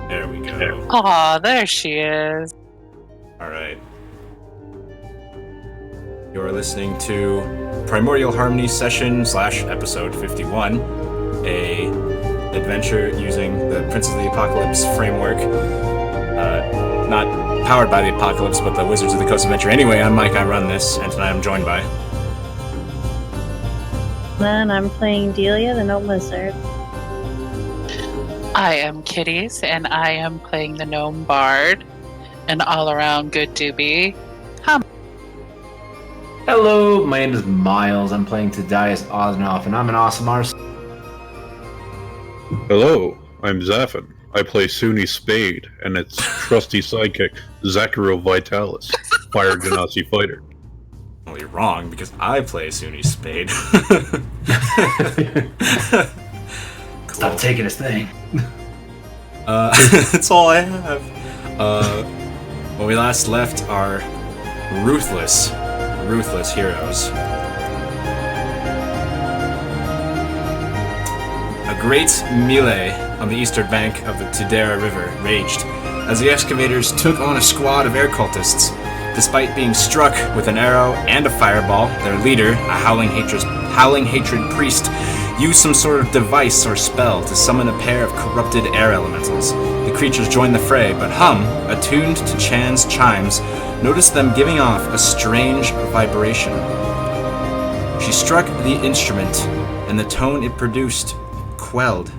There we go. Aw, there she is. All right. You're listening to Primordial Harmony Session / Episode 51, a adventure using the Prince of the Apocalypse framework. Not powered by the Apocalypse, but the Wizards of the Coast adventure. Anyway, I'm Mike, I run this, and tonight I'm joined by... Then I'm playing Delia, the Gnome Wizard. I am Kitties, and I am playing the Gnome Bard, an all-around good doobie. Hello, my name is Miles. I'm playing Tadias Osnoff, and I'm an awesome artist. Hello, I'm Zaffin. I play Suni Spade and its trusty sidekick, Zacharo Vitalis, Fire Genasi Fighter. Well, you're wrong, because I play Suni Spade. Cool. Stop taking his thing. That's all I have. When we last left our ruthless heroes, a great melee on the eastern bank of the Tudera River raged as the Excavators took on a squad of air cultists. Despite being struck with an arrow and a fireball, their leader, a howling hatred priest, used some sort of device or spell to summon a pair of corrupted air elementals. The creatures joined the fray, but Hum, attuned to Chan's chimes, noticed them giving off a strange vibration. She struck the instrument, and the tone it produced quelled.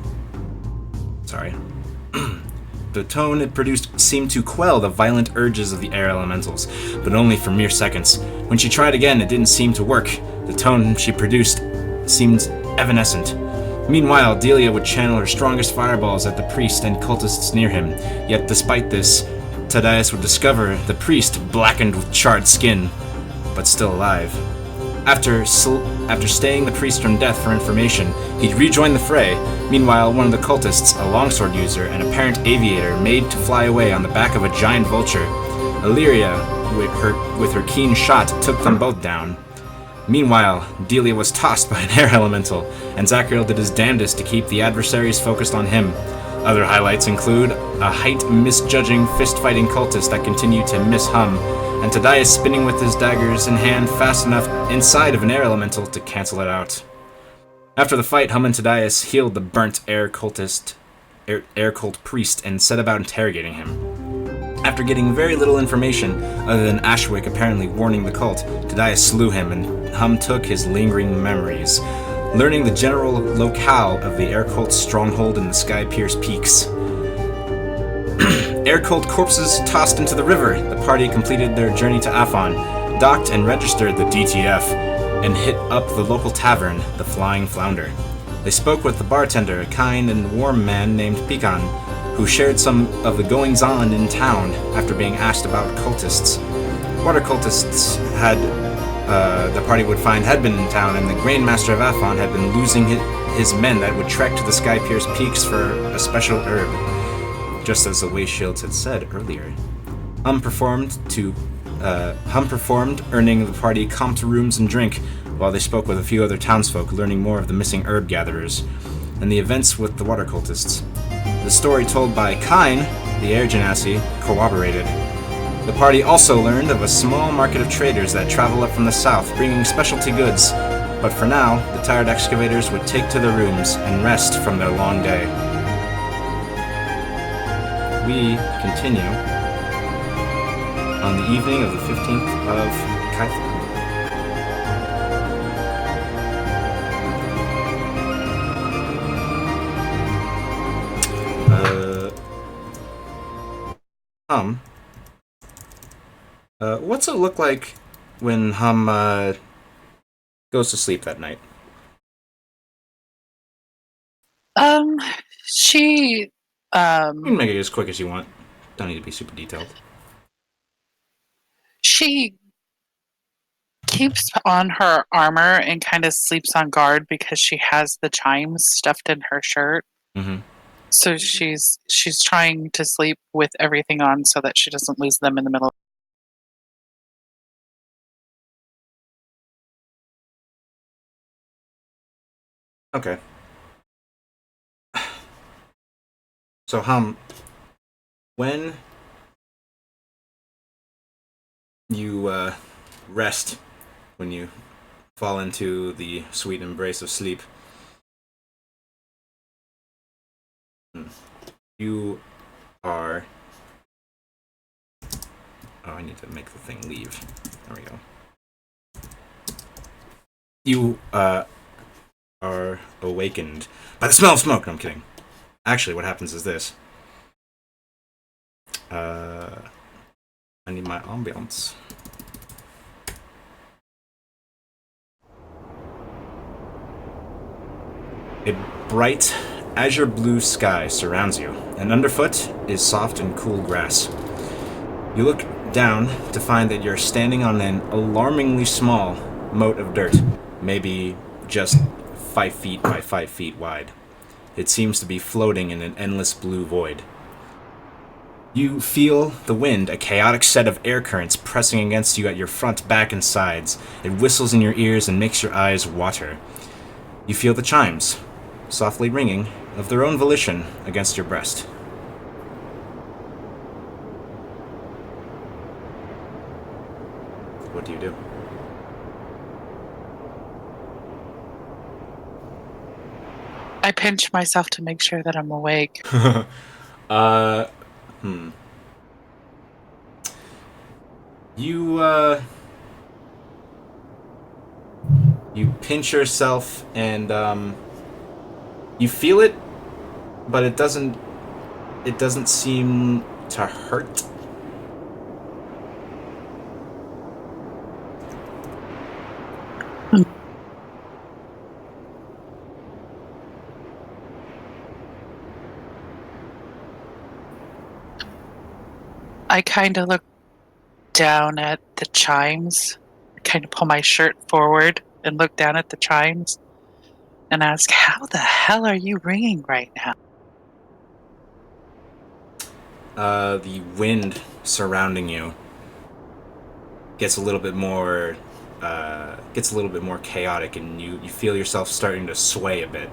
The tone it produced seemed to quell the violent urges of the air elementals, but only for mere seconds. When she tried again, it didn't seem to work. The tone she produced seemed evanescent. Meanwhile, Delia would channel her strongest fireballs at the priest and cultists near him. Yet despite this, Tadias would discover the priest blackened with charred skin, but still alive. After staying the priest from death for information, he'd rejoin the fray. Meanwhile, one of the cultists, a longsword user, an apparent aviator, made to fly away on the back of a giant vulture. Illyria, with her keen shot, took them both down. Meanwhile, Delia was tossed by an air elemental, and Zachariel did his damnedest to keep the adversaries focused on him. Other highlights include a height misjudging fist-fighting cultist that continued to miss Hum, and Tadias spinning with his daggers in hand fast enough inside of an air elemental to cancel it out. After the fight, Hum and Tadias healed the burnt air cult priest and set about interrogating him. After getting very little information, other than Ashwick apparently warning the cult, Tadias slew him, and Hum took his lingering memories, learning the general locale of the air cult's stronghold in the sky-pierced peaks. Air cult corpses tossed into the river. The party completed their journey to Afon, docked and registered the DTF, and hit up the local tavern, the Flying Flounder. They spoke with the bartender, a kind and warm man named Pecan, who shared some of the goings-on in town after being asked about cultists. Water cultists the party would find had been in town, and the Grain Master of Afon had been losing his men that would trek to the sky-pierced peaks for a special herb, just as the Way Shields had said earlier. Hum performed, earning the party comped rooms and drink, while they spoke with a few other townsfolk, learning more of the missing herb gatherers, and the events with the water cultists. The story told by Kine, the air genasi, corroborated. The party also learned of a small market of traders that travel up from the south, bringing specialty goods, but for now, the tired excavators would take to their rooms and rest from their long day. We continue on the evening of the 15th of Kaithra. What's it look like when Hum goes to sleep that night? She, You can make it as quick as you want. Don't need to be super detailed. she keeps on her armor and kind of sleeps on guard because she has the chimes stuffed in her shirt. Mm-hmm. So she's trying to sleep with everything on so that she doesn't lose them in the middle. Okay. So, Hum, When you rest, when you fall into the sweet embrace of sleep, you are... Oh, I need to make the thing leave. There we go. You are awakened by the smell of smoke. No, I'm kidding. Actually, what happens is this. I need my ambiance. A bright, azure blue sky surrounds you, and underfoot is soft and cool grass. You look down to find that you're standing on an alarmingly small moat of dirt, maybe just 5 feet by 5 feet wide. It seems to be floating in an endless blue void. You feel the wind, a chaotic set of air currents pressing against you at your front, back, and sides. It whistles in your ears and makes your eyes water. You feel the chimes, softly ringing, of their own volition against your breast. What do you do? I pinch myself to make sure that I'm awake. You pinch yourself and you feel it, but it doesn't seem to hurt. I kind of look down at the chimes, kind of pull my shirt forward and look down at the chimes and ask, how the hell are you ringing right now? The wind surrounding you gets a little bit more chaotic, and you feel yourself starting to sway a bit.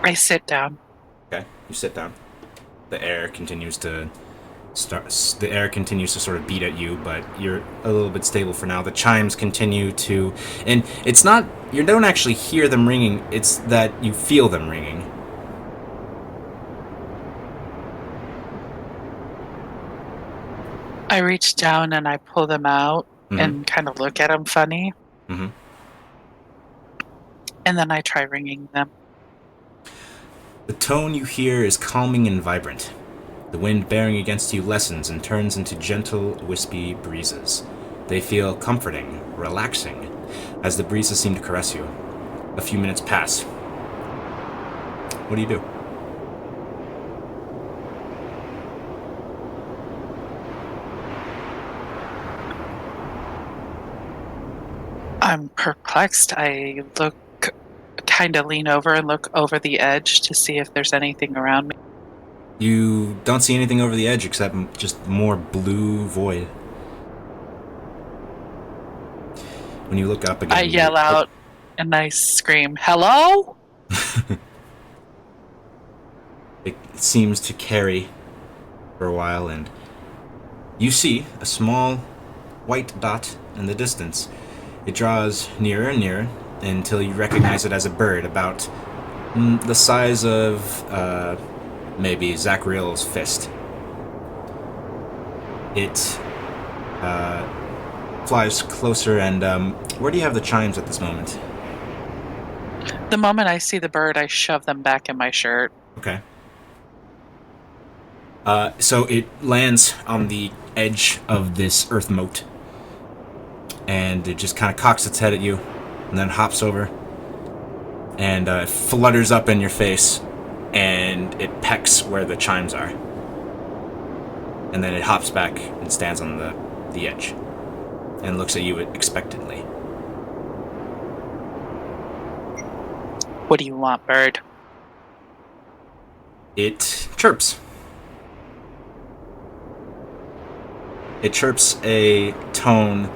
I sit down. Okay, you sit down. The air continues to sort of beat at you, but you're a little bit stable for now. The chimes continue to, and it's not, you don't actually hear them ringing, it's that you feel them ringing. I reach down and I pull them out and kind of look at them funny. Mm-hmm. And then I try ringing them. The tone you hear is calming and vibrant. The wind bearing against you lessens and turns into gentle, wispy breezes. They feel comforting, relaxing, as the breezes seem to caress you. A few minutes pass. What do you do? I'm perplexed. I kind of lean over and look over the edge to see if there's anything around me. You don't see anything over the edge except just more blue void. When you look up again, I yell out and I scream, "Hello?" It seems to carry for a while, and you see a small white dot in the distance. It draws nearer and nearer until you recognize it as a bird about the size of maybe Zachariel's fist. It flies closer, and where do you have the chimes at this moment? The moment I see the bird, I shove them back in my shirt. Okay. So it lands on the edge of this earth moat, and it just kind of cocks its head at you, and then hops over, and it flutters up in your face, and it pecks where the chimes are. And then it hops back and stands on the edge, and looks at you expectantly. What do you want, bird? It chirps. It chirps a tone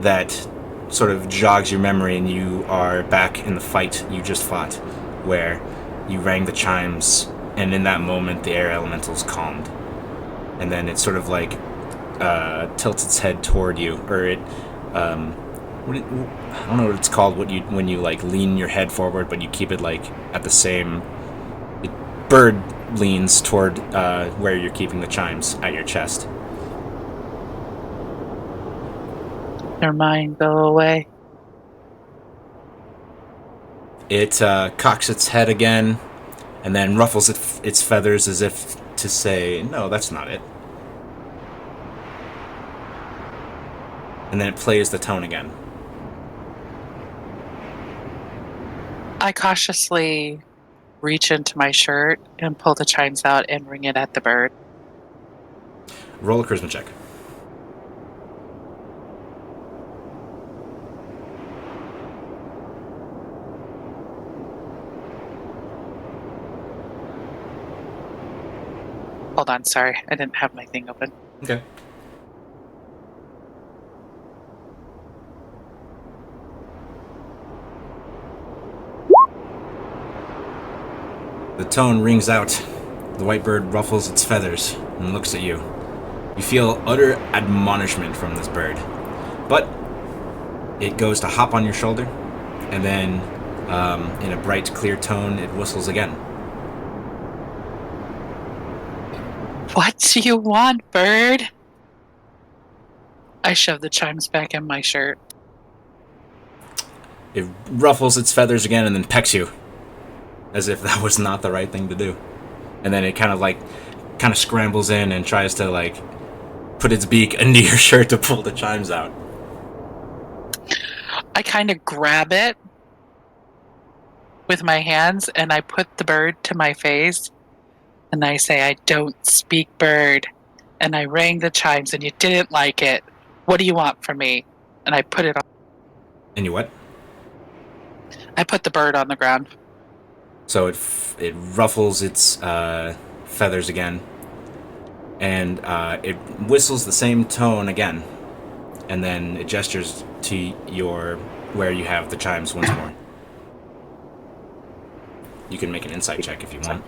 that sort of jogs your memory, and you are back in the fight you just fought, where you rang the chimes, and in that moment, the air elementals calmed. And then it sort of like tilts its head toward you, or it, I don't know what it's called. When you like lean your head forward, but you keep it like at the same. Bird leans toward where you're keeping the chimes at your chest. Never mind, go away. It cocks its head again, and then ruffles its feathers as if to say, "No, that's not it." And then it plays the tone again. I cautiously reach into my shirt and pull the chimes out and ring it at the bird. Roll a charisma check. Hold on, sorry. I didn't have my thing open. Okay. The tone rings out. The white bird ruffles its feathers and looks at you. You feel utter admonishment from this bird. But it goes to hop on your shoulder, and then in a bright, clear tone, it whistles again. What do you want, bird? I shove the chimes back in my shirt. It ruffles its feathers again and then pecks you, as if that was not the right thing to do. And then it kind of scrambles in and tries to like put its beak into your shirt to pull the chimes out. I kind of grab it with my hands and I put the bird to my face and I say, "I don't speak bird." And I rang the chimes and you didn't like it. What do you want from me? And I put it on. And you what? I put the bird on the ground. So it ruffles its feathers again, and it whistles the same tone again, and then it gestures to where you have the chimes once more. You can make an insight check if you want.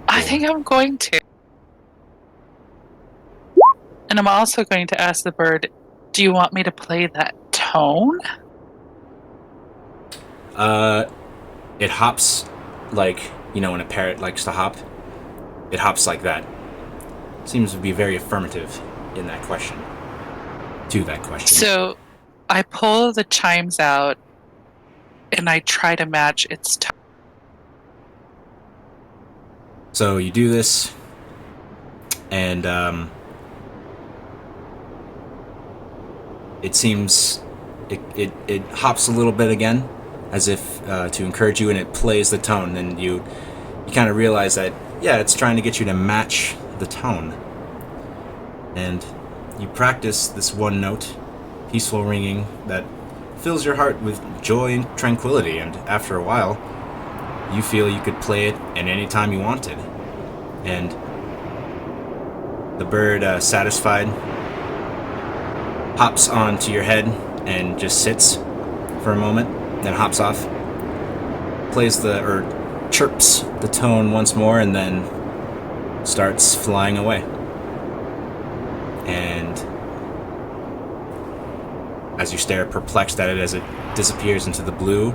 I think I'm going to. And I'm also going to ask the bird, do you want me to play that tone? It hops like, when a parrot likes to hop. It hops like that. Seems to be very affirmative in that question. To that question. So I pull the chimes out and I try to match its tone. So you do this, and it seems it hops a little bit again, as if to encourage you, and it plays the tone. And you kind of realize that, yeah, it's trying to get you to match the tone. And you practice this one note, peaceful ringing, that fills your heart with joy and tranquility. And after a while, you feel you could play it at any time you wanted. And the bird, satisfied, hops onto your head and just sits for a moment, then hops off, chirps the tone once more, and then starts flying away. And as you stare perplexed at it as it disappears into the blue,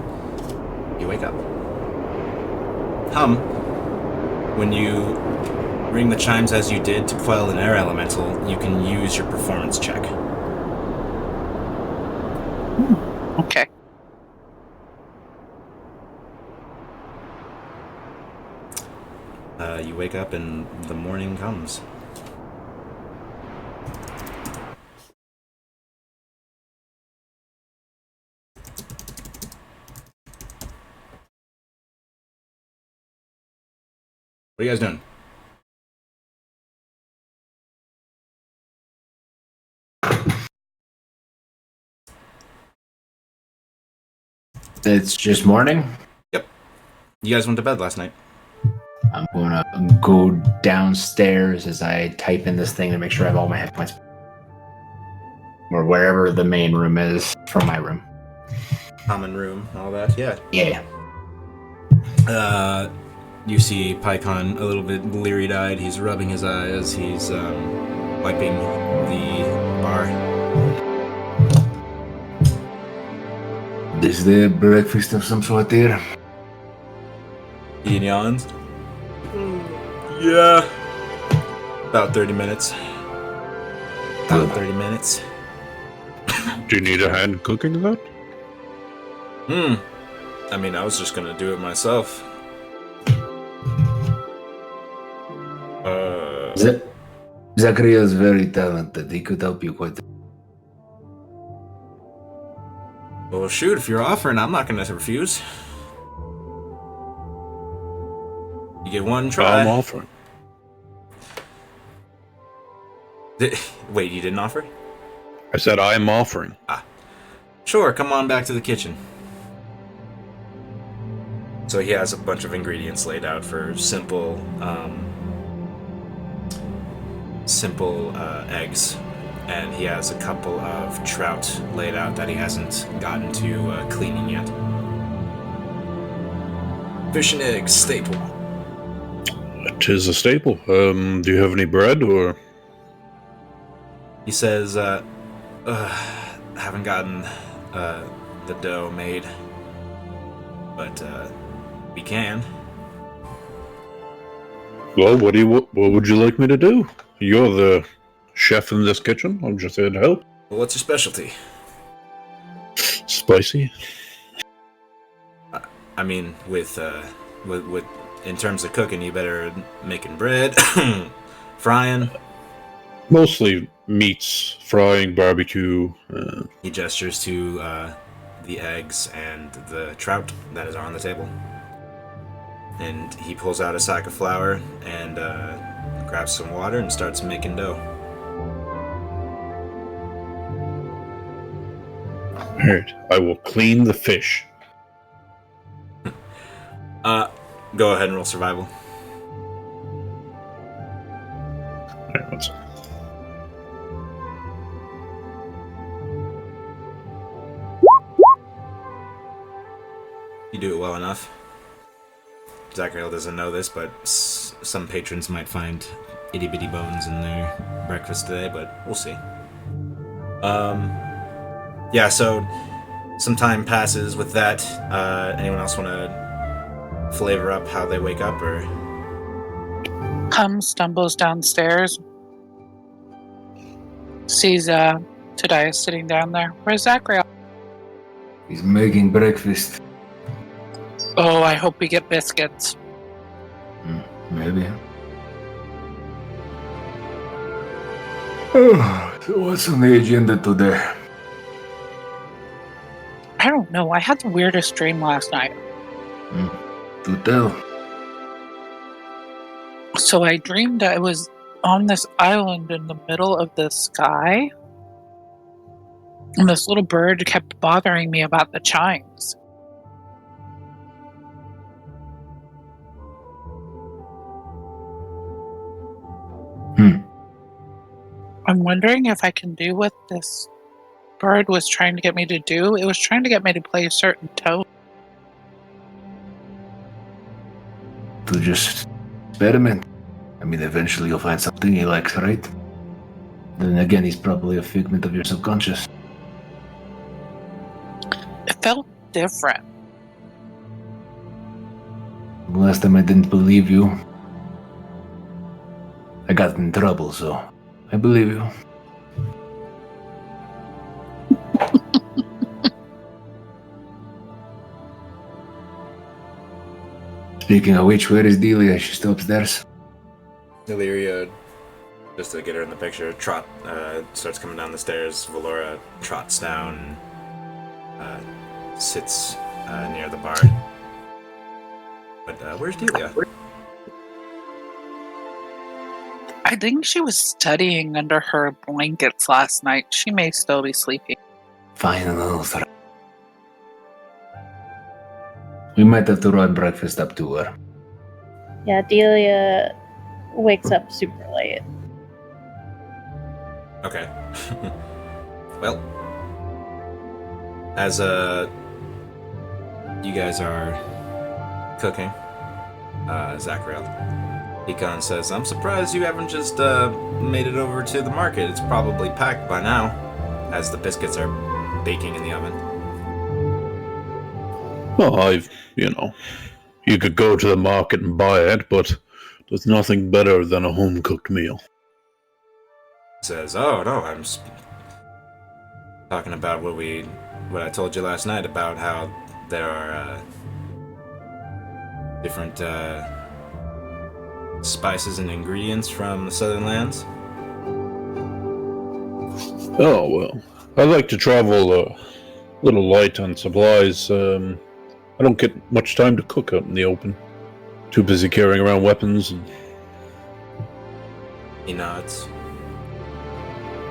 you wake up. When you ring the chimes as you did to quell an air elemental, you can use your performance check. Okay. You wake up and the morning comes. What are you guys doing? It's just morning. Yep. You guys went to bed last night. I'm going to go downstairs as I type in this thing to make sure I have all my hit points. Or wherever the main room is from my room. Common room, all that, yeah. Yeah. You see Pycon a little bit bleary-eyed. He's rubbing his eyes. He's wiping the bar. Is there breakfast of some sort there? He yawns. Yeah. About 30 minutes. About 30 minutes. Do you need a hand cooking that? I mean, I was just gonna do it myself. Zachary is very talented. He could help you quite. Well, shoot, if you're offering, I'm not gonna refuse. You get one try. I'm offering. Wait, you didn't offer? I said I'm offering. Sure, come on back to the kitchen. So he has a bunch of ingredients laid out for simple eggs, and he has a couple of trout laid out that he hasn't gotten to cleaning yet. Fish and eggs, staple. It is a staple. Do you have any bread or? He says, haven't gotten the dough made, but we can. Well, what would you like me to do? You're the chef in this kitchen. I'm just here to help. Well, what's your specialty? Spicy. I mean, with in terms of cooking, you better making bread, frying. Mostly meats, frying, barbecue. He gestures to the eggs and the trout that is on the table. And he pulls out a sack of flour and grabs some water and starts making dough. Alright, I will clean the fish. Go ahead and roll survival. Alright, one second. You do it well enough. Zachariel doesn't know this, but some patrons might find itty-bitty bones in their breakfast today, but we'll see. Yeah, so some time passes with that. Anyone else want to flavor up how they wake up, or? Stumbles downstairs. Sees Tobias sitting down there. Where's Zachary? He's making breakfast. Oh, I hope we get biscuits. Maybe. So what's on the agenda today? I don't know. I had the weirdest dream last night. To tell. So I dreamed I was on this island in the middle of the sky. And this little bird kept bothering me about the chimes. I'm wondering if I can do what this bird was trying to get me to do. It was trying to get me to play a certain tone. To just experiment. I mean, eventually you'll find something he likes, right? Then again, he's probably a figment of your subconscious. It felt different. Last time I didn't believe you. I got in trouble, so I believe you. Speaking of which, where is Delia? She's still upstairs. Illyria, just to get her in the picture, starts coming down the stairs. Valora trots down and sits near the bar. But where's Delia? I think she was studying under her blankets last night. She may still be sleeping. Finals. We might have to run breakfast up to her. Yeah, Delia wakes up super late. Okay. Well, as you guys are cooking, Zachariel. Pecan says, I'm surprised you haven't just made it over to the market. It's probably packed by now, as the biscuits are baking in the oven. Well, you could go to the market and buy it, but there's nothing better than a home-cooked meal. Says, oh no, I'm talking about what I told you last night about how there are different spices and ingredients from the southern lands. Oh, well, I like to travel a little light on supplies. I don't get much time to cook out in the open. Too busy carrying around weapons. He nods.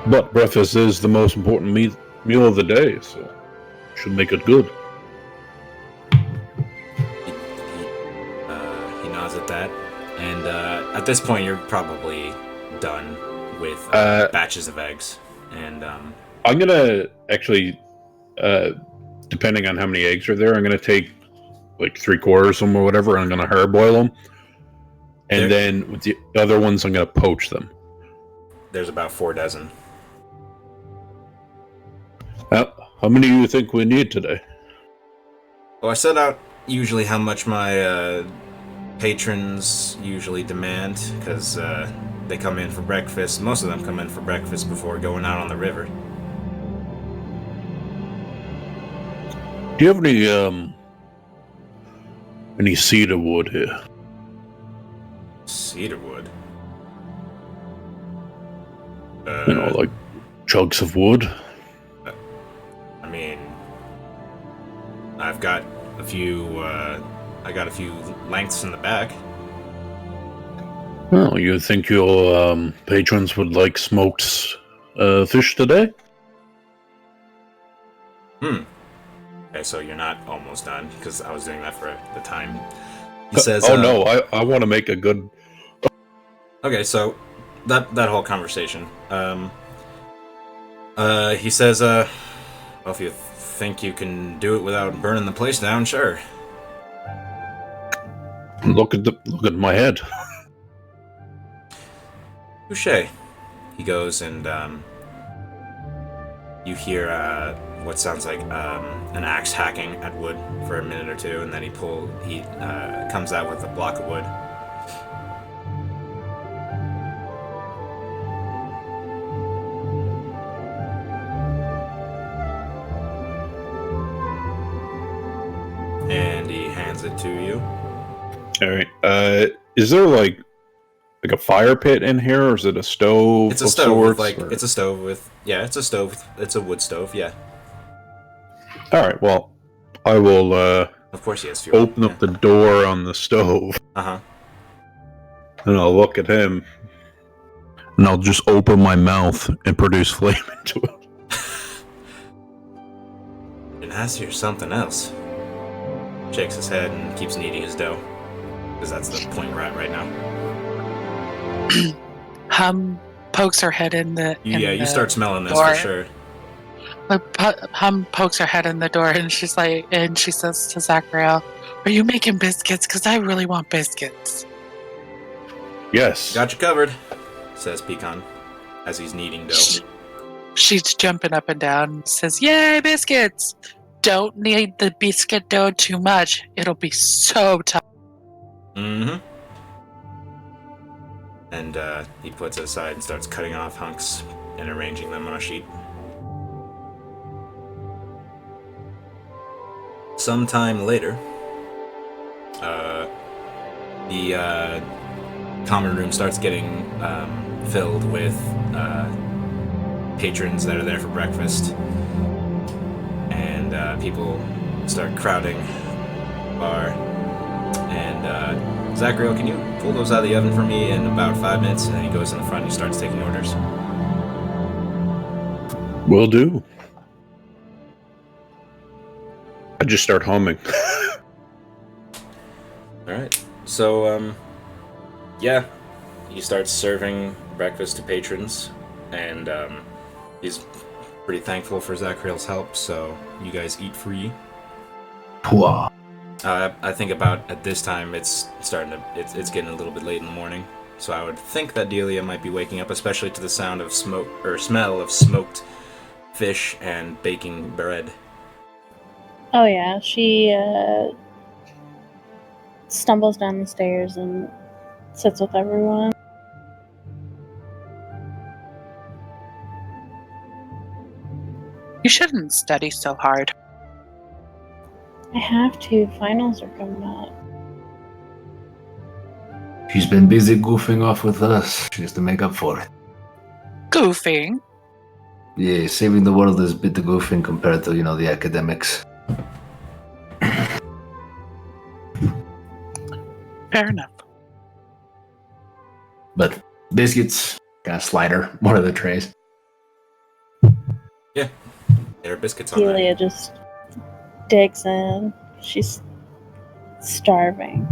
But breakfast is the most important meal of the day, so should make it good. He nods at that. And at this point, you're probably done with batches of eggs. And I'm gonna actually, depending on how many eggs are there, I'm gonna take like 3/4 of them or whatever, and I'm gonna hard boil them. And then with the other ones, I'm gonna poach them. There's about 4 dozen. How many do you think we need today? Well, I set out usually how much my patrons usually demand, because they come in for breakfast. Most of them come in for breakfast before going out on the river. Do you have any cedar wood here? Cedar wood? Like chunks of wood? I mean, I've got a few, I got a few lengths in the back. Well, you think your patrons would like smoked fish today? Okay, so you're not almost done, because I was doing that for the time. He says, "Oh no, I want to make a good." Okay, so that whole conversation. He says, well, if you think you can do it without burning the place down, sure. Look at my head. Touché. He goes and you hear what sounds like an axe hacking at wood for a minute or two, and then he comes out with a block of wood. And he hands it to you. All right. Is there like a fire pit in here, or is it a stove? It's a stove it's a stove with it's a stove. It's a wood stove. Yeah. All right. Well, I will. Of course, he has fuel. Open up the door on the stove. Uh-huh. And I'll look at him. And I'll just open my mouth and produce flame into it. And ask you something else. Shakes his head and keeps kneading his dough. Because that's the point we're at right now. Hum pokes her head in the You start smelling this door. for sure. Hum pokes her head in the door, and she says to Zachariel, "Are you making biscuits? Because I really want biscuits." Yes. Got you covered, says Pecan, as he's kneading dough. She's jumping up and down and says, "Yay, biscuits! Don't knead the biscuit dough too much. It'll be so tough." Mm-hmm. And he puts it aside and starts cutting off hunks and arranging them on a sheet. Sometime later, the common room starts getting filled with patrons that are there for breakfast, and people start crowding the bar. And Zachariel, can you pull those out of the oven for me in about 5 minutes? And then he goes in the front and he starts taking orders. Will do. I just start humming. Alright, so, he starts serving breakfast to patrons, and he's pretty thankful for Zachariel's help, so you guys eat free. Pwah. I think about at this time it's getting a little bit late in the morning, so I would think that Delia might be waking up, especially to the sound of smoke or smell of smoked fish and baking bread. Oh yeah, she stumbles down the stairs and sits with everyone. You shouldn't study so hard. I have to. Finals are coming up. She's been busy goofing off with us. She has to make up for it. Goofing. Yeah, saving the world is a bit of goofing compared to, the academics. Fair enough. But biscuits, got a slider, one of the trays. Yeah, there are biscuits on there. Delia just digs in. She's starving.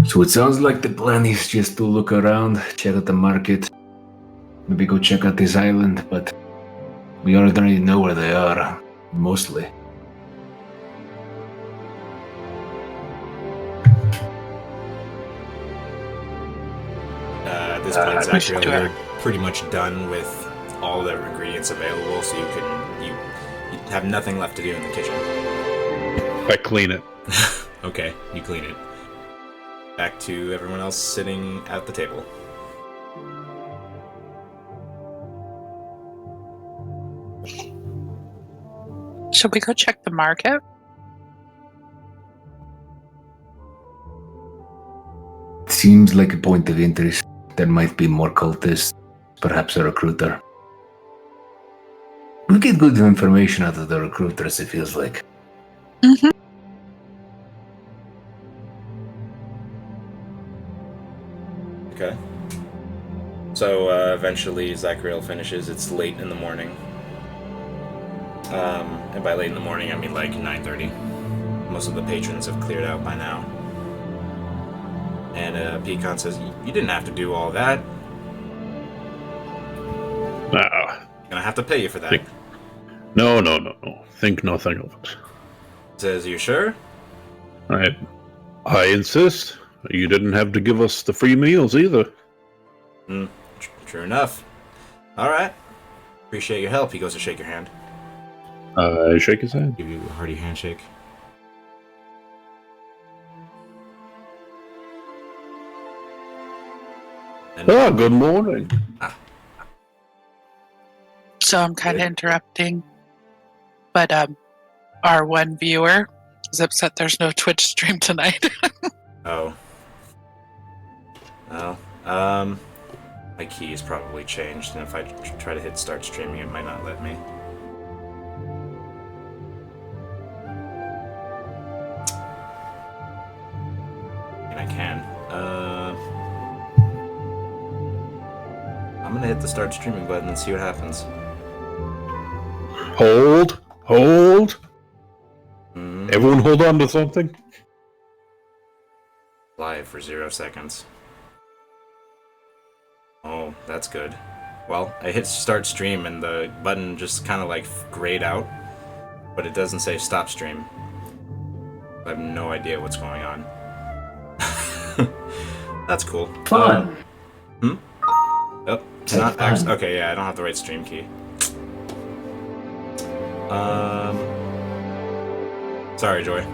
So it sounds like the plan is just to look around, check out the market, maybe go check out this island, but we already know where they are, mostly. At this point, Zachary, you're pretty much done with all the ingredients available, so you have nothing left to do in the kitchen. I clean it. Okay, you clean it. Back to everyone else sitting at the table. Should we go check the market? Seems like a point of interest. There might be more cultists, perhaps a recruiter. We get good information out of the recruiters, it feels like. Mm-hmm. Okay. So eventually Zachariel finishes. It's late in the morning. And by late in the morning, I mean like 9:30. Most of the patrons have cleared out by now. And Pecan says, "You didn't have to do all that. Gonna have to pay you for that." No. Think nothing of it. Says, "You sure?" I insist. You didn't have to give us the free meals either. True enough. All right. Appreciate your help. He goes to shake your hand. I shake his hand. Give you a hearty handshake. And Good morning. So I'm kind of interrupting, but our one viewer is upset there's no Twitch stream tonight. Oh. Well, my key is probably changed, and if I try to hit start streaming, it might not let me. And I can. I'm gonna hit the start streaming button and see what happens. Hold. Everyone hold on to something. Live for 0 seconds. Oh, that's good. Well, I hit start stream and the button just kind of like grayed out, but it doesn't say stop stream. I have no idea what's going on. That's cool. Fun! Oh, it's not actually. Okay, yeah, I don't have the right stream key. Sorry, Joy.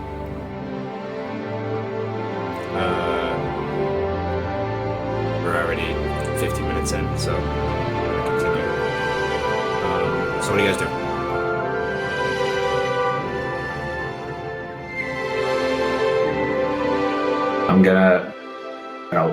We're already 50 minutes in, so I'm gonna continue. So what do you guys do? I'm gonna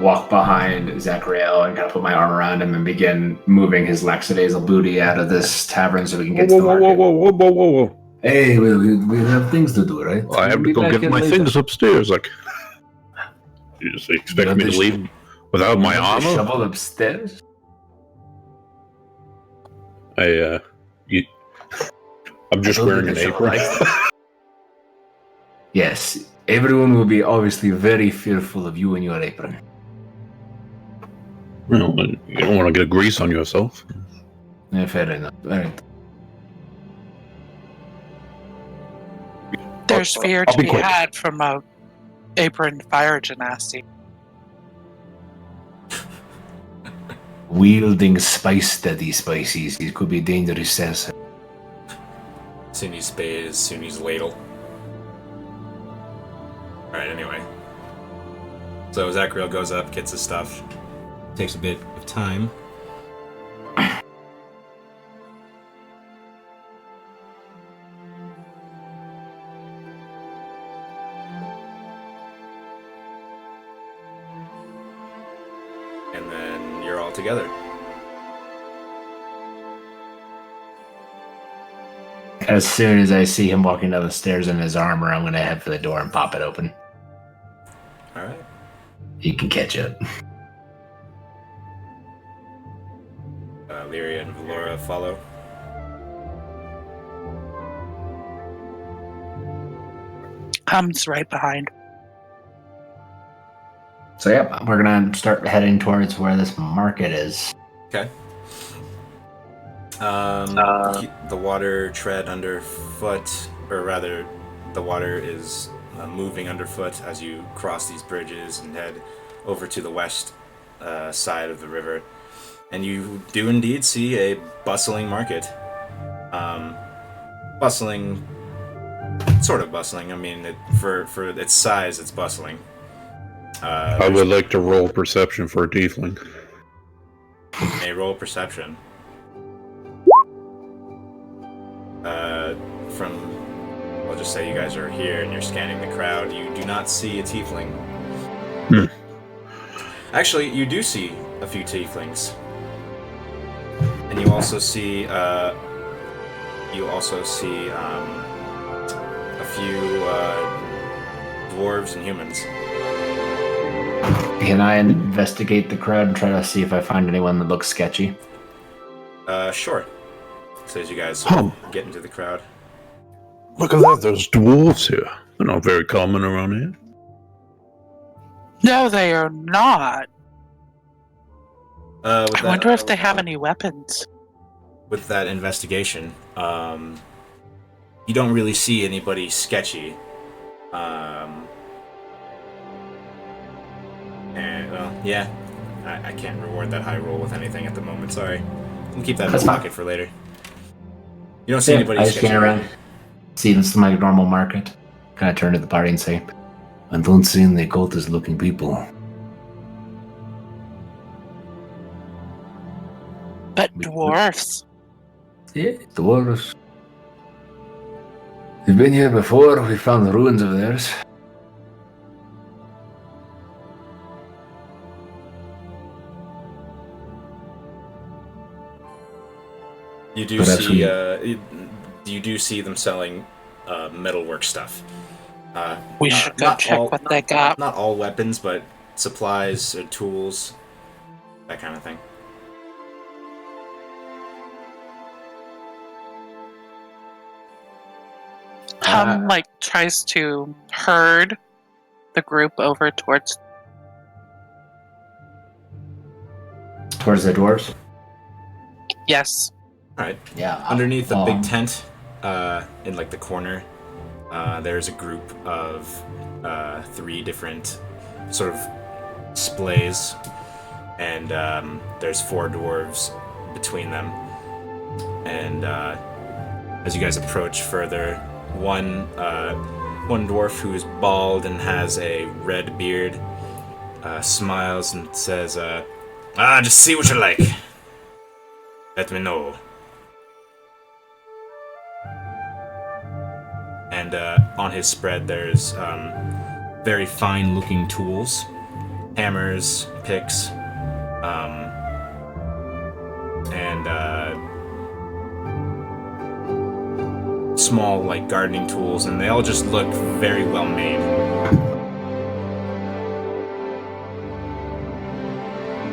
walk behind Zachariel and kind of put my arm around him and begin moving his lackadaisical booty out of this tavern so we can get to the market. Whoa. Hey, we have things to do, right? I have to go get my things upstairs. Like, you just expect me to leave without my armor? Shovel upstairs? I'm just wearing an apron. Yes, everyone will be obviously very fearful of you and your apron. Well, you don't want to get grease on yourself. Yeah, fair enough. All right. There's fear I'll to be be quick. had from a apron fire genasi. Wielding spice steady spices. It could be dangerous assassin. Sunni's spade is Sunni's ladle. Alright, anyway. So Zachariel goes up, gets his stuff. Takes a bit of time. And then you're all together. As soon as I see him walking down the stairs in his armor, I'm gonna head for the door and pop it open. Alright. He can catch up. Lyria and Valora follow. Comes right behind. So yeah, we're gonna start heading towards where this market is. Okay. The water tread underfoot, or rather, the water is moving underfoot as you cross these bridges and head over to the west side of the river. And you do indeed see a bustling market. Bustling, sort of bustling. I mean, for its size, it's bustling. I would like to roll perception for a tiefling. A roll perception. I'll just say you guys are here and you're scanning the crowd. You do not see a tiefling. Actually, you do see a few tieflings, and you also see a few dwarves and humans. Can I investigate the crowd and try to see if I find anyone that looks sketchy? Sure. So as you guys get into the crowd. Look at that, there's dwarves here. They're not very common around here. No, they are not. I With wonder if they have any weapons. With that investigation, you don't really see anybody sketchy. And, well, yeah. I can't reward that high roll with anything at the moment, sorry. We'll keep that in That's the fine. pocket for later. You don't see anybody I just sketchy. scan around. See this is my normal market. Kind of turn to the party and say, I don't see any cultist looking people. But dwarfs. Yeah, dwarves. We've been here before. We found the ruins of theirs. You do But see actually- you do see them selling metalwork stuff. We should go check what they got. Not all weapons, but supplies, tools, that kind of thing. Tries to herd the group over towards. Towards the dwarves? Yes. All right. Yeah. Underneath the big tent, in like the corner, there's a group of 3 different sort of splays, and there's 4 dwarves between them. And as you guys approach further, one dwarf who is bald and has a red beard smiles and says, just see what you like. Let me know. And on his spread there's very fine-looking tools. Hammers, picks, and small, like, gardening tools, and they all just look very well made.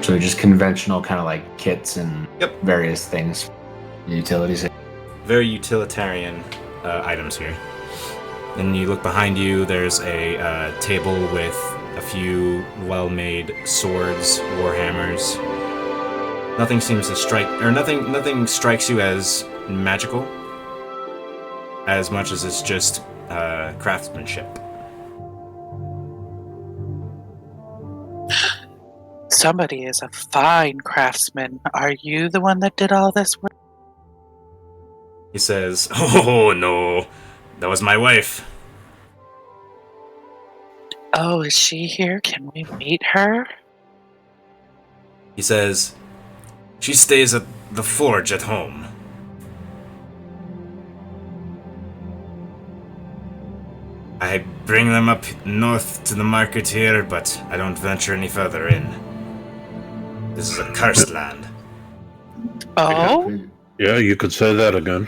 So just conventional kind of like kits and Yep. various things. Utilities. Very utilitarian items here. And you look behind you, there's a table with a few well-made swords, warhammers, Nothing seems to strike, or nothing strikes you as magical, as much as it's just craftsmanship. Somebody is a fine craftsman. Are you the one that did all this work? He says, "Oh no, that was my wife." Oh, is she here? Can we meet her? He says, "She stays at the forge at home." I bring them up north to the market here, but I don't venture any further in. This is a cursed land. Oh? Yeah, you could say that again.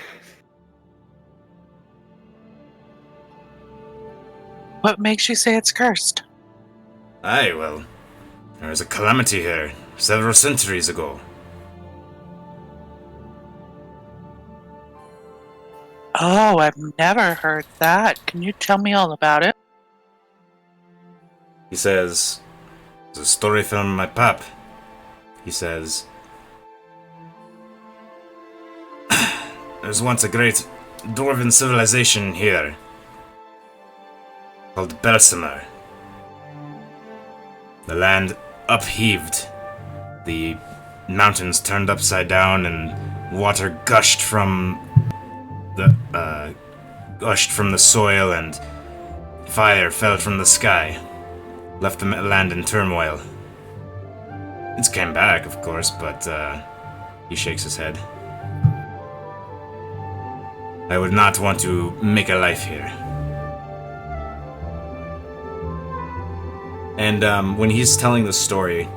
What makes you say it's cursed? Aye, well, there was a calamity here several centuries ago. Oh, I've never heard that. Can you tell me all about it? He says, "It's a story from my pap." He says, "There was once a great dwarven civilization here called Belsimer. The land upheaved. The mountains turned upside down and water gushed from the soil, and fire fell from the sky, left the land in turmoil. It's came back, of course, but he shakes his head. I would not want to make a life here." And when he's telling the story,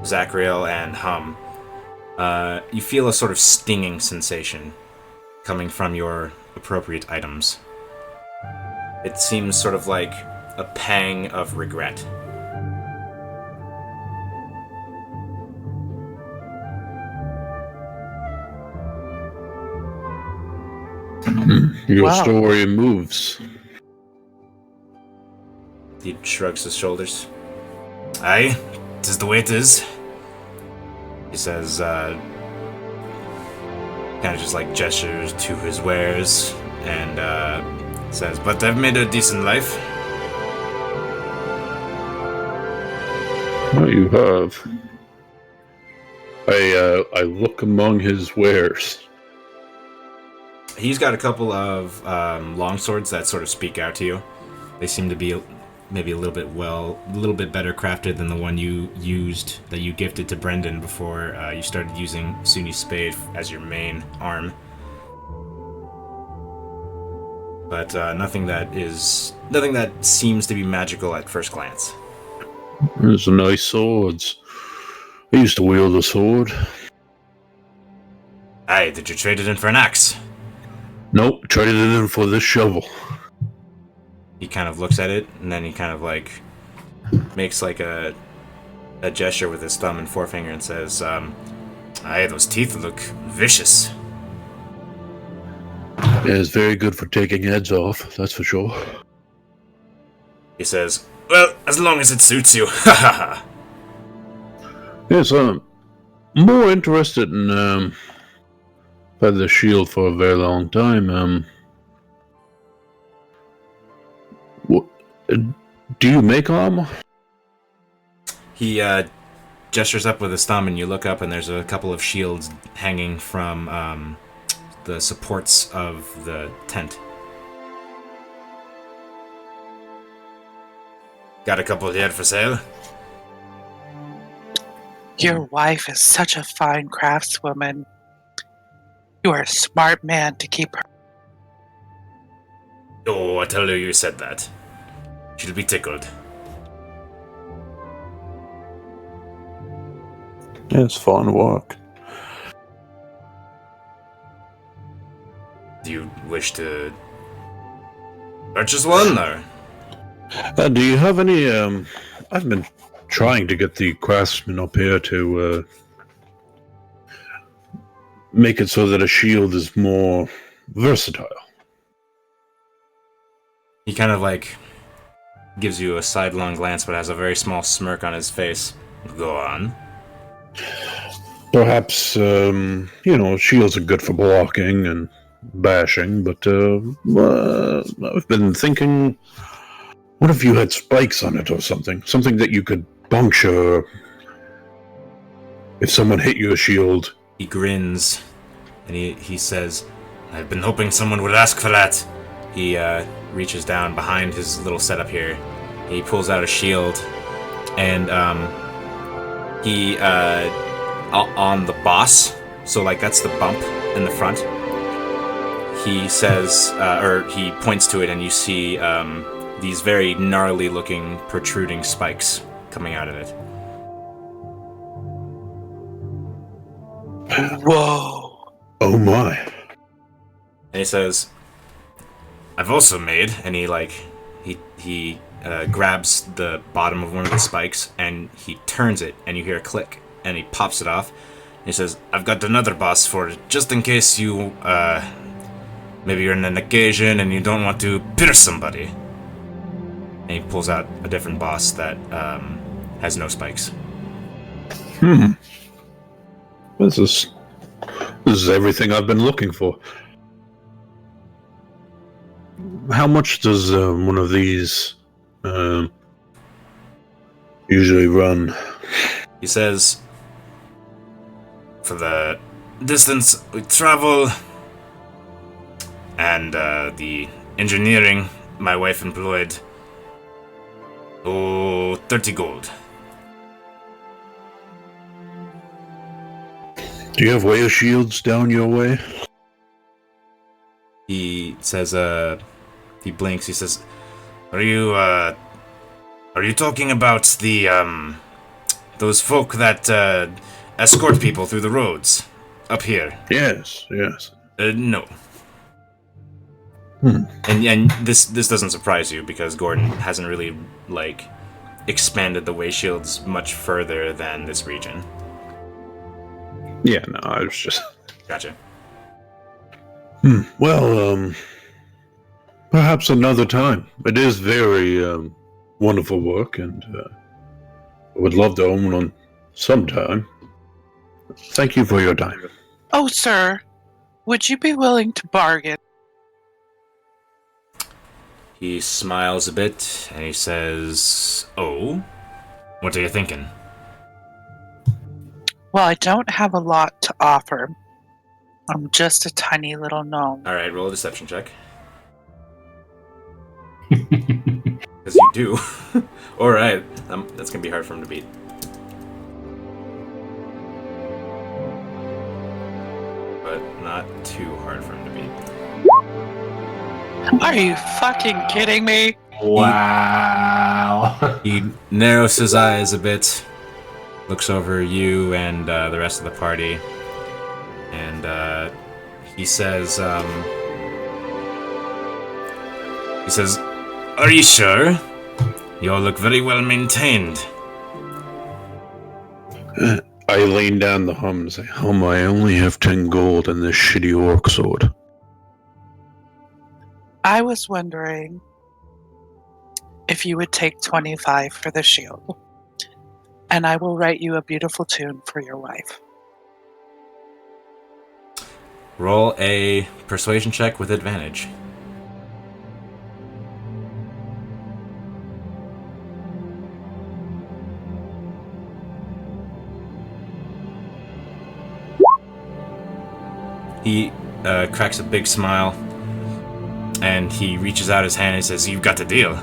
Zachriel and Hum, you feel a sort of stinging sensation coming from your appropriate items. It seems sort of like a pang of regret. Your Wow. story moves. He shrugs his shoulders. "Aye, 'tis the way it is." He says, kind of just like gestures to his wares, and says, "But I've made a decent life." Well, you have. I look among his wares. He's got a couple of longswords that sort of speak out to you. They seem to be maybe a little bit better crafted than the one you used, that you gifted to Brendan before you started using Suni's spade as your main arm. But nothing that seems to be magical at first glance. There's nice swords. I used to wield a sword. Aye, did you trade it in for an axe? Nope, traded it in for this shovel. He kind of looks at it, and then he kind of like makes like a gesture with his thumb and forefinger and says, "Aye, those teeth look vicious." Yeah, it's very good for taking heads off, that's for sure. He says, "Well, as long as it suits you." Ha ha ha. Yes, I'm more interested in I've had the shield for a very long time. What, do you make armor? He gestures up with his thumb, and you look up, and there's a couple of shields hanging from the supports of the tent. "Got a couple here for sale?" Your wife is such a fine craftswoman. You are a smart man to keep her. "Oh, I tell you said that. She'll be tickled." Yeah, it's fun work. "Do you wish to purchase one, or?" Do you have any, I've been trying to get the craftsman up here to make it so that a shield is more versatile. He kind of like gives you a sidelong glance, but has a very small smirk on his face. "Go on." Perhaps, shields are good for blocking and bashing, but I've been thinking, what if you had spikes on it or something? Something that you could puncture if someone hit your shield. He grins, and he says, I've been hoping someone would ask for that. He reaches down behind his little setup here. He pulls out a shield, and he on the boss, so like that's the bump in the front. He says, or he points to it, and you see these very gnarly looking protruding spikes coming out of it. Whoa. Oh my. And he says, I've also made, and he grabs the bottom of one of the spikes and he turns it, and you hear a click, and he pops it off. And he says, I've got another boss for it, just in case you, maybe you're in an occasion and you don't want to pierce somebody. And he pulls out a different boss that has no spikes. This is everything I've been looking for. How much does one of these usually run? He says, for the distance we travel and the engineering my wife employed, 30 gold. Do you have whale shields down your way? He says, he blinks, he says, are you talking about the, those folk that, escort people through the roads up here? Yes. No. And this doesn't surprise you, because Gordon hasn't really, expanded the way shields much further than this region. Yeah, no, I was just... Gotcha. Well, perhaps another time. It is very wonderful work, and I would love to own one sometime. Thank you for your time. Oh, sir, would you be willing to bargain? He smiles a bit, and he says, oh, what are you thinking? Well, I don't have a lot to offer. I'm just a tiny little gnome. Alright, roll a deception check. Because you do. Alright, that's going to be hard for him to beat. But not too hard for him to beat. Are you fucking kidding me? Wow. He narrows his eyes a bit, looks over you and the rest of the party, and he says, are you sure? You all look very well maintained. I lean down the hum and say, I only have 10 gold and this shitty orc sword. I was wondering if you would take 25 for the shield, and I will write you a beautiful tune for your wife. Roll a persuasion check with advantage. He cracks a big smile, and he reaches out his hand and says, you've got the deal.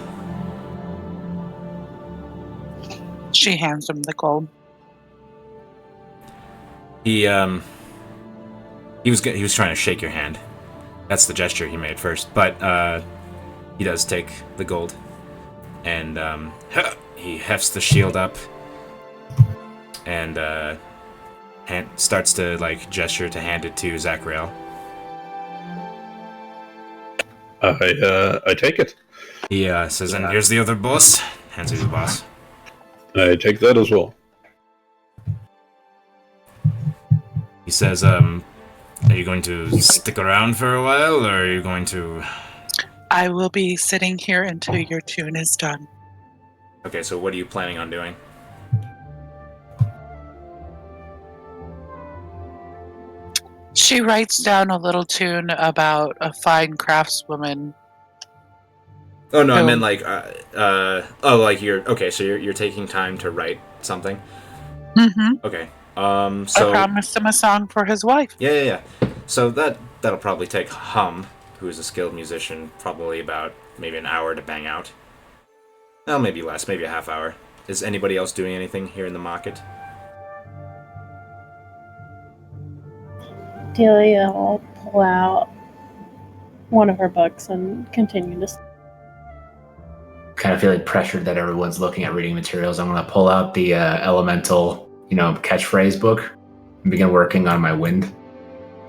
She hands him the gold. He was trying to shake your hand. That's the gesture he made first, but he does take the gold, and he hefts the shield up, and starts to gesture to hand it to Zachariel. I take it. He says, and here's the other boss. Hands you the boss. I take that as well. He says, are you going to stick around for a while, or are you going to... I will be sitting here until your tune is done. Okay, so what are you planning on doing? She writes down a little tune about a fine craftswoman. Oh no, I meant Who- like, like so you're taking time to write something. Mm-hmm. Okay. I So promised him a song for his wife. yeah. So that'll probably take Hum, who is a skilled musician, probably about maybe an hour to bang out. Well, maybe less, maybe a half hour. Is anybody else doing anything here in the market? Delia will pull out one of her books and continue to. Kind of feeling pressured that everyone's looking at reading materials. I'm going to pull out the elemental, catchphrase book and begin working on my wind.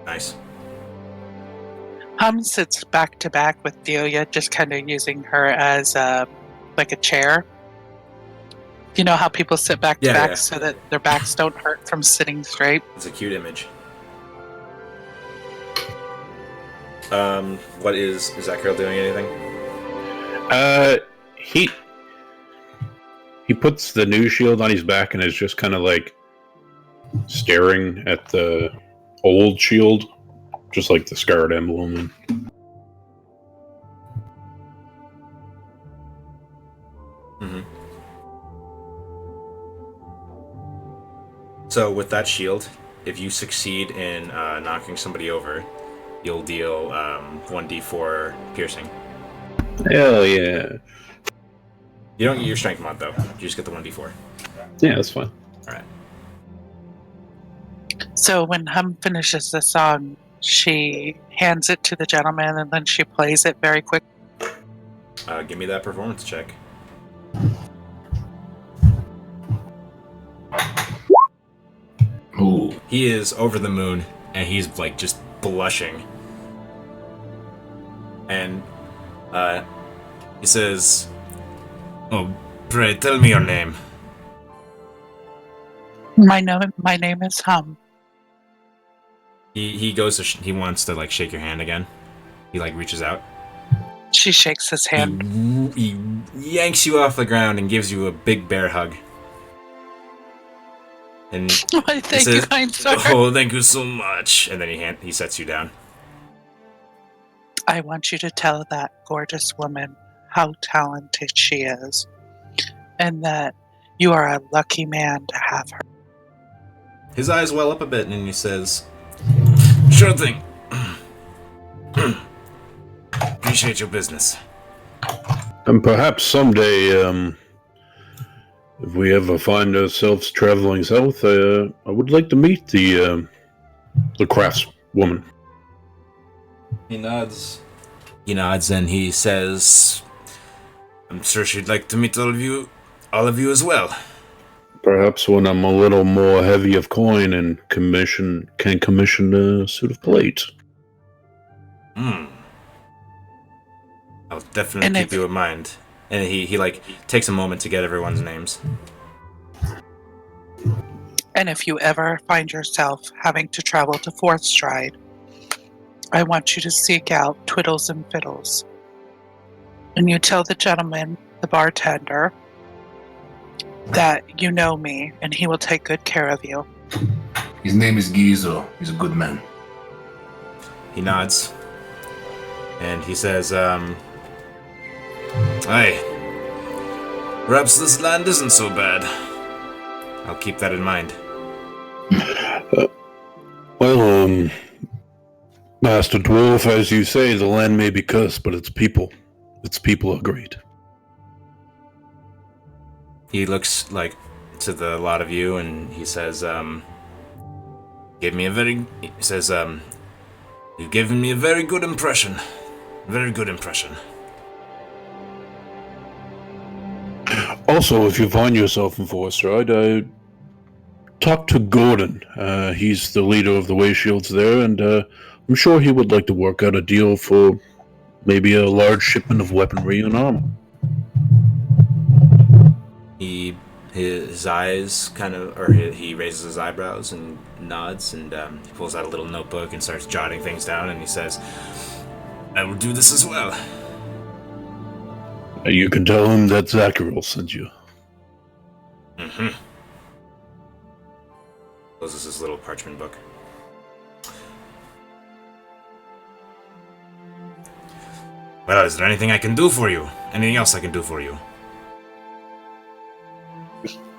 Nice. Hum sits back to back with Delia, just kind of using her as like a chair. You know how people sit back to back so that their backs don't hurt from sitting straight? It's a cute image. What is that girl doing anything? He puts the new shield on his back and is just kind of like staring at the old shield, just like the scarred emblem. Mm-hmm. So with that shield, if you succeed in knocking somebody over, you'll deal 1d4 piercing. Hell yeah. You don't get your strength mod though. You just get the 1d4. Yeah, that's fine. All right. So when Hum finishes the song, she hands it to the gentleman and then she plays it very quick. Give me that performance check. Ooh. He is over the moon, and he's like just blushing. And he says, "Oh, pray tell me your name." My name is Hum. He goes to he wants to like shake your hand again. He like reaches out. She shakes his hand. He yanks you off the ground and gives you a big bear hug. And Why, thank you, kind sir. "Oh, thank you so much." And then he sets you down. I want you to tell that gorgeous woman how talented she is, and that you are a lucky man to have her. His eyes well up a bit, and he says, "Sure thing. Appreciate your business." And perhaps someday, if we ever find ourselves traveling south, I would like to meet the craftswoman. He nods. And he says, "I'm sure she'd like to meet all of you as well." Perhaps when I'm a little more heavy of coin and can commission a suit of plate. I'll definitely keep you in mind. And he like takes a moment to get everyone's names. And if you ever find yourself having to travel to Fourth Stride, I want you to seek out Twiddles and Fiddles. And you tell the gentleman, the bartender, that you know me, and he will take good care of you. His name is Gizo. He's a good man. He nods. And he says, "Hey, perhaps this land isn't so bad. I'll keep that in mind." Master Dwarf, as you say, the land may be cursed, but its people are great. He looks like to the lot of you, and he says, "You've given me a very good impression. Very good impression." Also, if you find yourself in Forstride, talk to Gordon. He's the leader of the Way Shields there, and I'm sure he would like to work out a deal for maybe a large shipment of weaponry and armor. His eyes he raises his eyebrows and nods, and he pulls out a little notebook and starts jotting things down, and he says, "I will do this as well." You can tell him that Zachariel sent you. Closes his little parchment book. Well, is there anything I can do for you? Anything else I can do for you?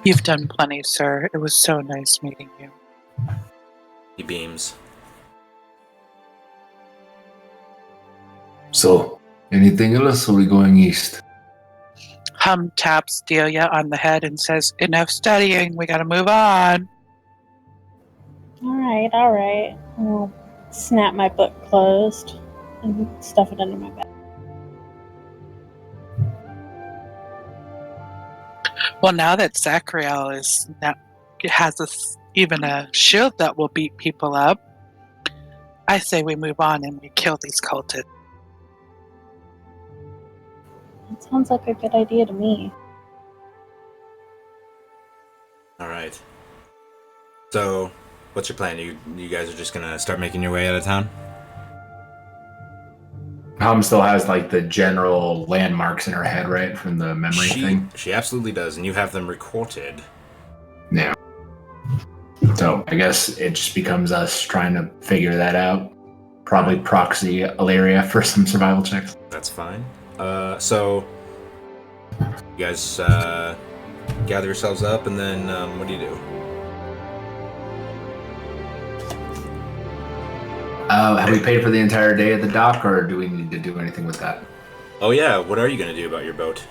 You've done plenty, sir. It was so nice meeting you. He beams. So, anything else, or are we going east? Hum taps Delia on the head and says, "Enough studying. We gotta move on." All right. I'll snap my book closed and stuff it under my bed. Well, now that Zachariel has even a shield that will beat people up, I say we move on and we kill these cultists. That sounds like a good idea to me. All right. So, what's your plan? You guys are just gonna start making your way out of town? Hum still has like the general landmarks in her head, right, from the memory thing. She absolutely does, and you have them recorded. Yeah. So I guess it just becomes us trying to figure that out. Probably proxy Ilaria for some survival checks. That's fine. So you guys gather yourselves up, and then what do you do? Have we paid for the entire day at the dock, or do we need to do anything with that? Oh yeah, what are you gonna do about your boat?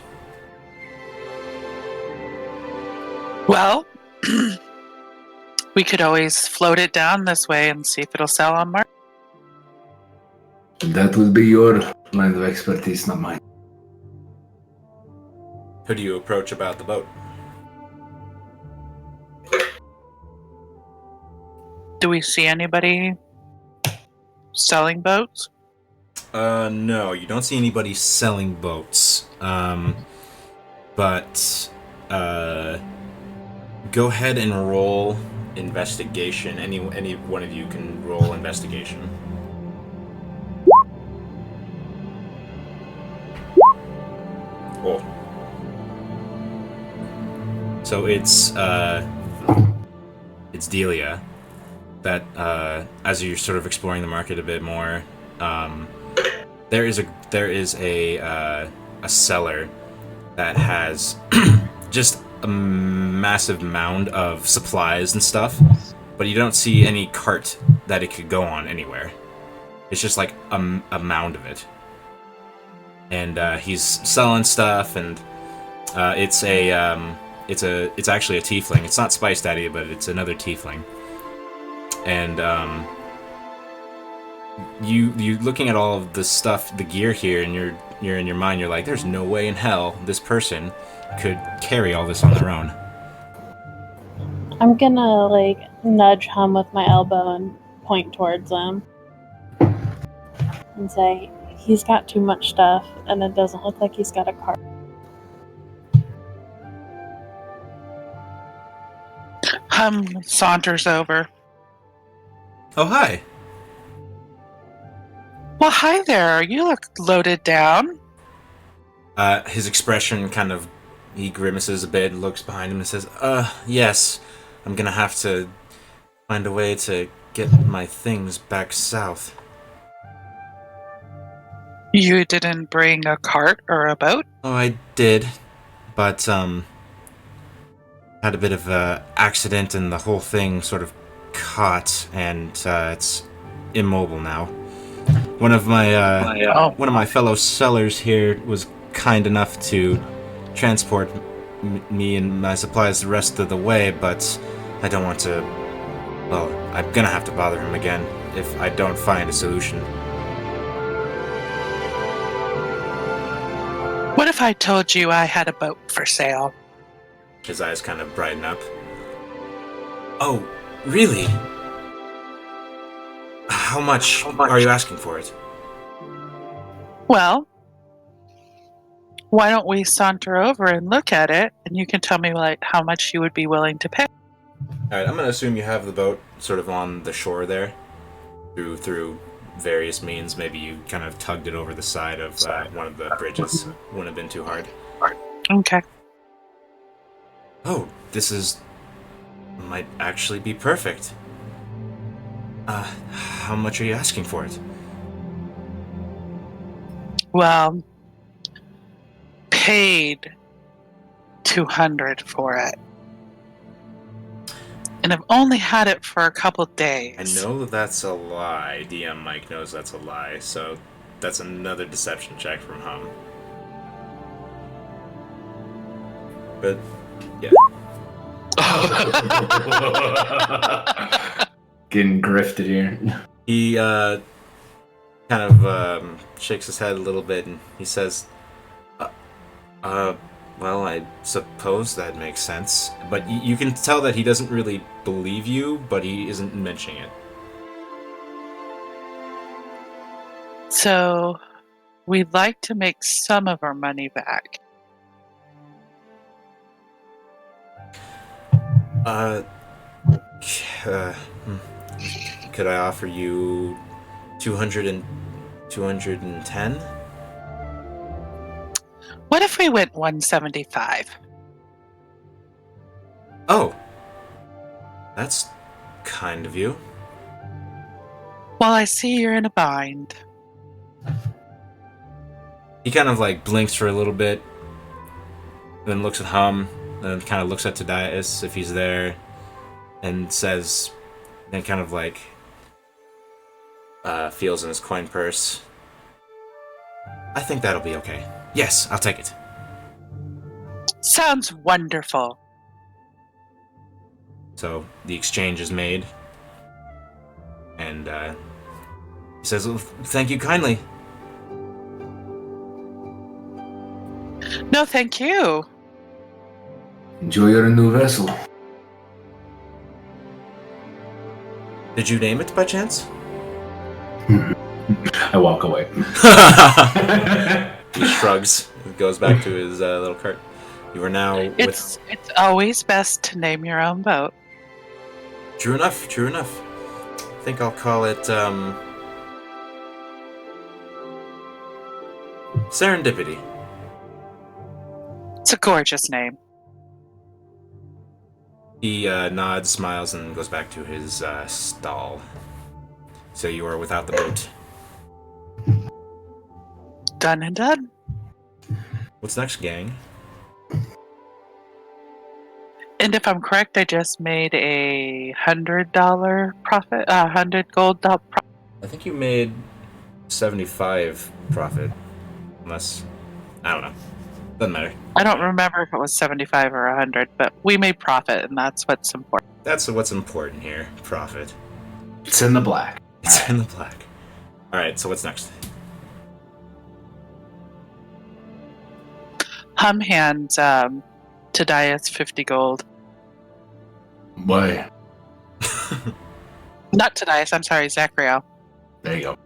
Well, we could always float it down this way and see if it'll sell on market. That would be your line of expertise, not mine. Who do you approach about the boat? Do we see anybody selling boats? No, you don't see anybody selling boats. But go ahead and roll investigation. Any one of you can roll investigation. Oh. So it's Delia that as you're sort of exploring the market a bit more, there is a seller that has just a massive mound of supplies and stuff, but you don't see any cart that it could go on anywhere. It's just like a mound of it, and he's selling stuff, and it's actually a tiefling. It's not Spice Daddy, but it's another tiefling. And you looking at all of the stuff, the gear here, and you're in your mind, you're like, there's no way in hell this person could carry all this on their own. I'm gonna nudge Hum with my elbow and point towards him and say, he's got too much stuff and it doesn't look like he's got a cart. Hum saunters over. Oh, hi. Well, hi there. You look loaded down. His expression he grimaces a bit, looks behind him and says, yes, I'm gonna have to find a way to get my things back south. You didn't bring a cart or a boat? Oh, I did, but, had a bit of a accident and the whole thing sort of caught, and, it's immobile now. One of my fellow sellers here was kind enough to transport me and my supplies the rest of the way, but I don't want to... Well, I'm gonna have to bother him again if I don't find a solution. What if I told you I had a boat for sale? His eyes kind of brighten up. Oh, really? How much are you asking for it? Well, why don't we saunter over and look at it, and you can tell me how much you would be willing to pay. Alright, I'm gonna assume you have the boat sort of on the shore there, through various means. Maybe you kind of tugged it over the side of one of the bridges. Wouldn't have been too hard. Okay. Oh, might actually be perfect. How much are you asking for it? Well, paid 200 for it. And I've only had it for a couple days. I know that's a lie. DM Mike knows that's a lie, so that's another deception check from Hum. But, yeah. Getting grifted here. He kind of shakes his head a little bit and he says, well, I suppose that makes sense. But you can tell that he doesn't really believe you, but he isn't mentioning it. So, we'd like to make some of our money back. Could I offer you 210? What if we went 175? Oh, that's kind of you. Well, I see you're in a bind. He kind of like blinks for a little bit, then looks at Hum, then kind of looks at Tadias if he's there, and says, then kind of like feels in his coin purse. I think that'll be okay. Yes, I'll take it. Sounds wonderful. So the exchange is made, and he says, well, thank you kindly. No, thank you. Enjoy your new vessel. Did you name it by chance? I walk away. He shrugs and goes back to his little cart. You are now It's always best to name your own boat. True enough, true enough. I think I'll call it, Serendipity. It's a gorgeous name. He nods, smiles, and goes back to his stall. So you are without the boat. Done and done. What's next, gang? And if I'm correct, I just made $100 profit, 100 gold profit. I think you made 75 profit. Unless, I don't know. Doesn't matter. I don't remember if it was 75 or 100, but we made profit, and that's what's important. That's what's important here. Profit. It's in the black. It's in the black. Alright, so what's next? Hum hands Tadias 50 gold. Why? Not Tadias, I'm sorry, Zachariel. There you go.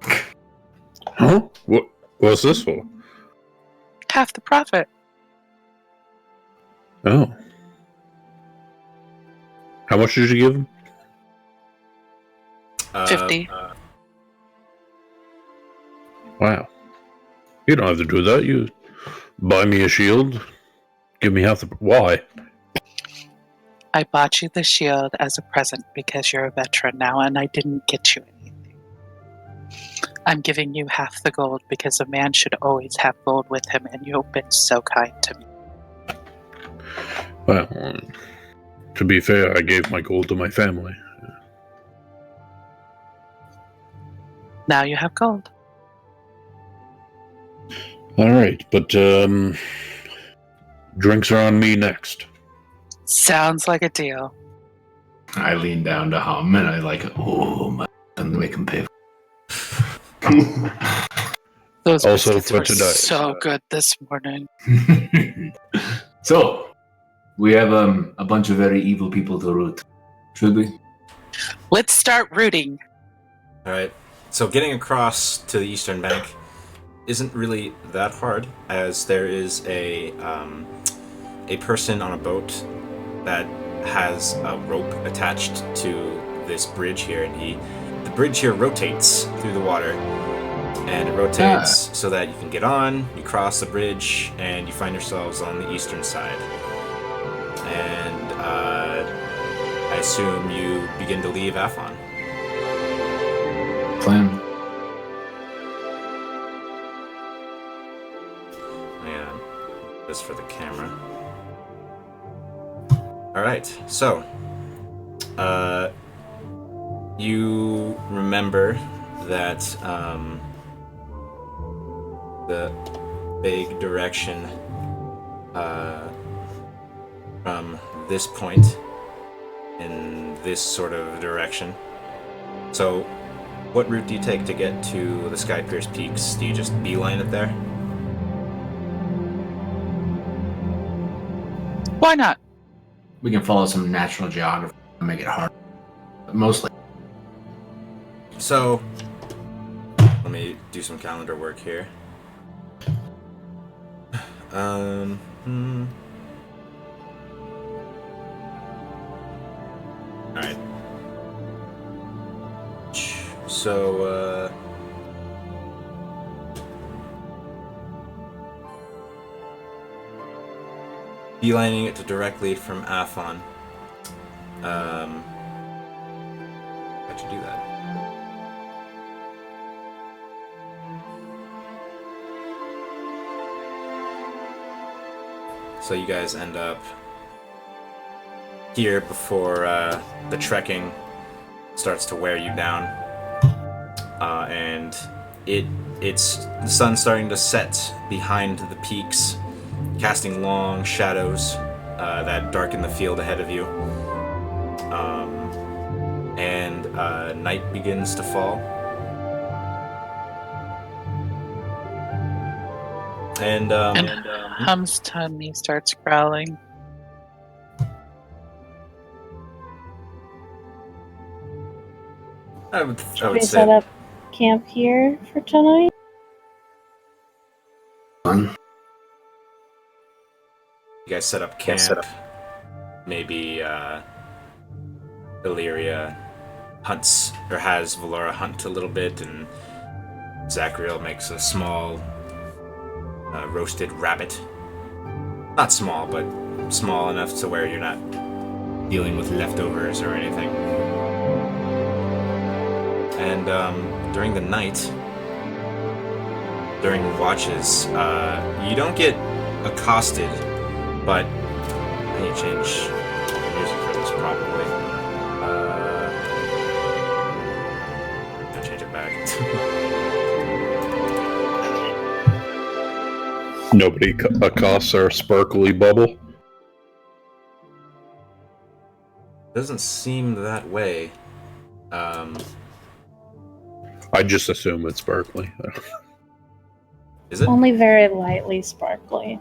Huh? What's this for? Half the profit. Oh. How much did you give him? 50. Wow. You don't have to do that. You buy me a shield, give me half the... Why? I bought you the shield as a present because you're a veteran now, and I didn't get you anything. I'm giving you half the gold because a man should always have gold with him, and you've been so kind to me. Well, to be fair, I gave my gold to my family. Now you have gold. All right, but drinks are on me next. Sounds like a deal. I lean down to Hum and I like, oh my, I'm gonna make him pay. Those Also biscuits for were today. so good this morning. So, we have a bunch of very evil people to root. Should we? Let's start rooting. Alright, so getting across to the eastern bank isn't really that hard, as there is a person on a boat that has a rope attached to this bridge here, and the bridge here rotates through the water, and it rotates so that you can get on, you cross the bridge, and you find yourselves on the eastern side. And I assume you begin to leave Afon. Yeah, this for the camera. Alright, so, you remember that, the big direction, from this point in this sort of direction. So, what route do you take to get to the Skypierce Peaks? Do you just beeline it there? Why not? We can follow some natural geography and make it hard. But mostly. So, let me do some calendar work here. Alright. So, beelining it to directly from Afon. How'd you do that? So you guys end up here before the trekking starts to wear you down, and it's the sun starting to set behind the peaks, casting long shadows that darken the field ahead of you, and night begins to fall. And Hum's tummy starts growling. I would Should we say set up camp here for tonight? you guys set up camp. Maybe Illyria hunts or has Valora hunt a little bit, and Zachariel makes a small roasted rabbit. Not small, but small enough to where you're not dealing with leftovers or anything. And during the night, during watches, you don't get accosted, but I need to change the music for this probably. I'll change it back. Nobody accosts our sparkly bubble. Doesn't seem that way. I just assume it's sparkly. Is it? Only very lightly sparkly.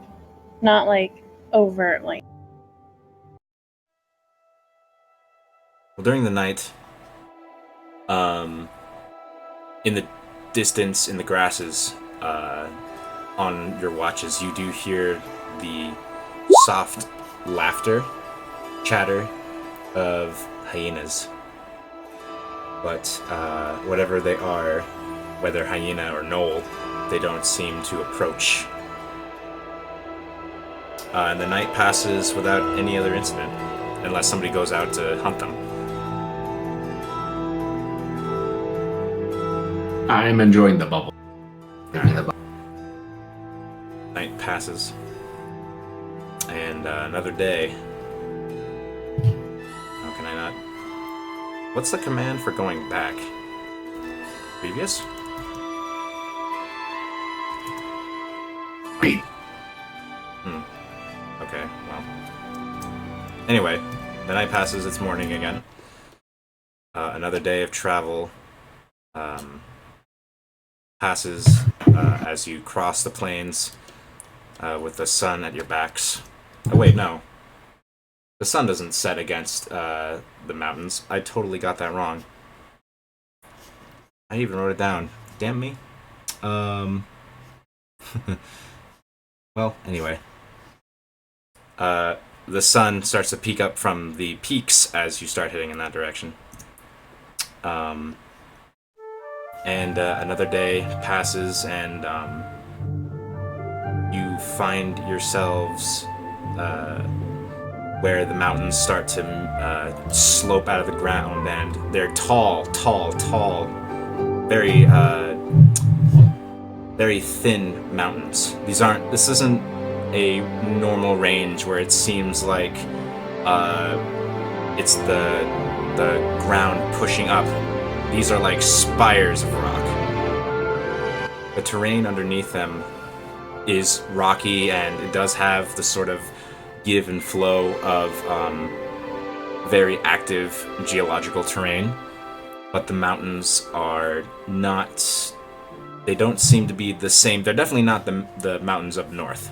Not like overtly. Well, during the night, in the distance, in the grasses, on your watches, you do hear the soft laughter, chatter of hyenas. But whatever they are, whether hyena or knoll, they don't seem to approach. And the night passes without any other incident, unless somebody goes out to hunt them. I'm enjoying the bubble. Night passes, and another day. How can I not? What's the command for going back? Previous? Okay, well. Anyway, the night passes, it's morning again. Another day of travel passes as you cross the plains with the sun at your backs. Oh wait, no. The sun doesn't set against the mountains. I totally got that wrong. I even wrote it down. Damn me. Well, anyway. The sun starts to peek up from the peaks as you start heading in that direction. And another day passes, and you find yourselves where the mountains start to slope out of the ground, and they're tall, very very thin mountains. This isn't a normal range where it seems like it's the ground pushing up. These are like spires of rock. The terrain underneath them is rocky, and it does have the sort of give and flow of very active geological terrain, but the mountains are not. They don't seem to be the same. They're definitely not the mountains up north.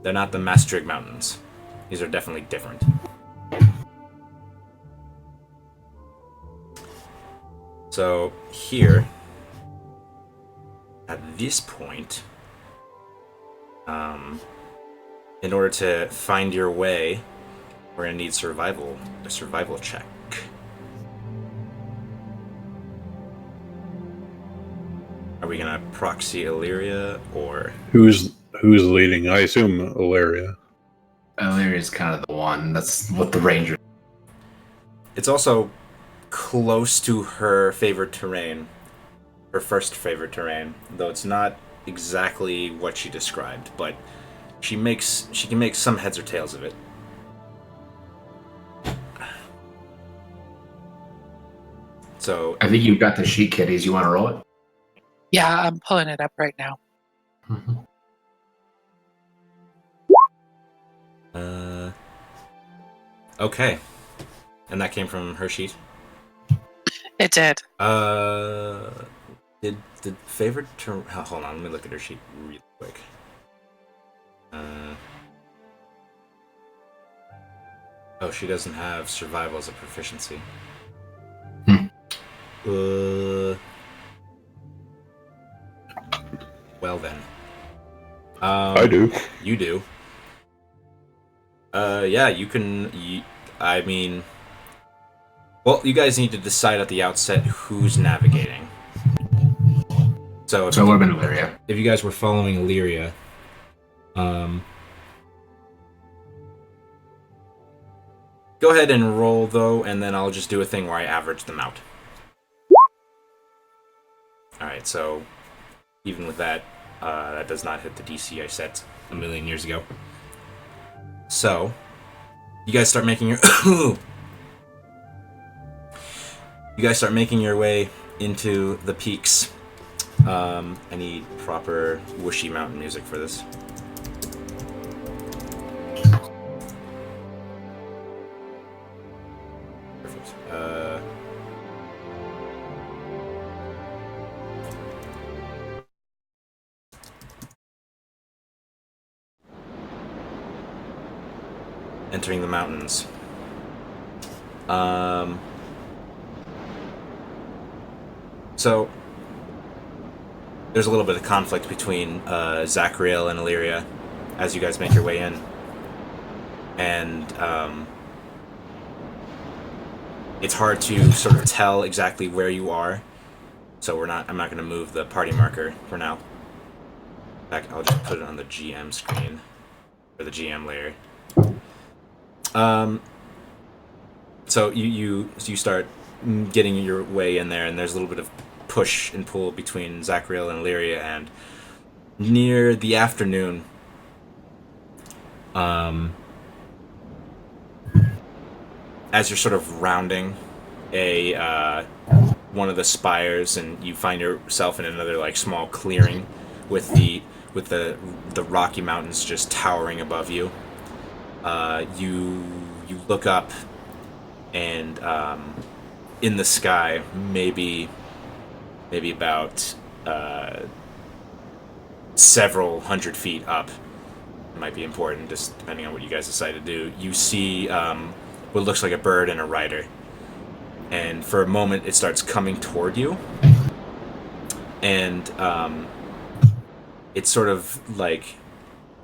They're not the Maastricht Mountains. These are definitely different. So here, at this point, in order to find your way, we're gonna need a survival check. Are we gonna proxy Illyria or Who's leading? I assume Illyria. Illyria's kind of the one. That's what the ranger. It's also close to her favorite terrain, her first favorite terrain, though it's not exactly what she described, but she can make some heads or tails of it. So I think you've got the sheet, kiddies. You want to roll it? Yeah, I'm pulling it up right now. Okay, and that came from her sheet. It did. Did favorite term? Hold on, let me look at her sheet real quick. Oh, she doesn't have survival as a proficiency. Well then. I do. You do. Yeah, you can. I mean, well, you guys need to decide at the outset who's navigating. So it would have been Illyria. If you guys were following Illyria, go ahead and roll though, and then I'll just do a thing where I average them out. Alright, so even with that, that does not hit the DC I set a million years ago. So, you guys start making your way into the peaks. I need proper whooshy mountain music for this. Perfect. Entering the mountains. So there's a little bit of conflict between Zachariel and Illyria as you guys make your way in, and it's hard to sort of tell exactly where you are. So I'm not going to move the party marker for now. In fact, I'll just put it on the GM screen or the GM layer. So you start getting your way in there, and there's a little bit of push and pull between Zachariel and Illyria, and near the afternoon, as you're sort of rounding one of the spires, and you find yourself in another like small clearing with the Rocky Mountains just towering above you. You look up, and in the sky, maybe about several hundred feet up, it might be important, just depending on what you guys decide to do. You see what looks like a bird and a rider, and for a moment it starts coming toward you, and it's sort of like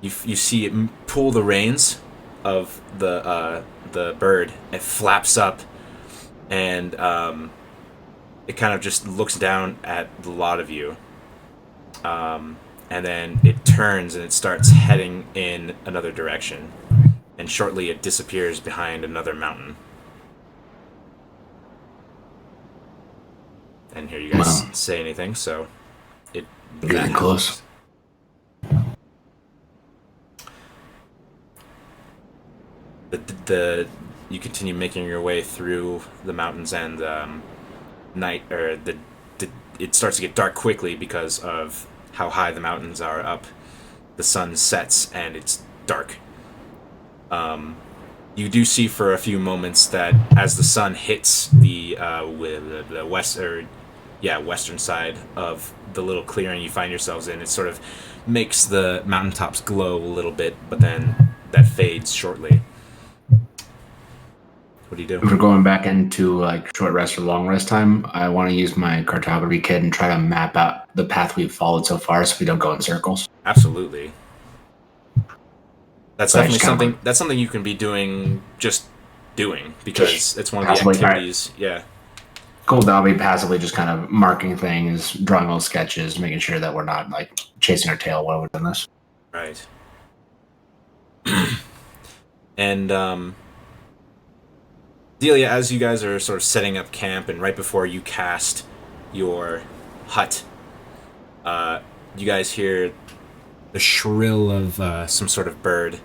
you see it pull the reins of the bird. It flaps up, and it kind of just looks down at the lot of you, and then it turns and it starts heading in another direction, and shortly it disappears behind another mountain. And here you guys say anything, so Getting close. you continue making your way through the mountains, and it starts to get dark quickly because of how high the mountains are up. The sun sets and it's dark. You do see for a few moments that as the sun hits the western side of the little clearing you find yourselves in, it sort of makes the mountaintops glow a little bit, but then that fades shortly. What do you do? If we're going back into like short rest or long rest time, I want to use my cartography kit and try to map out the path we've followed so far, so we don't go in circles. Absolutely. That's So I definitely just kinda something. That's something you can be doing, because it's one of the passively, activities. Yeah. Cool. I'll be passively just kind of marking things, drawing little sketches, making sure that we're not like chasing our tail while we're doing this. Right. And Delia, as you guys are sort of setting up camp, and right before you cast your hut, you guys hear the shrill of some sort of bird.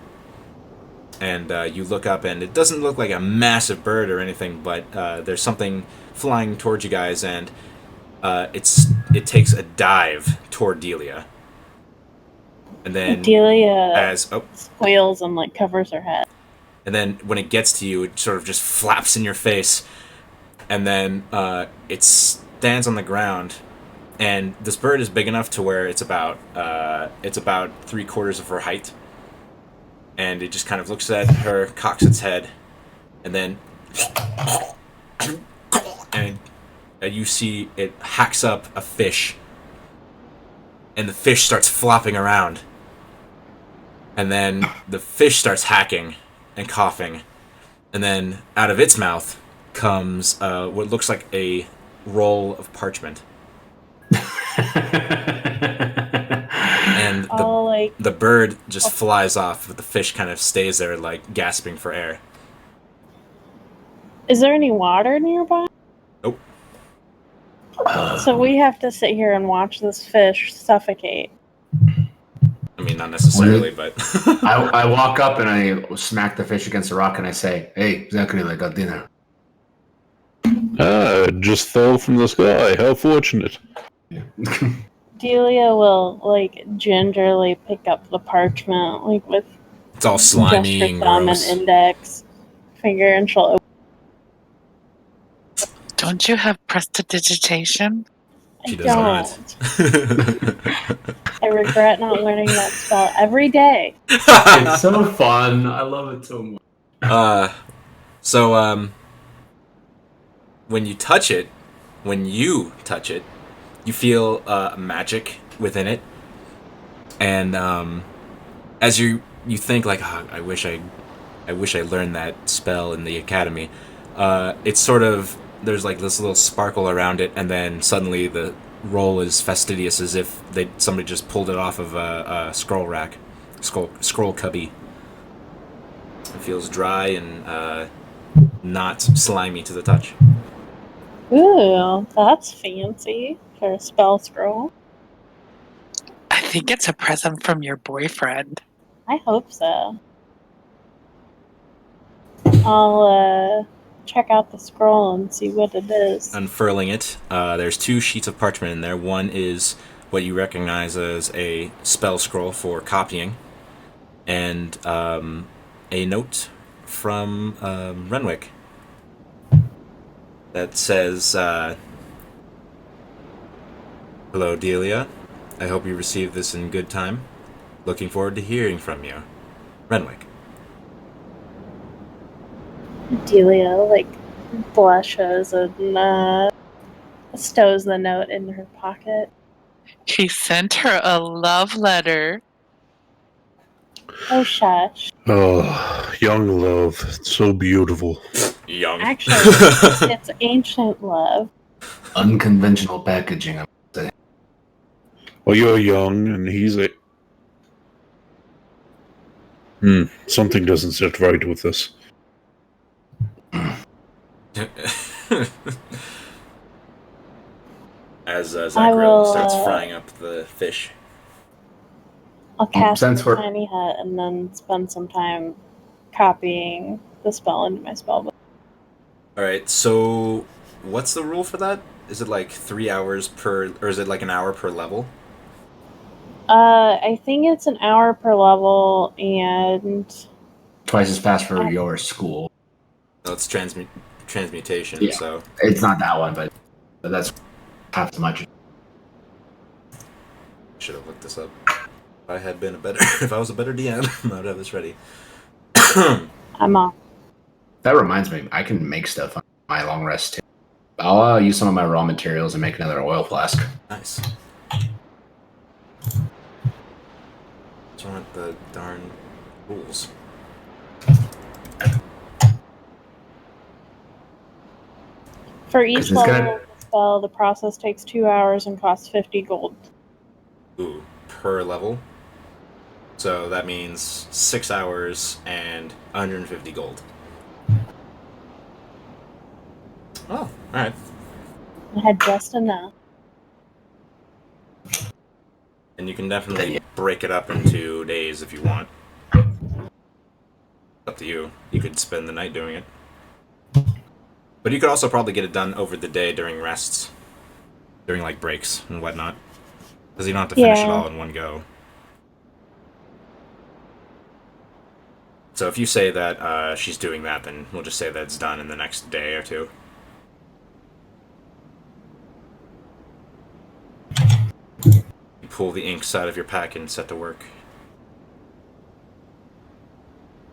And you look up, and it doesn't look like a massive bird or anything, but there's something flying towards you guys, and it takes a dive toward Delia. And then Delia squeals and like covers her head. And then when it gets to you, it sort of just flaps in your face. And then it stands on the ground. And this bird is big enough to where it's about 3/4 of her height. And it just kind of looks at her, cocks its head, and then and you see it hacks up a fish. And the fish starts flopping around. And then the fish starts hacking and coughing, and then out of its mouth comes what looks like a roll of parchment. And the bird just flies off, but the fish kind of stays there, like gasping for air. Is there any water nearby? Nope. So we have to sit here and watch this fish suffocate. I mean, not necessarily, but I walk up and I smack the fish against a rock and I say, "Hey, Zachary, I got dinner." It just fell from the sky. How fortunate. Yeah. Delia will like gingerly pick up the parchment, like with it's all slimy just her and thumb gross. and index finger, and she'll open. Don't you have prestidigitation? She does not. I regret not learning that spell every day. It's so fun. I love it so much. So when you touch it, you feel magic within it, and as you think like, oh, I wish I learned that spell in the academy. It's sort of, there's like this little sparkle around it, and then suddenly the roll is fastidious, as if somebody just pulled it off of a scroll rack, scroll cubby. It feels dry and not slimy to the touch. Ooh, that's fancy for a spell scroll. I think it's a present from your boyfriend. I hope so. I'll check out the scroll and see what it is. Unfurling it, there's 2 sheets of parchment in there. One is what you recognize as a spell scroll for copying, and a note from Renwick that says, "Hello, Delia. I hope you received this in good time. Looking forward to hearing from you. Renwick." Delia, like, blushes and stows the note in her pocket. He sent her a love letter. Oh, shush. Oh, young love. It's so beautiful. Young. Actually, it's ancient love. Unconventional packaging, I would say. Well, you're young, and he's a... something doesn't sit right with this. As Zachariel starts frying up the fish. I'll cast Since the we're- tiny hut and then spend some time copying the spell into my spell book. Alright, so what's the rule for that? Is it like 3 hours per, or is it like an hour per level? I think it's an hour per level, and Twice as fast for your school. No, it's transmutation, Yeah. so... It's not that one, but that's half as much. Should have looked this up. If I had been if I was a better DM, I would have this ready. I'm off. That reminds me, I can make stuff on my long rest too. I'll use some of my raw materials and make another oil flask. Nice. Just want the darn rules. For each 'Cause it's level gonna- of the spell, the process takes 2 hours and costs 50 gold. Ooh, per level. So that means 6 hours and 150 gold. Oh, alright. I had just enough. And you can definitely break it up into days if you want. Up to you. You could spend the night doing it. But you could also probably get it done over the day during rests. During, like, breaks and whatnot. Because you don't have to finish it all in one go. So if you say that she's doing that, then we'll just say that it's done in the next day or two. You pull the inks out of your pack and set to work.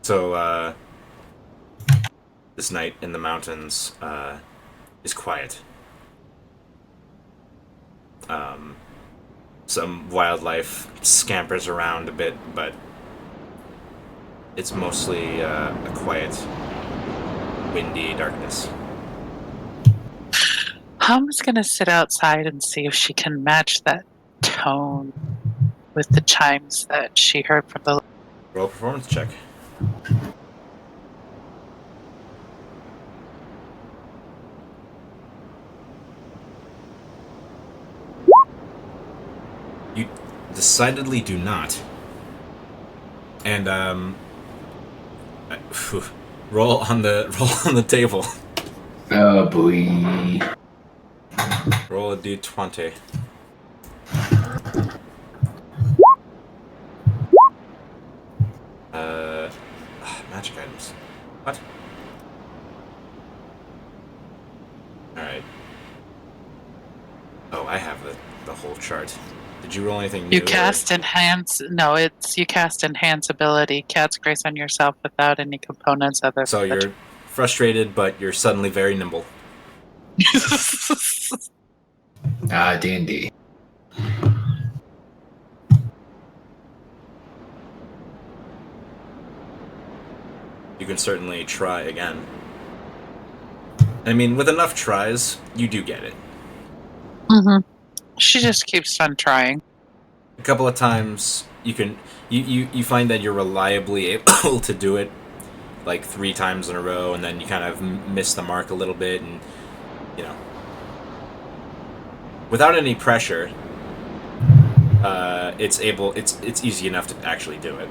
So, this night in the mountains is quiet. Some wildlife scampers around a bit, but it's mostly a quiet, windy darkness. Hum's gonna sit outside and see if she can match that tone with the chimes that she heard from the... Roll a performance check. You decidedly do not. And roll on the table. Oh boy. Roll a d20. Magic items. What? Alright. Oh, I have the whole chart. Did you roll anything new? You cast enhance... No, it's you cast enhance ability. Cat's grace on yourself without any components other So than... you're frustrated, but you're suddenly very nimble. D&D. You can certainly try again. I mean, with enough tries, you do get it. Mm-hmm. She just keeps on trying. A couple of times, you find that you're reliably able to do it, like 3 times in a row, and then you kind of miss the mark a little bit, and you know, without any pressure, it's easy enough to actually do it.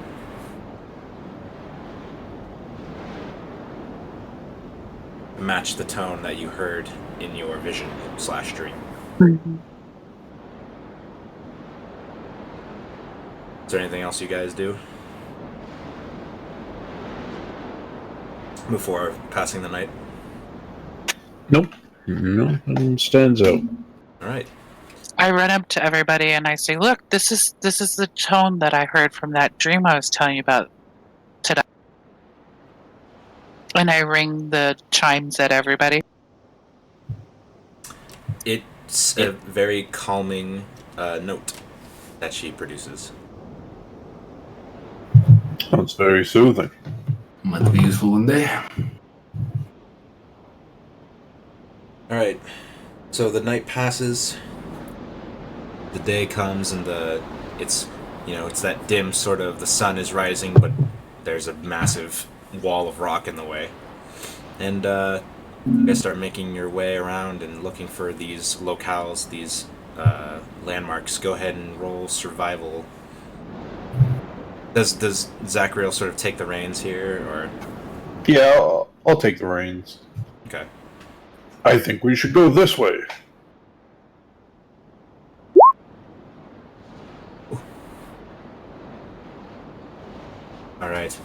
Match the tone that you heard in your vision / dream. Mm-hmm. Is there anything else you guys do before passing the night? Nope. Nothing stands out. All right. I run up to everybody and I say, "Look, this is the tone that I heard from that dream I was telling you about today." And I ring the chimes at everybody. It's a very calming note that she produces. Sounds very soothing. Might be useful one day. All right. So the night passes. The day comes, and it's that dim sort of, the sun is rising, but there's a massive wall of rock in the way. And you guys start making your way around and looking for these locales, these landmarks. Go ahead and roll survival. Does Zachariel sort of take the reins here, or Yeah, I'll take the reins. okay? I think we should go this way. All right.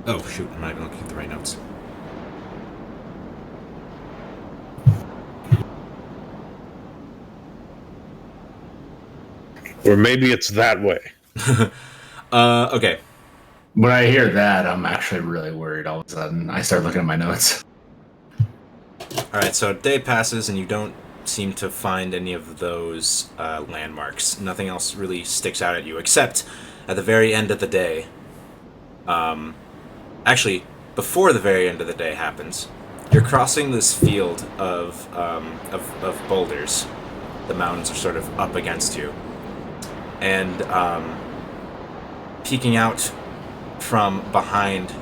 Oh shoot! I'm not even looking at the right notes. Or maybe it's that way. Okay. When I hear that, I'm actually really worried. All of a sudden, I start looking at my notes. All right. So a day passes, and you don't seem to find any of those landmarks. Nothing else really sticks out at you, except at the very end of the day. Actually, before the very end of the day happens, you're crossing this field of boulders. The mountains are sort of up against you, and peeking out from behind,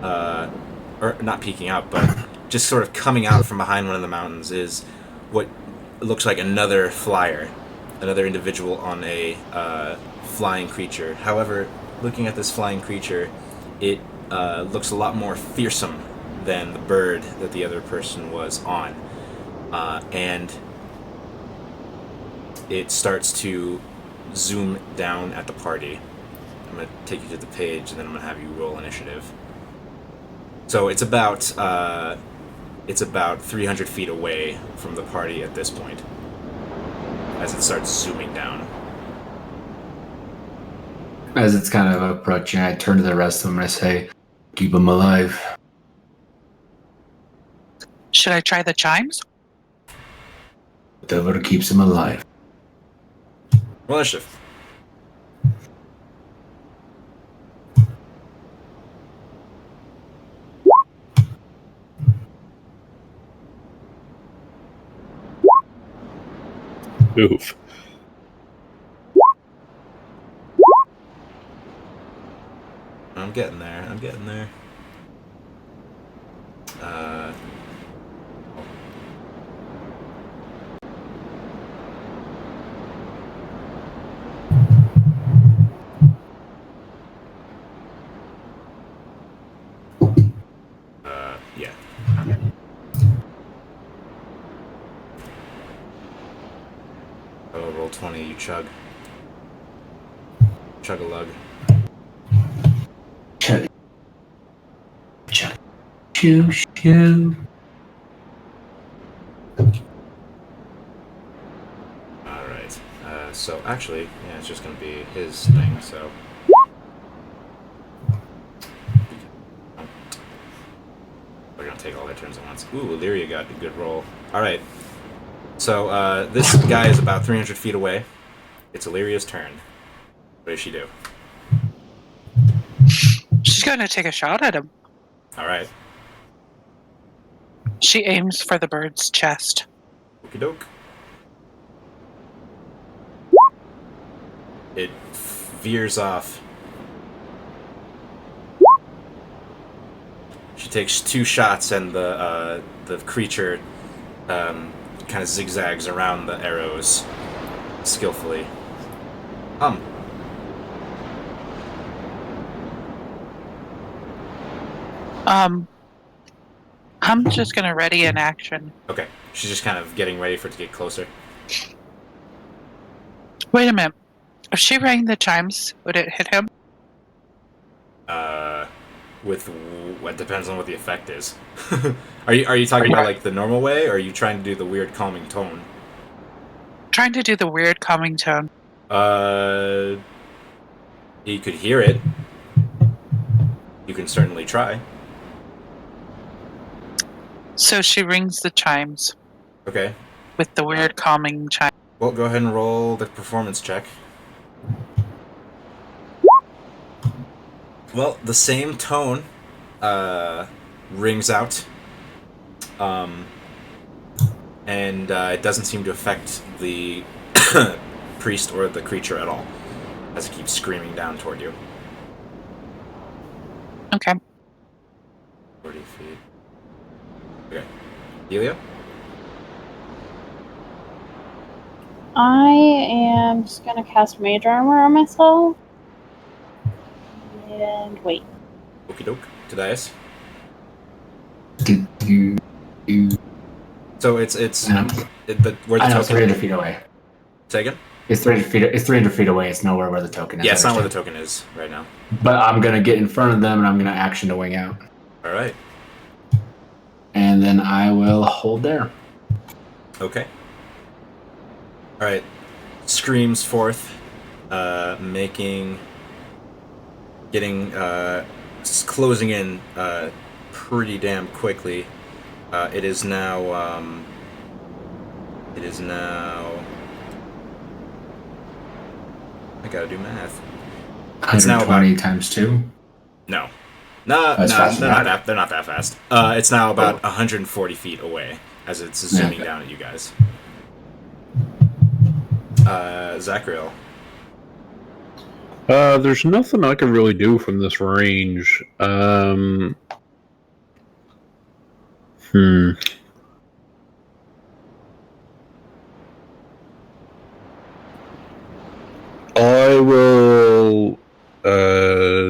or not peeking out, but just sort of coming out from behind one of the mountains is what looks like another flyer, another individual on a flying creature. However, looking at this flying creature, it looks a lot more fearsome than the bird that the other person was on. And it starts to zoom down at the party. I'm going to take you to the page, and then I'm going to have you roll initiative. So it's about 300 feet away from the party at this point, as it starts zooming down. As it's kind of approaching, I turn to the rest of them and I say, "Keep them alive." Should I try the chimes? Whatever keeps them alive. Roll initiative. Oof. I'm getting there. Yeah. Oh, roll 20, you chug. Chug-a-lug. Chug. Chug. Shoo, shoo. Alright. So, actually, yeah, it's just going to be his thing, so... We're going to take all their turns at once. Ooh, Illyria got a good roll. Alright. So, this guy is about 300 feet away. It's Illyria's turn. What does she do? She's going to take a shot at him. Alright. She aims for the bird's chest. Okie doke. It veers off. She takes 2 shots, and the creature kind of zigzags around the arrows skillfully. I'm just going to ready an action. Okay, she's just kind of getting ready for it to get closer. Wait a minute. If she rang the chimes, would it hit him? It depends on what the effect is. Are you talking about like the normal way, or are you trying to do the weird calming tone? Trying to do the weird calming tone. You could hear it. You can certainly try. So she rings the chimes Okay. with the weird calming chime. Well, go ahead and roll the performance check. Well, the same tone rings out, and it doesn't seem to affect the priest or the creature at all, as it keeps screaming down toward you. Okay. 40 feet. Okay. Delia? I am just gonna cast Mage Armor on myself. And wait. Okie doke. Tobias? Do, do, do. So it's where the I know it's token. 300 feet away. Say again? It's 300 feet. It's 300 feet away. It's nowhere where the token is. Yeah, it's I not where the understand. token is right now. But I'm gonna get in front of them and I'm gonna action to wing out, All right. and then I will hold there. Okay. All right. Screams forth, closing in pretty damn quickly. It is now. I gotta do math. It's now 120 times 2. No. That's fast enough. They're not that fast. It's now about 140 feet away as it's zooming Okay. down at you guys. Zachriel. There's nothing I can really do from this range. I will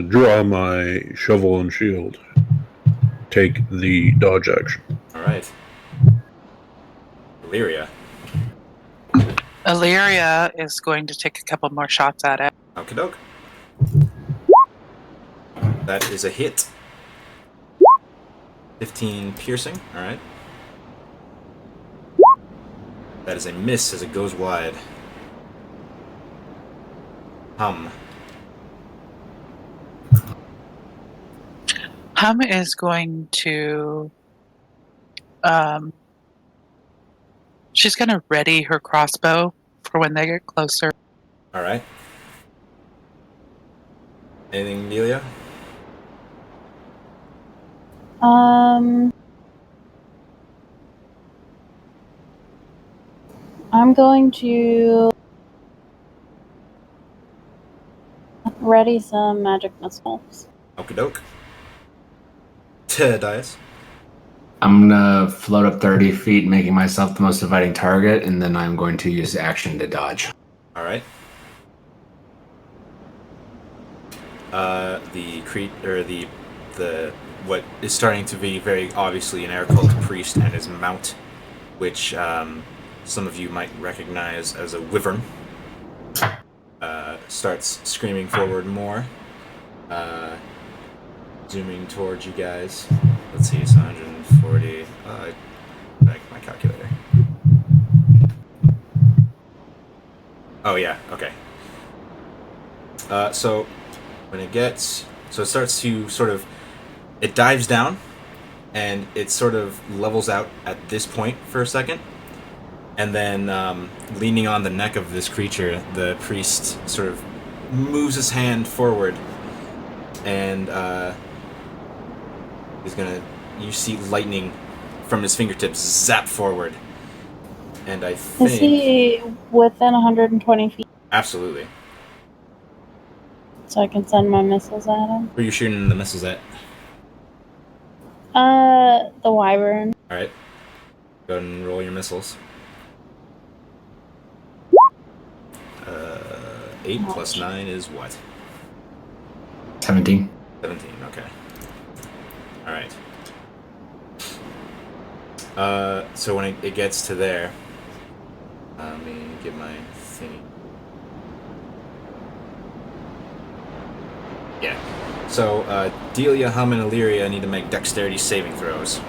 draw my shovel and shield. Take the dodge action. All right. Illyria. Illyria is going to take a couple more shots at it. Okie doke. That is a hit. 15 piercing. All right. That is a miss as it goes wide. Hum is going to she's going to ready her crossbow for when they get closer. All right. Anything, Delia? I'm going to ready some magic missiles. Okie doke. Dice. I'm gonna float up 30 feet, making myself the most inviting target, and then I'm going to use action to dodge. All right. The what is starting to be very obviously an air cult priest and his mount, which some of you might recognize as a wyvern, starts screaming forward more, zooming towards you guys. Let's see, it's 140. Back my calculator. Oh yeah, okay. So it starts to sort of, it dives down, and it sort of levels out at this point for a second, and then leaning on the neck of this creature, the priest sort of moves his hand forward, and you see lightning from his fingertips zap forward, and I think... Is he within 120 feet? Absolutely. So I can send my missiles at him? Where are you shooting the missiles at? The wyvern. Alright. Go ahead and roll your missiles. 8 plus 9 is what? 17. 17, okay. Alright. So when it gets to there, let me get my thingy. Yeah. So, Delia, Hum, and Illyria need to make dexterity saving throws.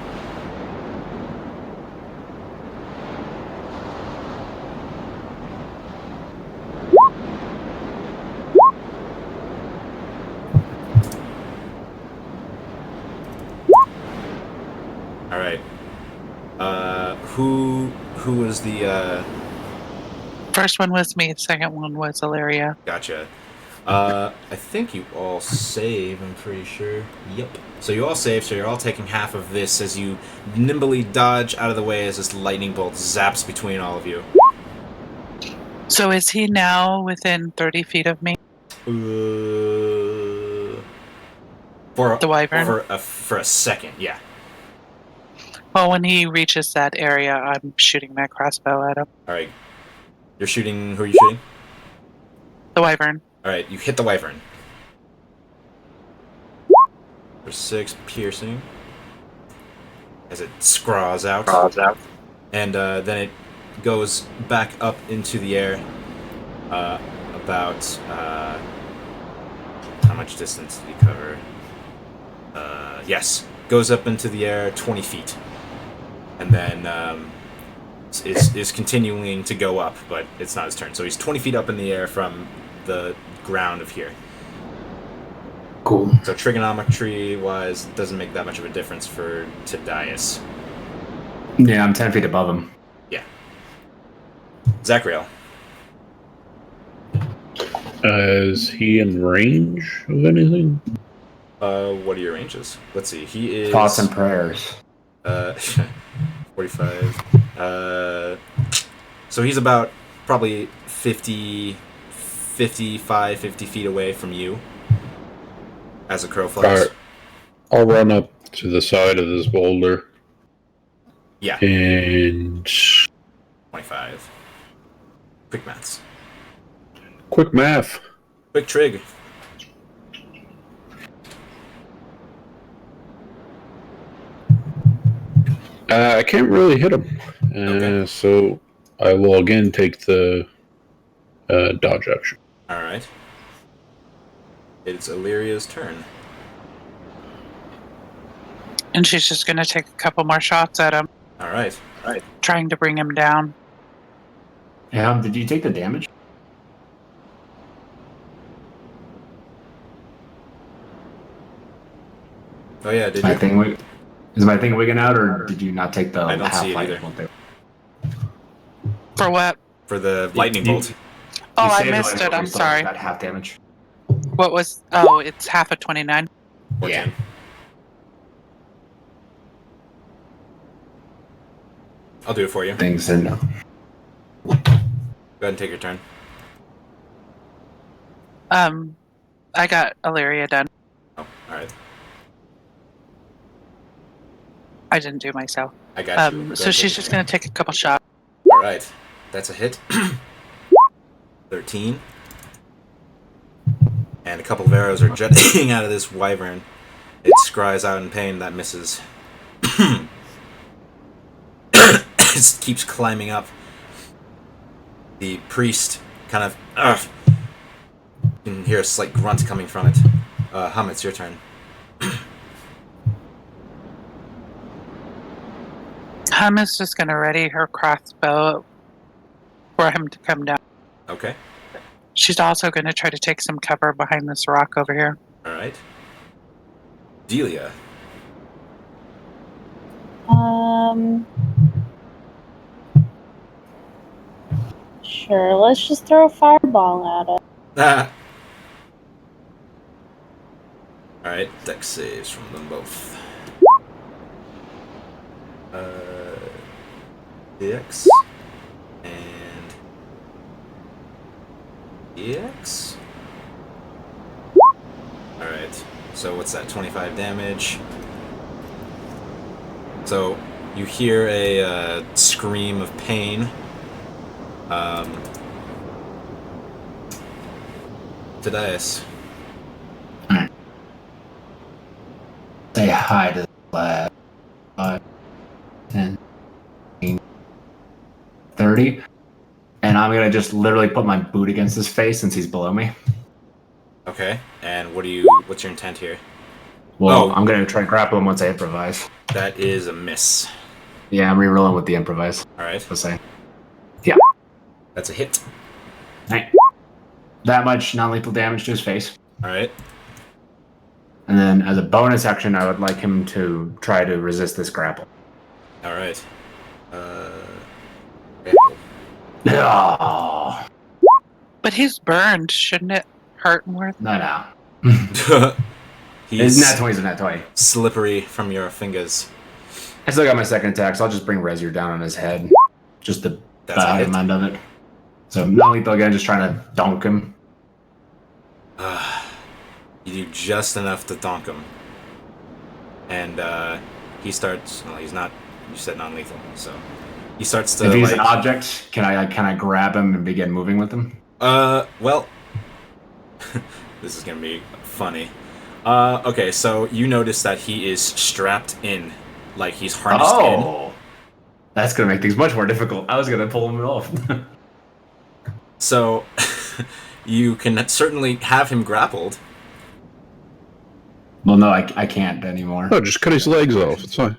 Alright. Who was the, First one was me, second one was Illyria. Gotcha. I think you all save, I'm pretty sure. Yep. So you all save, so you're all taking half of this as you nimbly dodge out of the way as this lightning bolt zaps between all of you. So is he now within 30 feet of me? For The wyvern? For a second, yeah. Well, when he reaches that area, I'm shooting my crossbow at him. All right. You're shooting. Who are you shooting? The wyvern. All right. You hit the wyvern. For 6 piercing. As it scraws out. And then it goes back up into the air. About how much distance did he cover? Yes, goes up into the air 20 feet, and then is continuing to go up, but it's not his turn. So he's 20 feet up in the air from the ground of here. Cool. So trigonometry wise, doesn't make that much of a difference for Tadias. Yeah, I'm 10 feet above him. Yeah. Zachriel. Is he in range of anything? What are your ranges? Let's see. He is Thoughts and prayers. 45. So he's about probably 50 feet away from you as a crow flies. Alright. I'll run up to the side of this boulder. Yeah. And 25. Quick maths. quick math. Quick trig. I can't really hit him. Okay. So I will again take the dodge action. Alright. It's Illyria's turn. And she's just going to take a couple more shots at him, Alright. trying to bring him down. Did you take the damage? Oh yeah, did My you? thing is my thing wigging out, or did you not take the I don't see it half-life either. one there? For what? For the lightning bolt. Oh, You I saved missed lightning it. bolt, I'm you still sorry. got half damage. What was... Oh, it's half of 29. 14. Yeah. I'll do it for you. Go Things and ahead and take your turn. I got Illyria done. Oh, alright. I didn't do myself. I got you. Go So ahead, she's take just your going to take a couple shots. turn. Alright. That's a hit. 13. And a couple of arrows are jetting out of this wyvern. It scries out in pain. That misses. It keeps climbing up. The priest kind of... You can hear a slight grunt coming from it. Hum, it's your turn. Hum is just going to ready her crossbow for him to come down. Okay. She's also going to try to take some cover behind this rock over here. Alright. Delia. Sure, let's just throw a fireball at it. Ah. Alright, dex saves from them both. DX and EX. Alright, so what's that? 25 damage. So you hear a scream of pain. Tadias. say hi to the lad. 5, 10, 30. And I'm gonna just literally put my boot against his face since he's below me. Okay, and what's your intent here? Well, Oh. I'm gonna try and grapple him once I improvise. That is a miss. Yeah, I'm rerolling with the improvise. Alright, Let's say. that's a hit. Right. That much non-lethal damage to his face. Alright, And then as a bonus action, I would like him to try to resist this grapple. alright. No, But he's burned. Shouldn't it hurt more? no. He's It's nat 20's a nat 20. slippery from your fingers. I still got my second attack, so I'll just bring Rezier down on his head. Just the That's a hit. bottom end of it. So non-lethal again, just trying to donk him. You do just enough to donk him. And he starts... Well, he's not you said non-lethal. So he starts to. If he's like, an object, can I grab him and begin moving with him? Well, this is gonna be funny. Okay, so you notice that he is strapped in, like he's harnessed in. That's gonna make things much more difficult. I was gonna pull him off. So you can certainly have him grappled. Well, no, I can't anymore. No, just cut his legs off. It's fine.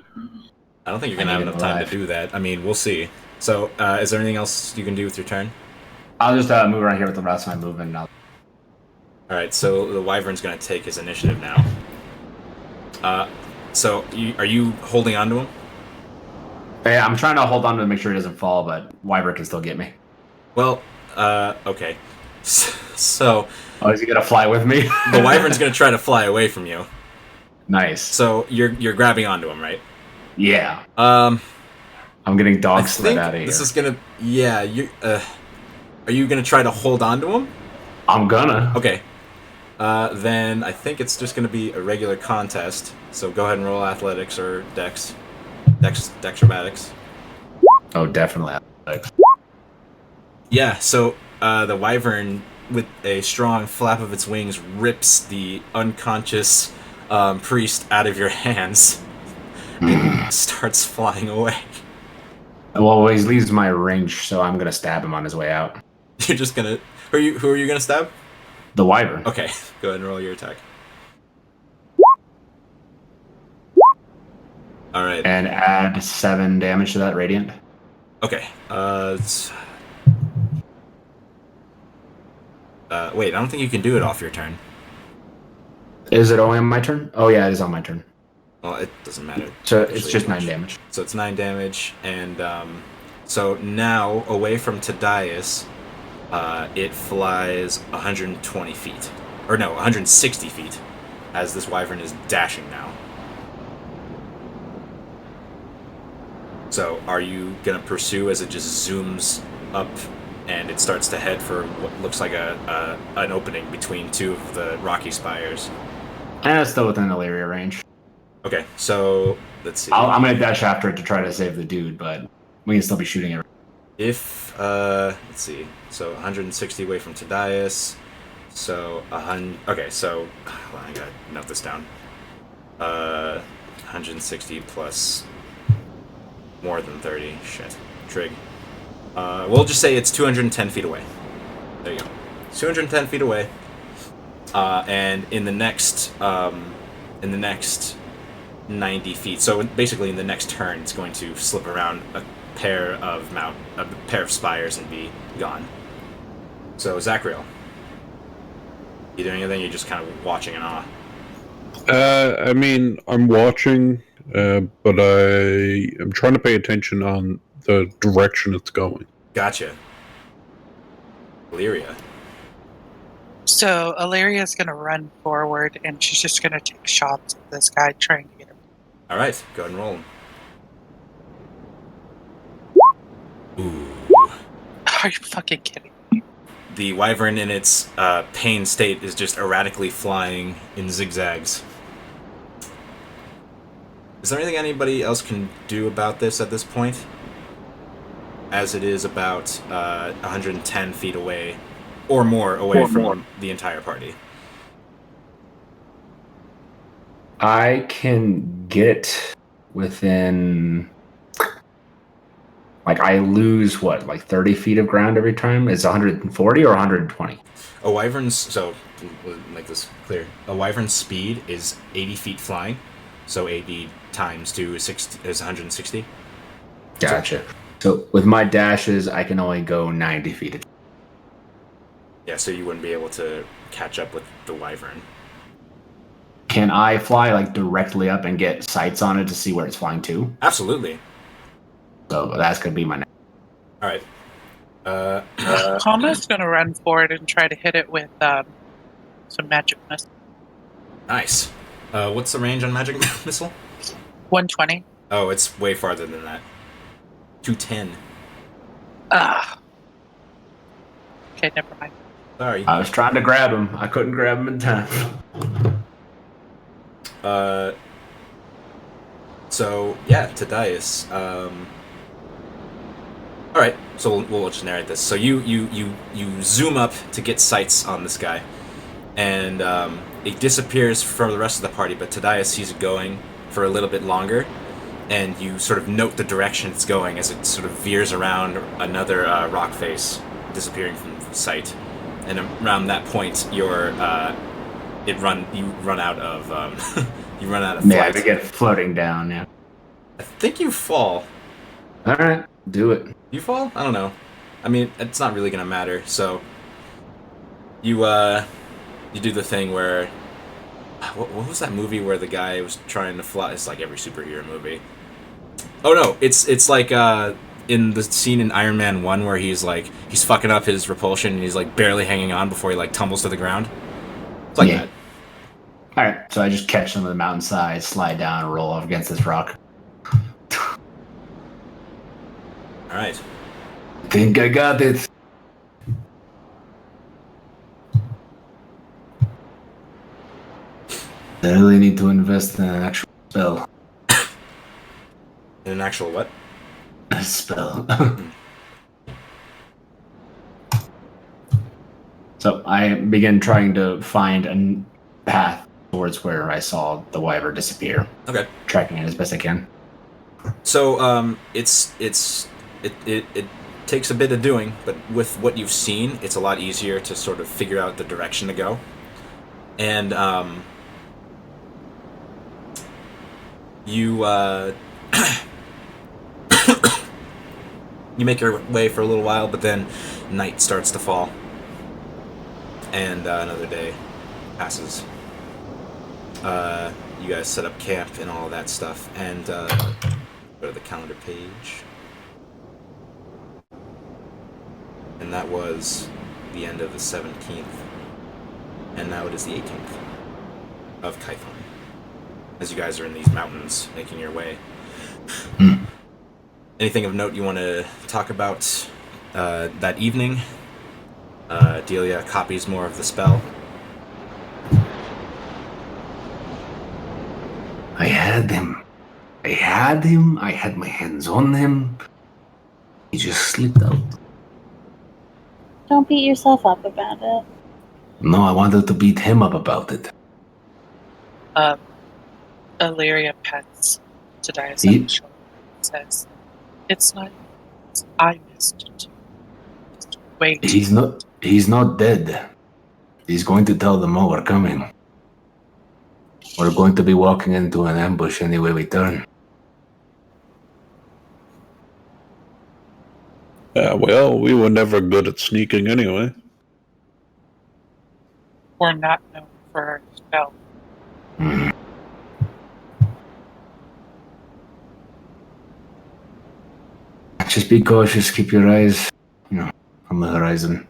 I don't think you're gonna have enough time to do that. I mean, we'll see. So, is there anything else you can do with your turn? I'll just move around here with the rest of my movement now. All right, so the wyvern's gonna take his initiative now. So are you holding on to him? Yeah, I'm trying to hold on to make sure he doesn't fall, but wyvern can still get me. Well, okay. So. Oh, is he gonna fly with me? The wyvern's gonna try to fly away from you. Nice. So you're grabbing onto him, right? Yeah. I'm getting dog sled out of here. This is gonna. Yeah. Are you gonna try to hold on to him? I'm gonna. Okay. Then I think it's just gonna be a regular contest. So go ahead and roll athletics or dex. Dextromatics. Oh, definitely athletics. Yeah. So the wyvern, with a strong flap of its wings, rips the unconscious priest out of your hands and starts flying away. Well, he leaves my range, so I'm gonna stab him on his way out. You're just gonna. Who are you gonna stab? The wyvern. Okay, go ahead and roll your attack. All right. And add 7 damage to that radiant. Okay. Wait, I don't think you can do it off your turn. Is it only on my turn? Oh yeah, it is on my turn. Well, it doesn't matter. So it's just 9 damage. So it's 9 damage, and so now away from Tadias, it flies 120 feet, or no, 160 feet, as this wyvern is dashing now. So are you gonna pursue as it just zooms up and it starts to head for what looks like an opening between two of the rocky spires? And it's still within Illyria range. Okay, so let's see. I'm gonna dash after it to try to save the dude, but we can still be shooting it. If let's see, so 160 away from Tadias, so 100. Okay, so hold on, I gotta note this down. 160 plus more than 30. Shit, trig. We'll just say it's 210 feet away. There you go. 210 feet away. And in the next 90 feet. So basically, in the next turn, it's going to slip around a pair of spires and be gone. So Zachriel, you doing anything? You're just kind of watching in awe. I mean, I'm watching, but I am trying to pay attention on the direction it's going. Gotcha. Illyria. So Illyria's going to run forward, and she's just going to take shots at this guy trying to get him. All right, go ahead and roll him. Ooh. Are you fucking kidding me? The wyvern in its pain state is just erratically flying in zigzags. Is there anything anybody else can do about this at this point? As it is about 110 feet away, or more away from the entire party. I can get within... Like, I lose, what, like 30 feet of ground every time? It's 140 or 120? A wyvern's... So, we'll make this clear. A wyvern's speed is 80 feet flying. So 80 times 2 is 160. Gotcha. So with my dashes, I can only go 90 feet. Yeah, so you wouldn't be able to catch up with the wyvern. Can I fly, like, directly up and get sights on it to see where it's flying to? Absolutely. So that's going to be my next. All right. Honda's going to run forward and try to hit it with some magic missile. Nice. What's the range on magic missile? 120. Oh, it's way farther than that. 210. Okay, never mind. Sorry. I was trying to grab him. I couldn't grab him in time. So yeah, Tadias. All right, so we'll just narrate this. So you zoom up to get sights on this guy, and it disappears for the rest of the party. But Tadias sees it going for a little bit longer, and you sort of note the direction it's going as it sort of veers around another rock face, disappearing from sight. And around that point, you run out of you run out of Yeah, flight. we get floating down. Yeah. I think you fall. All right, do it. You fall? I don't know. I mean, it's not really gonna matter. So you do the thing where what was that movie where the guy was trying to fly? It's like every superhero movie. Oh no, it's like in the scene in Iron Man 1 where he's fucking up his repulsion and he's like barely hanging on before he like tumbles to the ground. It's like that. All right, so I just catch them on the mountainside, slide down, and roll off against this rock. All right. Think I got it. I really need to invest in an actual spell. In an actual what? A spell. So I begin trying to find a path towards where I saw the wyvern disappear. Okay. Tracking it as best I can. So it takes a bit of doing, but with what you've seen, it's a lot easier to sort of figure out the direction to go. And you you make your way for a little while, but then night starts to fall, and another day passes. You guys set up camp and all of that stuff, and go to the calendar page. And that was the end of the 17th. And now it is the 18th of Kython. As you guys are in these mountains making your way. Anything of note you want to talk about that evening? Delia copies more of the spell. I had him. I had my hands on him. He just slipped out. Don't beat yourself up about it. No, I wanted to beat him up about it. Illyria pets Tadias He- on the shoulder and says, "It's not. I missed it. Just wait." He's not dead. He's going to tell them all we're coming. We're going to be walking into an ambush anyway we turn. Well, we were never good at sneaking anyway. We're not known for our spell. Mhm. Just be cautious. Keep your eyes, on the horizon,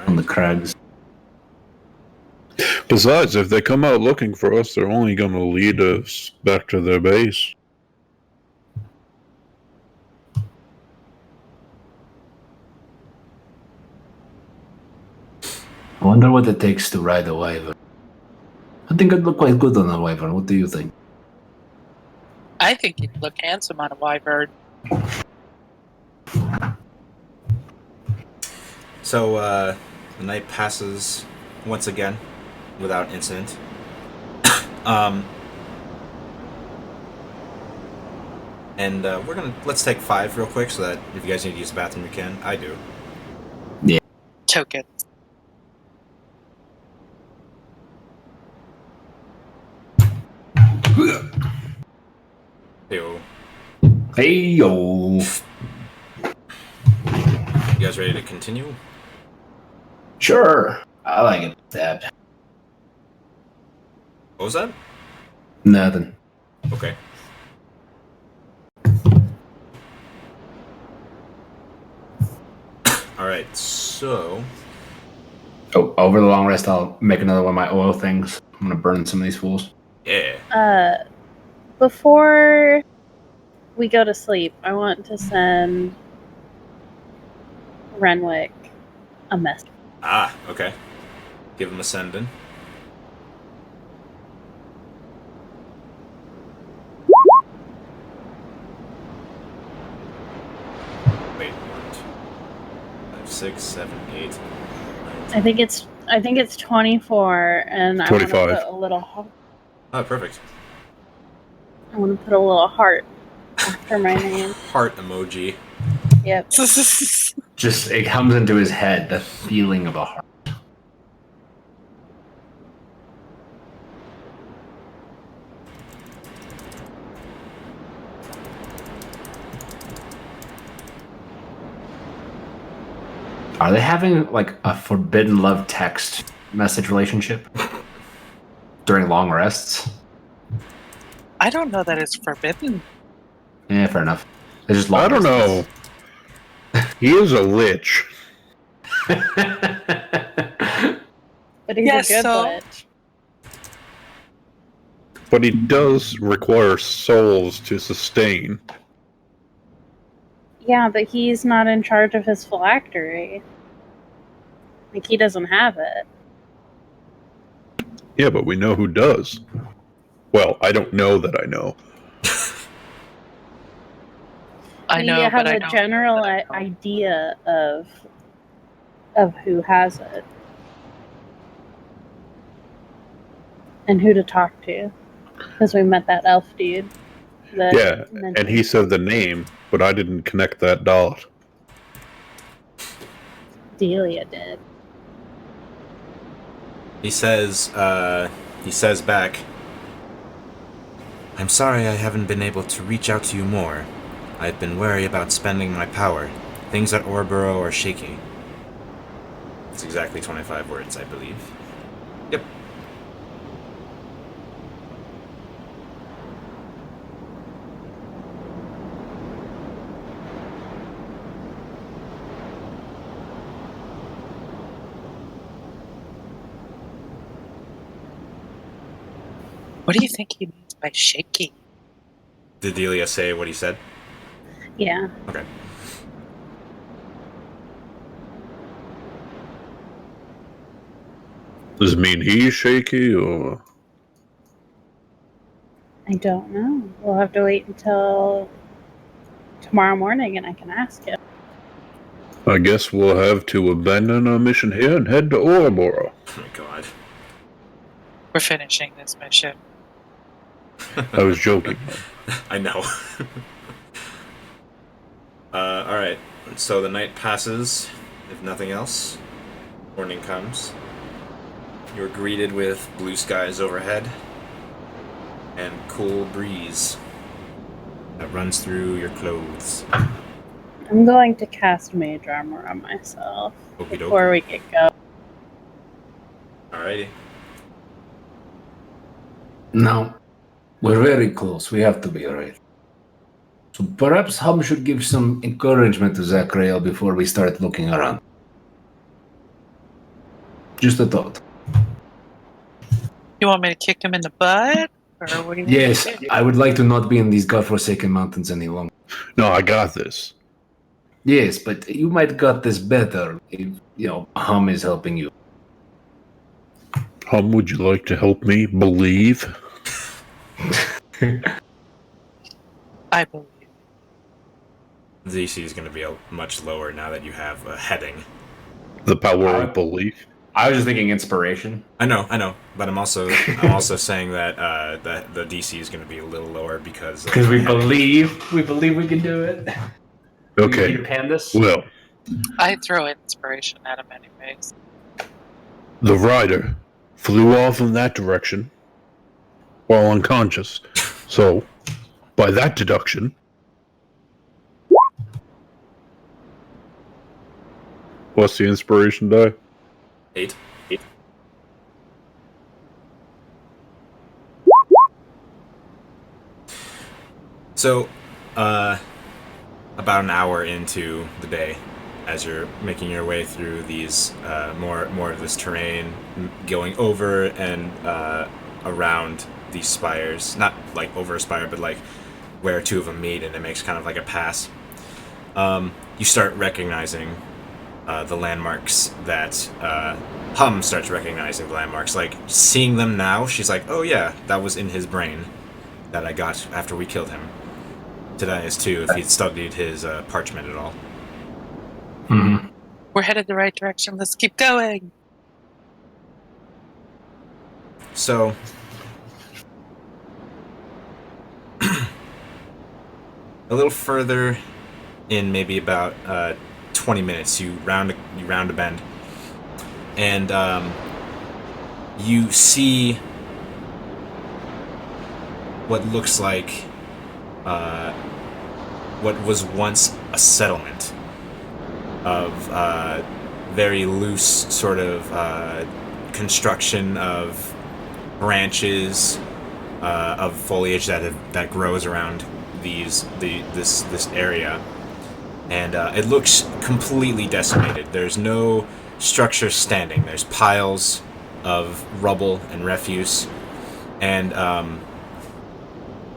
on the crags. Besides, if they come out looking for us, they're only going to lead us back to their base. I wonder what it takes to ride a wyvern. I think I'd look quite good on a wyvern. What do you think? I think you'd look handsome on a wyvern. So the night passes once again without incident. And let's take 5 real quick so that if you guys need to use the bathroom, you can. I do. Token. Ew. Hey yo! You guys ready to continue? Sure, I like it. That What was that? nothing. Okay. Alright, so... Oh, over the long rest, I'll make another one of my oil things. I'm gonna burn some of these fools. Yeah. Before we go to sleep, I want to send Renwick a message. Ah, okay. Give him a send in. wait, 1, 2, 5, 6, 7, 8. 9, I think it's 24, and I want to 25. put a little. Oh, perfect. I want to put a little heart after my name. Heart emoji. Yep. Just it comes into his head, the feeling of a heart. Are they having like a forbidden love text message relationship during long rests? I don't know that it's forbidden. Yeah, fair enough. They're just long I don't know. rests. He is a lich. But he's Yes, a good so- lich. But he does require souls to sustain. Yeah, but he's not in charge of his phylactery. Like, he doesn't have it. Yeah, but we know who does. Well, I don't know that I know. I know, You have but I a don't. general idea of who has it and who to talk to, because we met that elf dude. Yeah, and he said the name, but I didn't connect that dot. Delia did. He says back, I'm sorry I haven't been able to reach out to you more. I've been wary about spending my power. Things at Orboro are shaky. It's exactly 25 words, I believe. Yep. What do you think he means by shaky? Did Delia say what he said? Yeah. Okay. Does it mean he's shaky, or I don't know. We'll have to wait until tomorrow morning and I can ask him. I guess we'll have to abandon our mission here and head to Oreboro. Oh my god. We're finishing this mission. I was joking. I know. Alright. So the night passes, if nothing else. Morning comes. You're greeted with blue skies overhead and cool breeze that runs through your clothes. I'm going to cast mage armor on myself Okey doke. before we get going. Alrighty. No. We're very close. We have to be alright. So perhaps Hum should give some encouragement to Zachrael before we start looking around. Just a thought. You want me to kick him in the butt? Or what do you Yes, want me to do? I would like to not be in these godforsaken mountains any longer. No, I got this. Yes, but you might got this better if, Hum is helping you. Hum, would you like to help me believe? I believe. The DC is going to be much lower now that you have a heading. The power of belief? I was just thinking inspiration. I know, but I'm also saying that the DC is going to be a little lower because we believe we can do it. Okay. Peter Pan this? Well, I throw inspiration at him anyways. the rider flew off in that direction while unconscious. So, by that deduction, what's the inspiration die? 8. So, about an hour into the day, as you're making your way through these more of this terrain, going over and around these spires, not like over a spire, but like where two of them meet, and it makes kind of like a pass. You start recognizing the landmarks that Hum starts recognizing the landmarks. Like, seeing them now, she's like, oh yeah, that was in his brain that I got after we killed him. Today is too, if he'd studied his parchment at all. Mm-hmm. We're headed the right direction. Let's keep going. So, a little further in, maybe about 20 minutes, you round a bend, and you see what looks like what was once a settlement of very loose sort of construction of branches of foliage that grows around this area, and it looks completely decimated. There's no structure standing. There's piles of rubble and refuse, and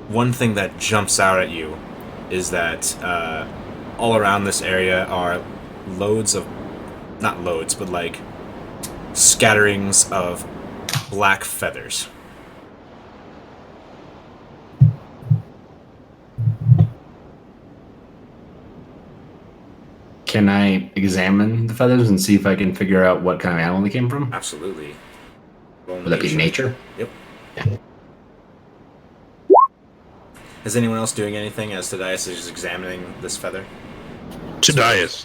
one thing that jumps out at you is that all around this area are loads of, not loads, but like scatterings of black feathers. Can I examine the feathers and see if I can figure out what kind of animal they came from? Absolutely. Would that be nature? Yep. Is anyone else doing anything as Tadias is examining this feather? Tadias,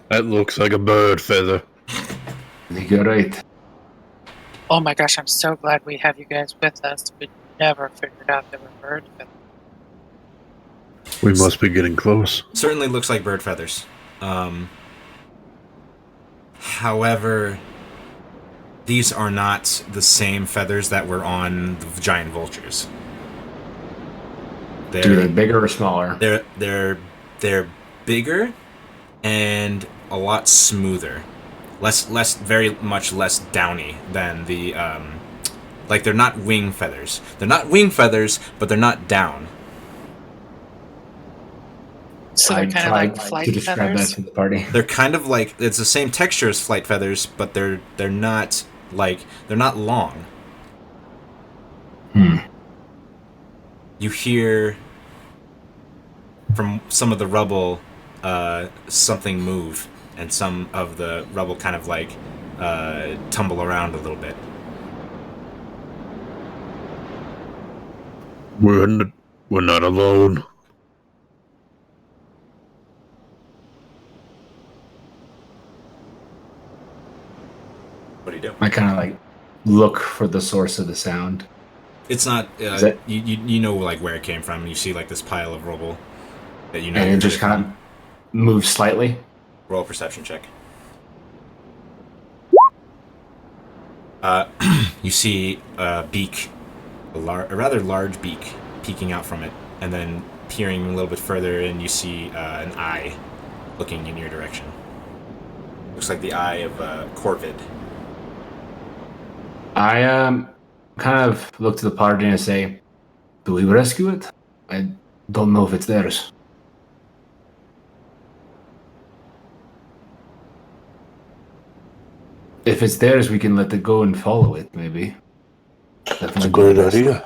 that looks like a bird feather. You're right. Oh my gosh, I'm so glad we have you guys with us. We never figured out they were bird feathers. We must be getting close. Certainly looks like bird feathers. However, these are not the same feathers that were on the giant vultures. Do you think bigger or smaller? They're bigger and a lot smoother, very much less downy than the like they're not wing feathers. They're not wing feathers, but they're not down. So they're I'd kind of try like flight to describe feathers. that to the party. They're kind of like, it's the same texture as flight feathers, but they're not long. You hear from some of the rubble something move, and some of the rubble kind of like tumble around a little bit. We're not alone. What do you do? I kind of like look for the source of the sound. It's not you know like where it came from. You see like this pile of rubble that you know. And it just kind of moves slightly. Roll a perception check. You see a beak, a rather large beak, peeking out from it, and then peering a little bit further, and you see an eye looking in your direction. Looks like the eye of a corvid. I kind of look to the party and say, "Do we rescue it? I don't know if it's theirs." If it's theirs, we can let it go and follow it, maybe. That's a great idea.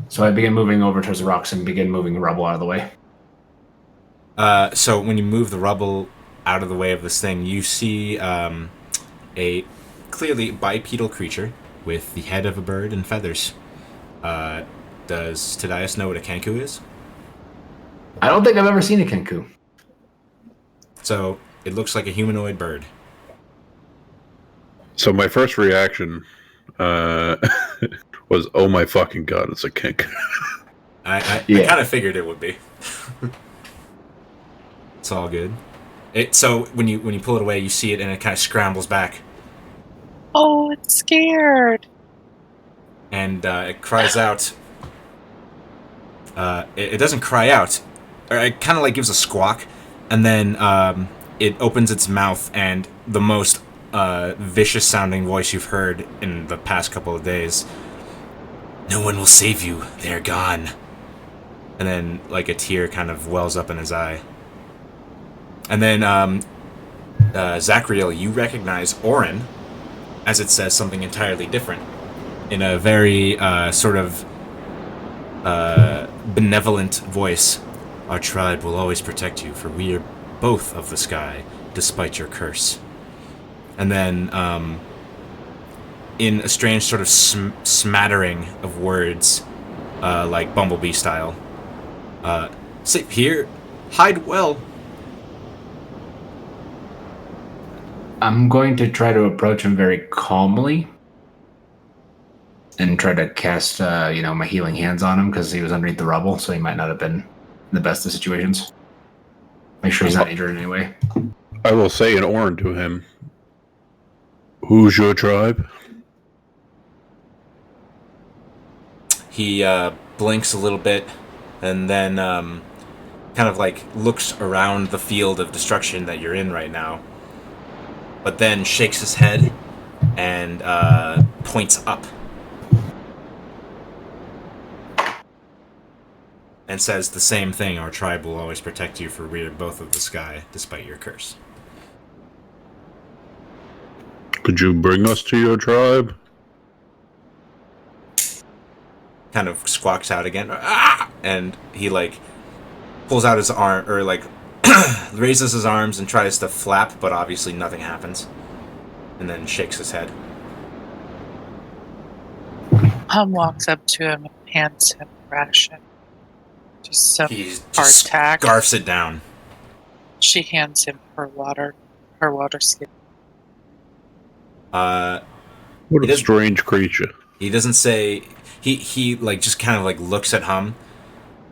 So I begin moving over towards the rocks and begin moving rubble out of the way. So when you move the rubble out of the way of this thing, you see a clearly bipedal creature with the head of a bird and feathers. Does Tadias know what a kenku is? I don't think I've ever seen a kenku. So it looks like a humanoid bird. So my first reaction was, "Oh my fucking god, it's a kink." I kind of figured it would be. It's all good. So when you pull it away, you see it and it kind of scrambles back. Oh, it's scared. And it cries out. It doesn't cry out. Or it kind of like gives a squawk, and then it opens its mouth, and the most vicious-sounding voice you've heard in the past couple of days. "No one will save you. They're gone." And then, like, a tear kind of wells up in his eye. And then, Zachriel, you recognize Orin, as it says something entirely different, in a very sort of benevolent voice. "Our tribe will always protect you, for we are both of the sky. despite your curse. And then, in a strange sort of smattering of words, like Bumblebee style, sit here, hide well. I'm going to try to approach him very calmly and try to cast, my healing hands on him because he was underneath the rubble, so he might not have been in the best of situations. Make sure he's not injured in any way. I will say in Orin to him, "Who's your tribe?" He blinks a little bit, and then kind of like looks around the field of destruction that you're in right now, but then shakes his head and points up and says the same thing: our tribe will always protect you, for we are both of the sky, despite your curse. Could you bring us to your tribe? Kind of squawks out again, "Ah!" And he like pulls out his arm, or like raises his arms and tries to flap, but obviously nothing happens, and then shakes his head. Hum walks up to him and hands him a ration. Just some He just hardtack. scarfs it down. She hands him her water skin. What He a doesn't- strange creature. He doesn't say. He like just kind of like looks at Hum,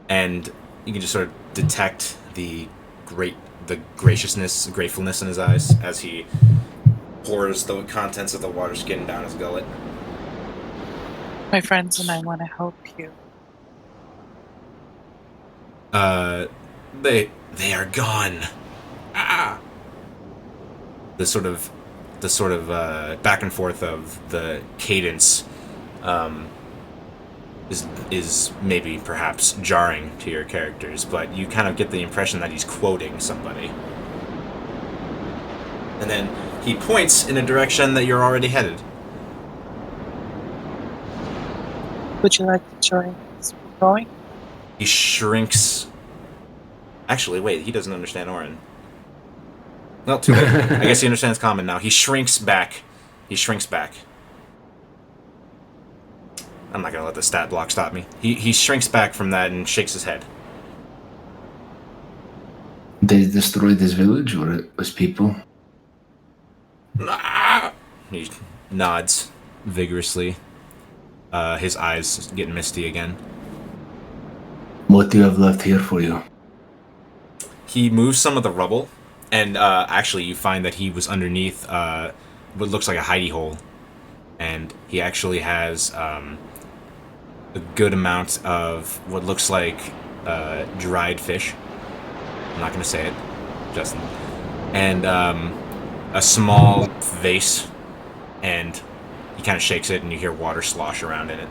and you can just sort of detect the gratefulness in his eyes as he pours the contents of the water skin down his gullet. My friends and I want to help you. They are gone. Ah. The sort of back and forth of the cadence is maybe perhaps jarring to your characters, but you kind of get the impression that he's quoting somebody. And then he points in a direction that you're already headed. Would you like to join us? We're going? He shrinks. Actually, wait, he doesn't understand Orin. Well, too late. I guess he understands common now. He shrinks back. I'm not gonna let the stat block stop me. He shrinks back from that and shakes his head. They destroyed this village, or it was people? He nods vigorously. His eyes get misty again. What do you have left here for you? He moves some of the rubble, and actually you find that he was underneath what looks like a hidey hole. And he actually has a good amount of what looks like dried fish. I'm not going to say it, Justin. And a small vase, and he kind of shakes it, and you hear water slosh around in it.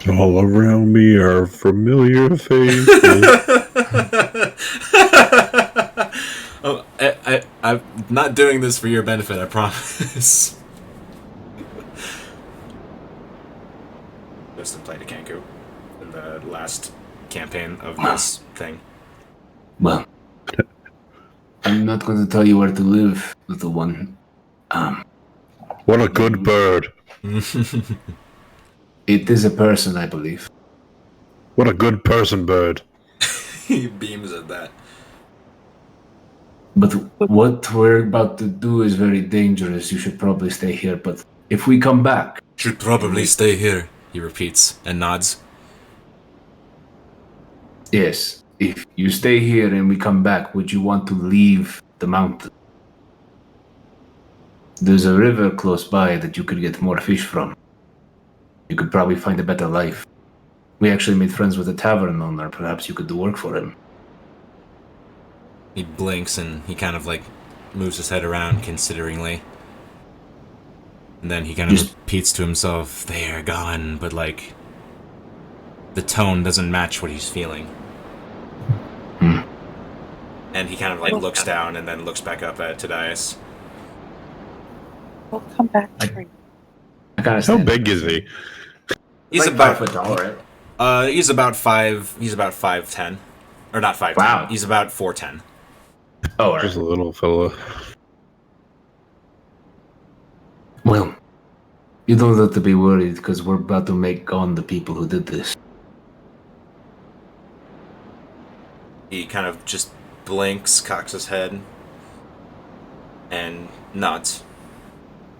All around me are familiar faces. Oh, I'm not doing this for your benefit, I promise. Justin played a Kenku in the last campaign of this thing. Well, I'm not going to tell you where to live, little one. What a good bird. It is a person, I believe. What a good person bird. He beams at that. But what we're about to do is very dangerous. You should probably stay here. But if we come back... Should probably stay here, he repeats and nods. Yes. If you stay here and we come back, would you want to leave the mountain? There's a river close by that you could get more fish from. You could probably find a better life. We actually made friends with a tavern owner. Perhaps you could do work for him. He blinks and he kind of like moves his head around consideringly. And then he kind of repeats to himself, they are gone, but like the tone doesn't match what he's feeling. And he kind of like looks down and then looks back up at Tadias. We'll come back for you. I gotta How big is he? He's like about 5 foot tall, right? he's about 5'10". Or not 5'10". Wow. He's about 4'10". Oh, all Just a right. little fella. Well, you don't have to be worried because we're about to make gone the people who did this. He kind of just blinks, cocks his head, and nods.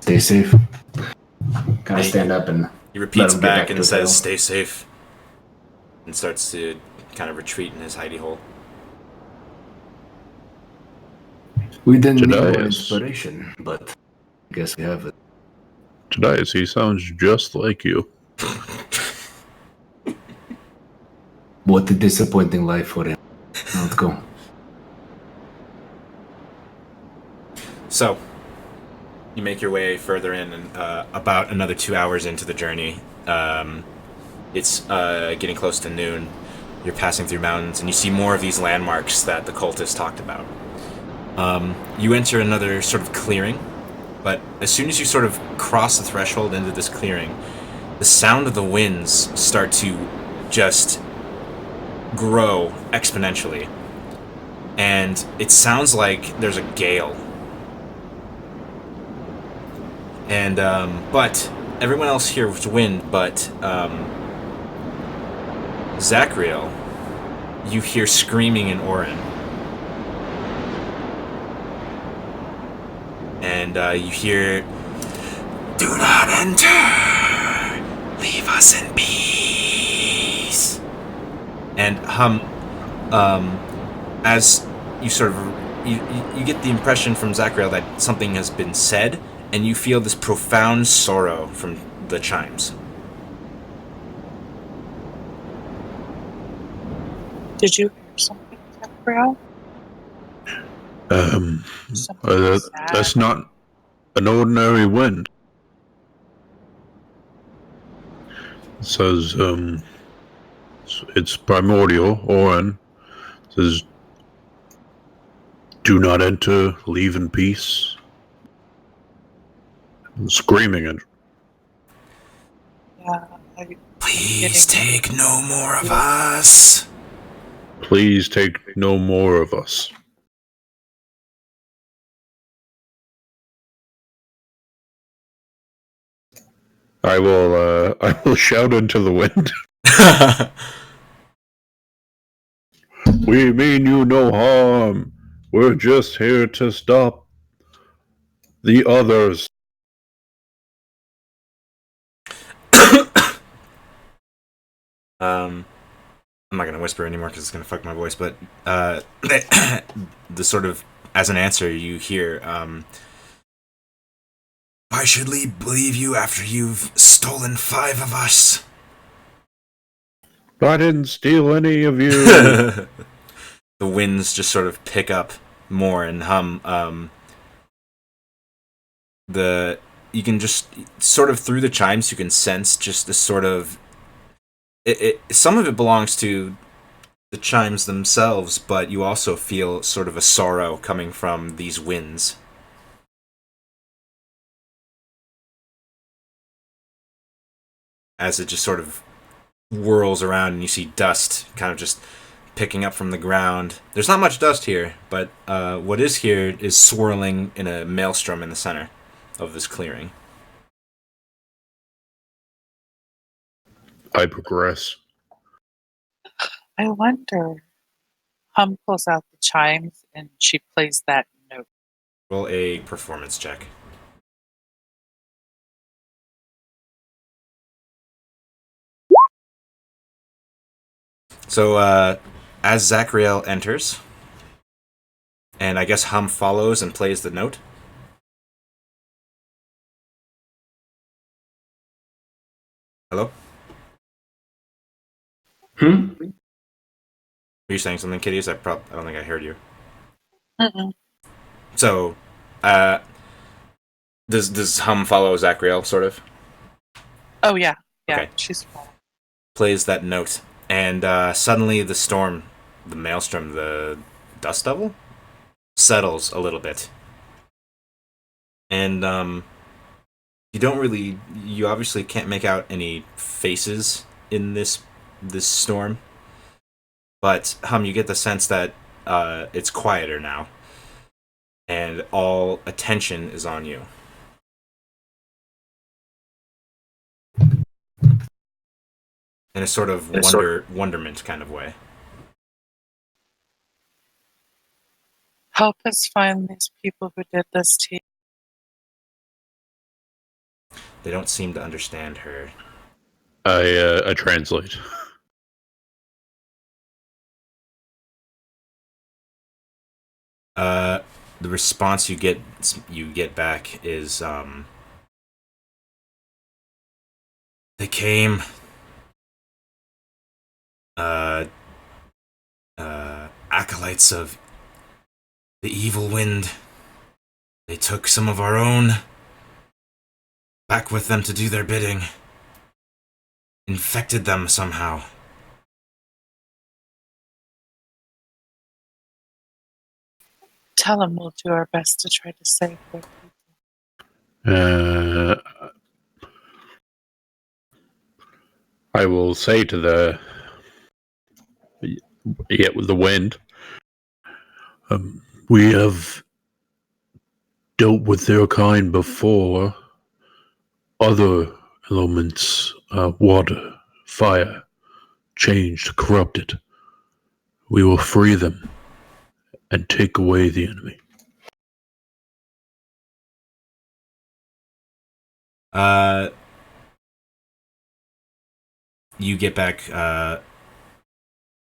Stay safe. Kind of stand up and He let repeats him get back back and to says, his "Stay safe," and starts to kind of retreat in his hidey hole. We didn't need more Jedias. inspiration, but I guess we have it. Jedias, he sounds just like you. What a disappointing life for him. Now let's go. So, you make your way further in, and about another 2 hours into the journey, it's getting close to noon. You're passing through mountains, and you see more of these landmarks that the cultists talked about. You enter another sort of clearing, but as soon as you sort of cross the threshold into this clearing, the sound of the winds start to just grow exponentially. And it sounds like there's a gale. And, but everyone else hears wind, but, Zachriel, you hear screaming in Orin. And, you hear, "Do not enter! Leave us in peace!" And, as you sort of, you get the impression from Zachriel that something has been said, and you feel this profound sorrow from the chimes. Did you hear something, Zachariah? Something sad. That's not an ordinary wind. It says, it's primordial, Orin. It says, "Do not enter, leave in peace." Screaming it. Yeah, Please take no more of us. Please take no more of us. I will shout into the wind. We mean you no harm. We're just here to stop the others. I'm not gonna whisper anymore because it's gonna fuck my voice. But the sort of as an answer, you hear, "Why should we believe you after you've stolen 5 of us?" I didn't steal any of you. The winds just sort of pick up more and hum. You can just sort of through the chimes you can sense just this sort of some of it belongs to the chimes themselves, but you also feel sort of a sorrow coming from these winds. As it just sort of whirls around and you see dust kind of just picking up from the ground. There's not much dust here, but what is here is swirling in a maelstrom in the center of this clearing. I progress. I wonder. Hum pulls out the chimes and she plays that note. Roll a performance check. So, as Zachriel enters, and I guess Hum follows and plays the note. Hello? Were you saying something, Kitty? I don't think I heard you. Mm-mm. So, does Hum follow Zachriel, sort of? Oh, yeah. Yeah, Okay. she's fine. Plays that note, and suddenly the storm, the maelstrom, the dust devil, settles a little bit. And you obviously can't make out any faces in this storm. But you get the sense that it's quieter now, and all attention is on you. In a sort of wonderment kind of way. Help us find these people who did this to you. They don't seem to understand her. I translate. The response you get back is they came acolytes of the evil wind. They took some of our own back with them to do their bidding. Infected them somehow. Tell them we'll do our best to try to save their people. I will say to the with the wind. We have dealt with their kind before. Other elements, water, fire, changed, corrupted. We will free them and take away the enemy. You get back, let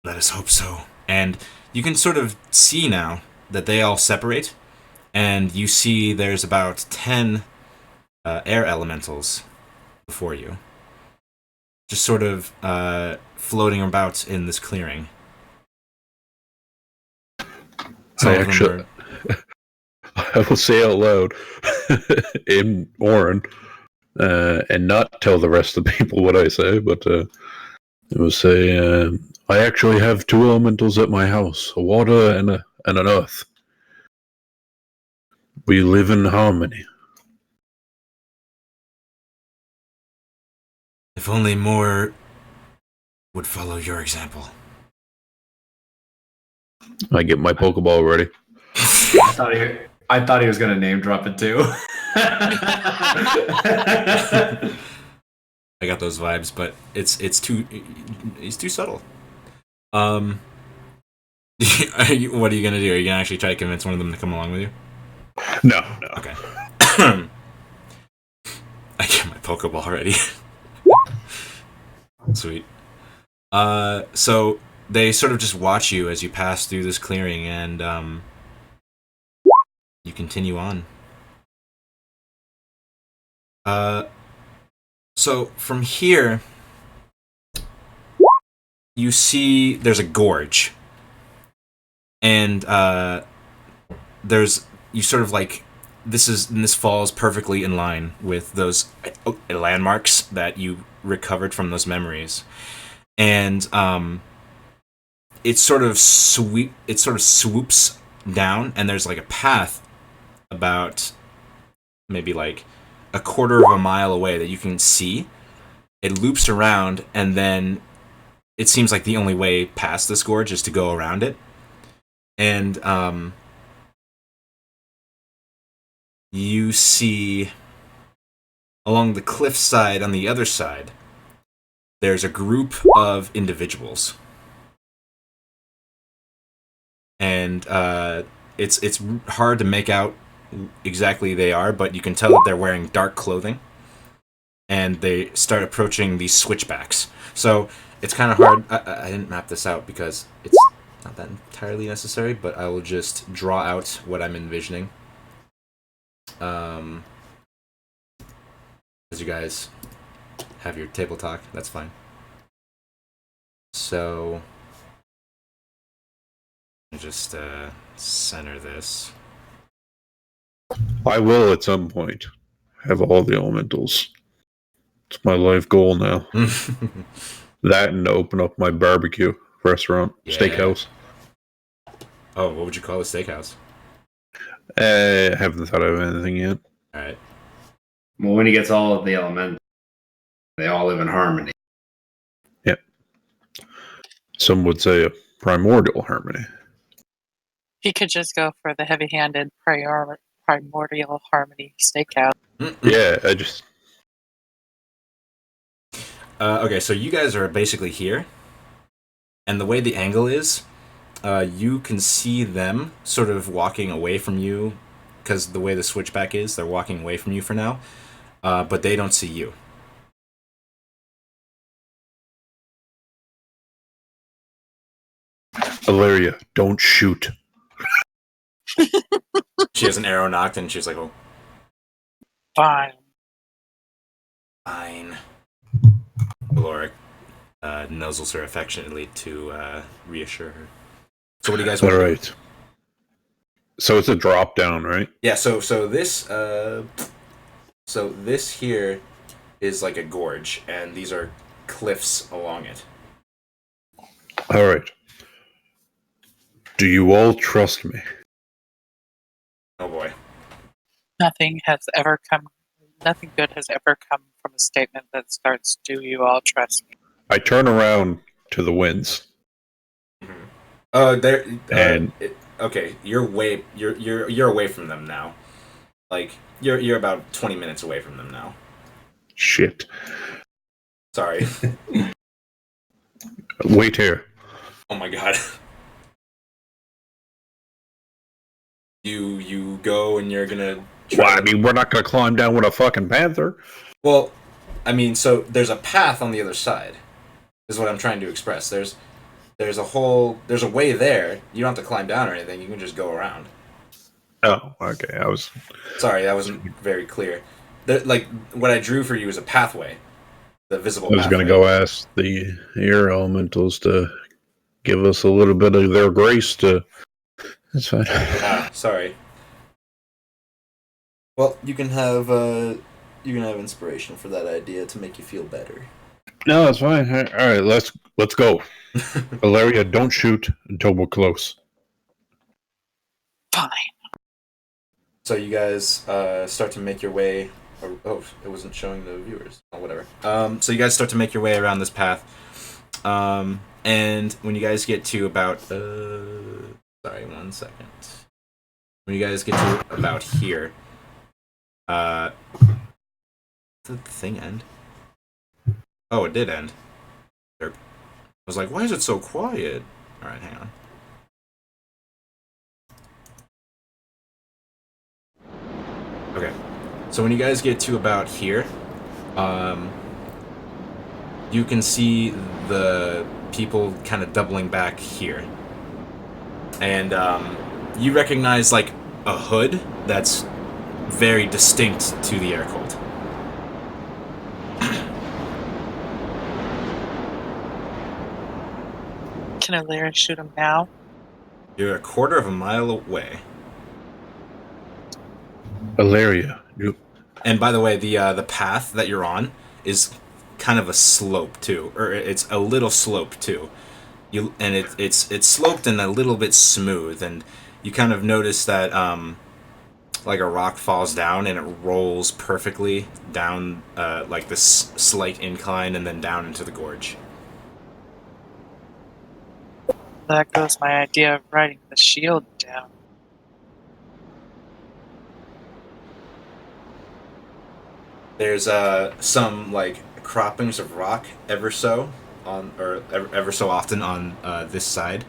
us hope so. And you can sort of see now that they all separate, and you see there's about 10 air elementals before you. Just sort of floating about in this clearing. I will say out loud in Orin, and not tell the rest of the people what I say, but I will say, I actually have 2 elementals at my house, a water and an earth. We live in harmony. If only more would follow your example. I get my Pokeball ready. I thought he was going to name drop it too. I got those vibes, but it's too subtle. What are you gonna do? Are you gonna actually try to convince one of them to come along with you? No. Okay. I get my Pokeball ready. Sweet. So they sort of just watch you as you pass through this clearing, and you continue on. So from here, you see there's a gorge, and you sort of like this falls perfectly in line with those landmarks that you recovered from those memories, and it sort of swoops down, and there's like a path about maybe like a quarter of a mile away that you can see. It loops around, and then it seems like the only way past this gorge is to go around it. And you see along the cliffside on the other side, there's a group of individuals. And it's hard to make out exactly they are, but you can tell that they're wearing dark clothing, and they start approaching these switchbacks. So it's kind of hard. I didn't map this out because it's not that entirely necessary, but I will just draw out what I'm envisioning. As you guys have your table talk, that's fine. So just center this. I will at some point have all the elementals. It's my life goal now. That and to open up my barbecue restaurant, steakhouse. Oh, what would you call a steakhouse? I haven't thought of anything yet. All right. Well, when he gets all of the elements, they all live in harmony. Yep. Some would say a primordial harmony. He could just go for the heavy-handed primordial harmony stakeout. Yeah, I just. Okay, so you guys are basically here, and the way the angle is, you can see them sort of walking away from you, because the way the switchback is, they're walking away from you for now, but they don't see you. Valeria, don't shoot. She has an arrow knocked, and she's like, "Oh, Fine. fine." Valoric nuzzles her affectionately to reassure her. So what do you guys want All to do? right. So it's a drop down, right? Yeah, so this here is like a gorge, and these are cliffs along it. All right. Do you all trust me? Oh boy. Nothing good has ever come from a statement that starts, "Do you all trust me?" I turn around to the winds. There. And- Okay, you're away from them now. Like you're about 20 minutes away from them now. Shit. Sorry. Wait here. Oh my god. You go and you're gonna try. Well, I mean, we're not going to climb down with a fucking panther. Well, I mean, so there's a path on the other side. Is what I'm trying to express. There's a way there. You don't have to climb down or anything. You can just go around. Oh, okay. I was. Sorry, that wasn't very clear. Like what I drew for you is a pathway, the visible. I was going to go ask the air elementals to give us a little bit of their grace to. That's fine. Sorry. Well, you can have inspiration for that idea to make you feel better. No, that's fine. All right, let's go. Valeria, don't shoot until we're close. Fine. So you guys start to make your way. Oh, it wasn't showing the viewers. Oh, whatever. So you guys start to make your way around this path. And when you guys get to about sorry, 1 second. When you guys get to about here, did the thing end? Oh, it did end. I was like, why is it so quiet? All right, hang on. Okay, so when you guys get to about here, you can see the people kind of doubling back here. And you recognize like a hood that's very distinct to the air cult. Can Illyria shoot him now? You're a quarter of a mile away. Valeria, you. And by the way, the path that you're on is kind of a slope too, or it's a little slope too. It's sloped and a little bit smooth, and you kind of notice that like a rock falls down and it rolls perfectly down like this slight incline and then down into the gorge. That goes my idea of riding the shield down. There's some like croppings of rock ever so often on this side.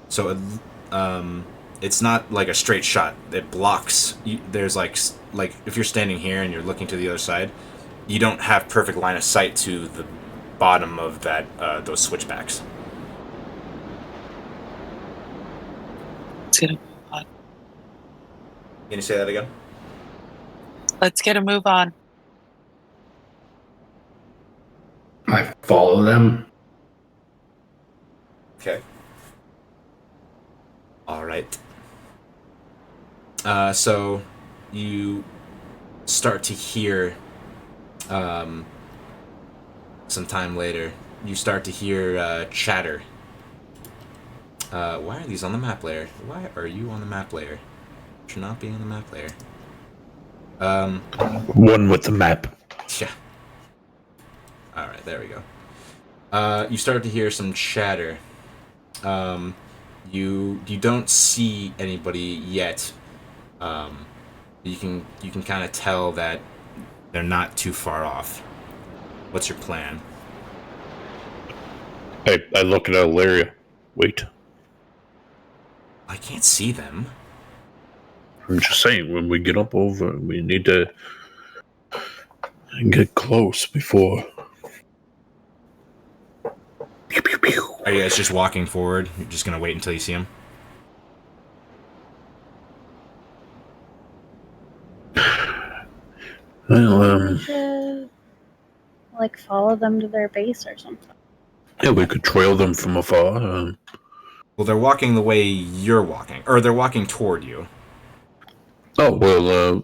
So it's not like a straight shot. It blocks. There's like if you're standing here and you're looking to the other side, you don't have perfect line of sight to the bottom of that those switchbacks. Let's get a move on. Can you say that again? Let's get a move on. I follow them. Okay. All right. So you start to hear some time later. You start to hear chatter. Why are these on the map layer? Why are you on the map layer? Should not be on the map layer. One with the map. Yeah. All right, there we go. You start to hear some chatter. You don't see anybody yet. You can kind of tell that they're not too far off. What's your plan? I look at Ilaria. Wait. I can't see them. I'm just saying, when we get up over, we need to get close before. Pew, pew, pew. Are you guys just walking forward? You're just gonna wait until you see them? Well, We should like follow them to their base or something. yeah, we could trail them from afar. Well, they're walking the way you're walking, or they're walking toward you. Oh, well,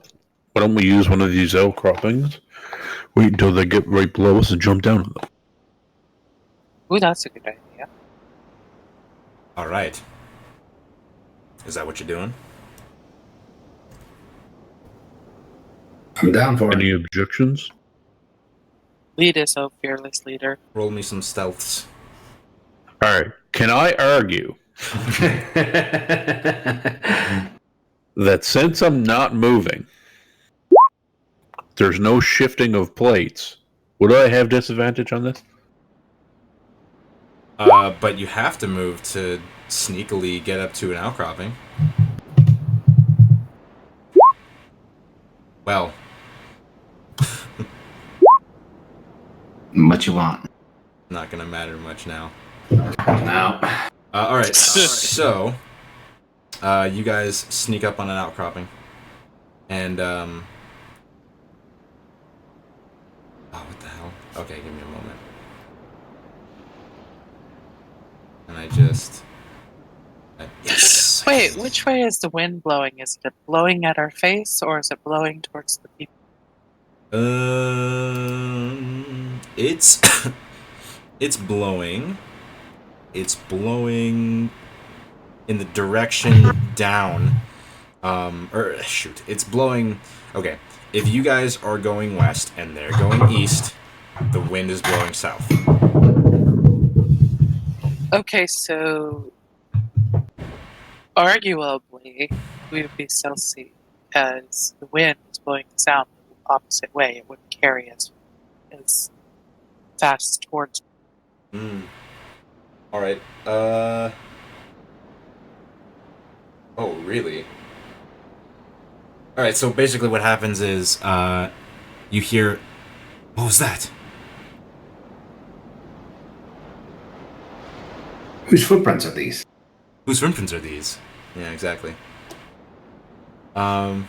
why don't we use one of these outcroppings? Wait until they get right below us and jump down on them. Ooh, that's a good idea. All right. Is that what you're doing? I'm down for Any it. objections? Lead us, oh fearless leader. Roll me some stealths. Alright, can I argue that since I'm not moving, there's no shifting of plates, would I have disadvantage on this? But you have to move to sneakily get up to an outcropping. Well, What you want? not gonna matter much now. No. All right. So, you guys sneak up on an outcropping, and oh, what the hell? Okay, give me a moment. And I just yes. Wait, which way is the wind blowing? Is it blowing at our face or is it blowing towards the people? It's it's blowing. It's blowing in the direction down. Or shoot, it's blowing. Okay, if you guys are going west and they're going east, the wind is blowing south. Okay, so arguably we would be Celsius as the wind is blowing south the opposite way. It wouldn't carry us as fast towards. All right. Oh, really? All right. So basically, what happens is, you hear, what was that? Whose footprints are these? Whose footprints are these? Yeah, exactly. And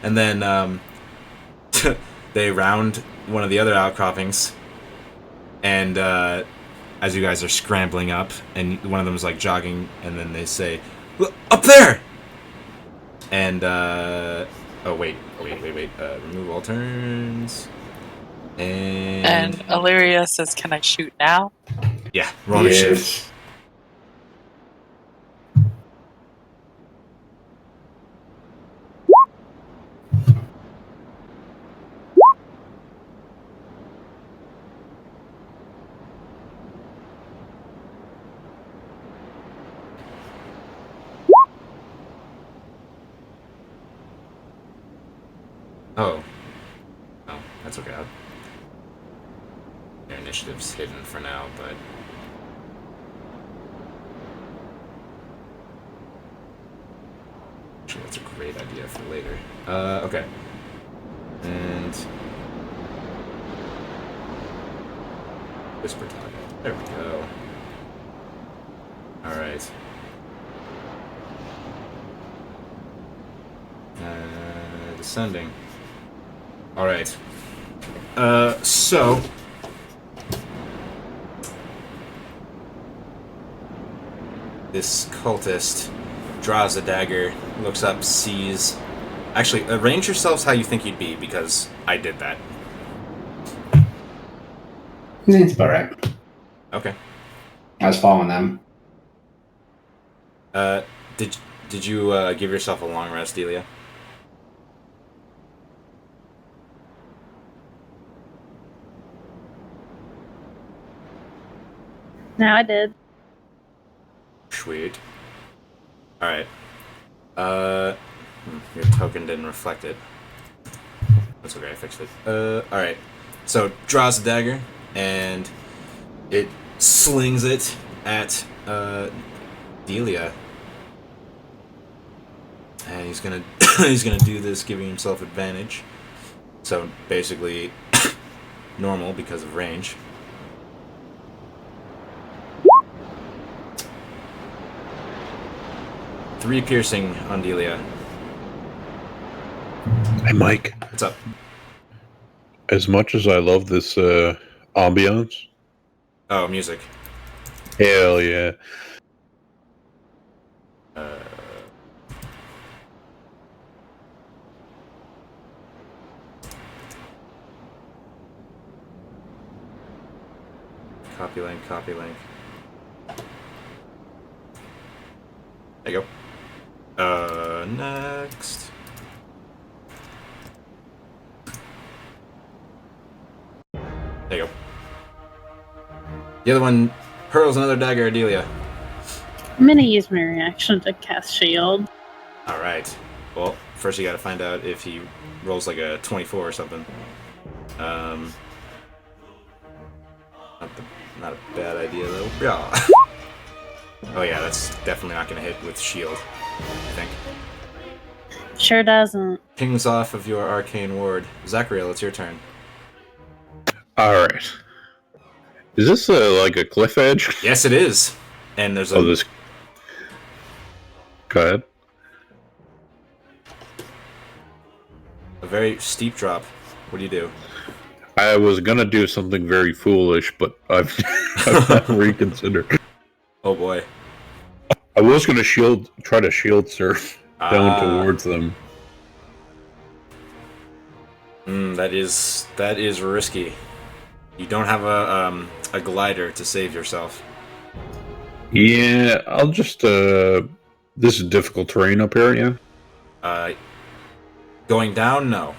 then they round one of the other outcroppings, and as you guys are scrambling up, and one of them is like jogging, and then they say, "Look, up there!" And oh wait. Remove all turns. And Illyria says, "Can I shoot now?" Yeah, roll initiative. Oh. Oh, that's okay. Their initiative's hidden for now, but... Actually, that's a great idea for later. Okay. And... Whisper target. There we go. Alright. Descending. Alright. So... This cultist draws a dagger, looks up, sees... Actually, arrange yourselves how you think you'd be, because I did that. It's about right. Okay. I was following them. Did you give yourself a long rest, Delia? No, I did. Sweet. Alright. Your token didn't reflect it. That's okay, I fixed it. Alright. So, draws a dagger, and it slings it at, Delia. And he's gonna he's gonna do this, giving himself advantage. So basically, normal because of range. Three piercing on Delia. Hey, Mike. What's up? As much as I love this ambiance, Oh, music. hell yeah. Copy link, copy link. There you go. Next. There you go. The other one hurls another dagger at Delia. I'm gonna use my reaction to cast shield. Alright. Well, first you gotta find out if he rolls like a 24 or something. Not a bad idea though. Yeah. Oh yeah, that's definitely not gonna hit with shield, I think. Sure doesn't. Pings off of your arcane ward. Zachariel, it's your turn. Alright. Is this like a cliff edge? Yes, it is. And there's a this. Go ahead. very steep drop. What do you do? I was gonna do something very foolish, but I've reconsidered. Oh boy. I was gonna try to shield surf down towards them. That is risky. You don't have a glider to save yourself. Yeah, I'll just this is difficult terrain up here, yeah? Going down, no.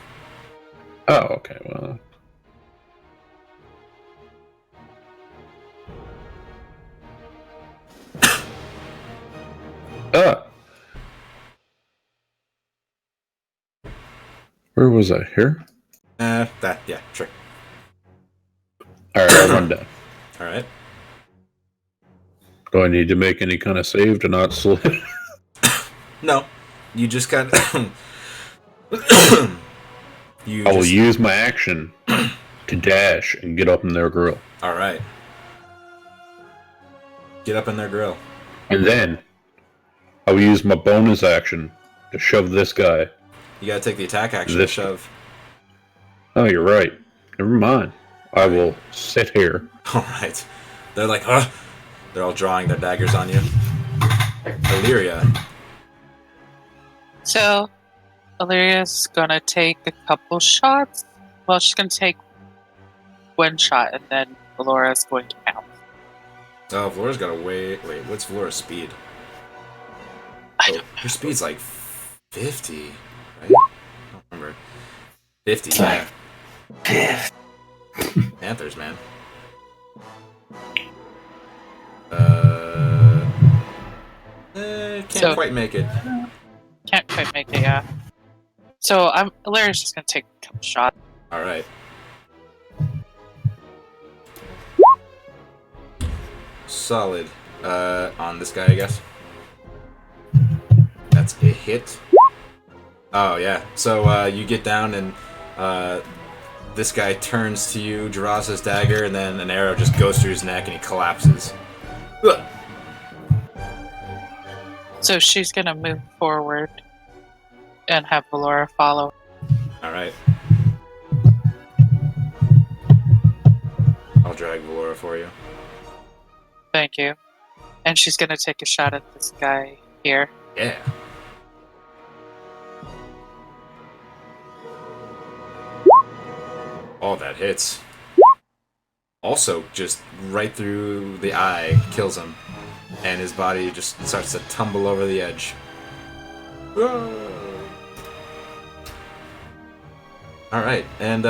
Oh, okay, well. Where was I? Here? Yeah, sure. Alright, I'll run down. Alright. Do I need to make any kind of save to not slip? No. You just got I will use my action to dash and get up in their grill. Alright. Get up in their grill. And then I will use my bonus action to shove this guy. You gotta take the attack action to shove. Oh, you're right. Never mind. I will sit here. Alright. They're like, huh? They're all drawing their daggers on you. Illyria. So, Illyria's gonna take a couple shots. Well, she's gonna take one shot, and then Valora's going to pounce. Oh, Valora's got a wait, what's Valora's speed? Her speed's like 50, right? I don't remember. 50, yeah. Panthers, man. Can't quite make it. Can't quite make it, yeah. So Illyria's just gonna take a couple shots. Alright. Solid. On this guy, I guess. That's a hit. Oh, yeah. So, you get down and, this guy turns to you, draws his dagger, and then an arrow just goes through his neck and he collapses. Ugh. So she's gonna move forward and have Valora follow. Alright. I'll drag Valora for you. Thank you. And she's gonna take a shot at this guy here. Yeah. Oh, that hits. Also, just right through the eye, kills him. And his body just starts to tumble over the edge. Alright, and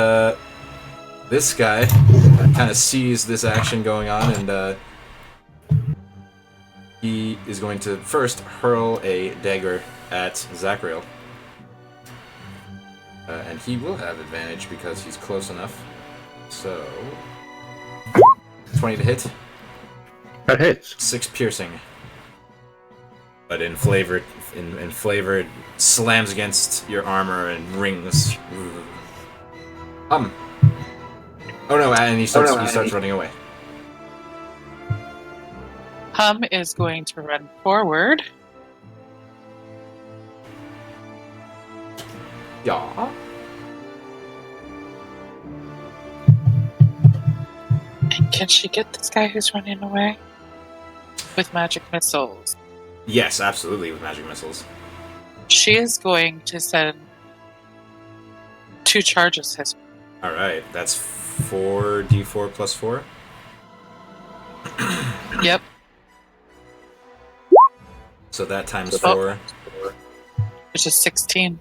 this guy kind of sees this action going on, and He is going to first hurl a dagger at Zachriel. And he will have advantage because he's close enough. So... 20 to hit. That hits. 6 piercing. But in flavor, it slams against your armor and rings. Oh no, and he starts running away. Hum is going to run forward. Yeah. And can she get this guy who's running away? With magic missiles. Yes, absolutely, with magic missiles. She is going to send 2 charges his way. Alright, that's 4d4 plus 4. Yep. So that times 4. Which is 16.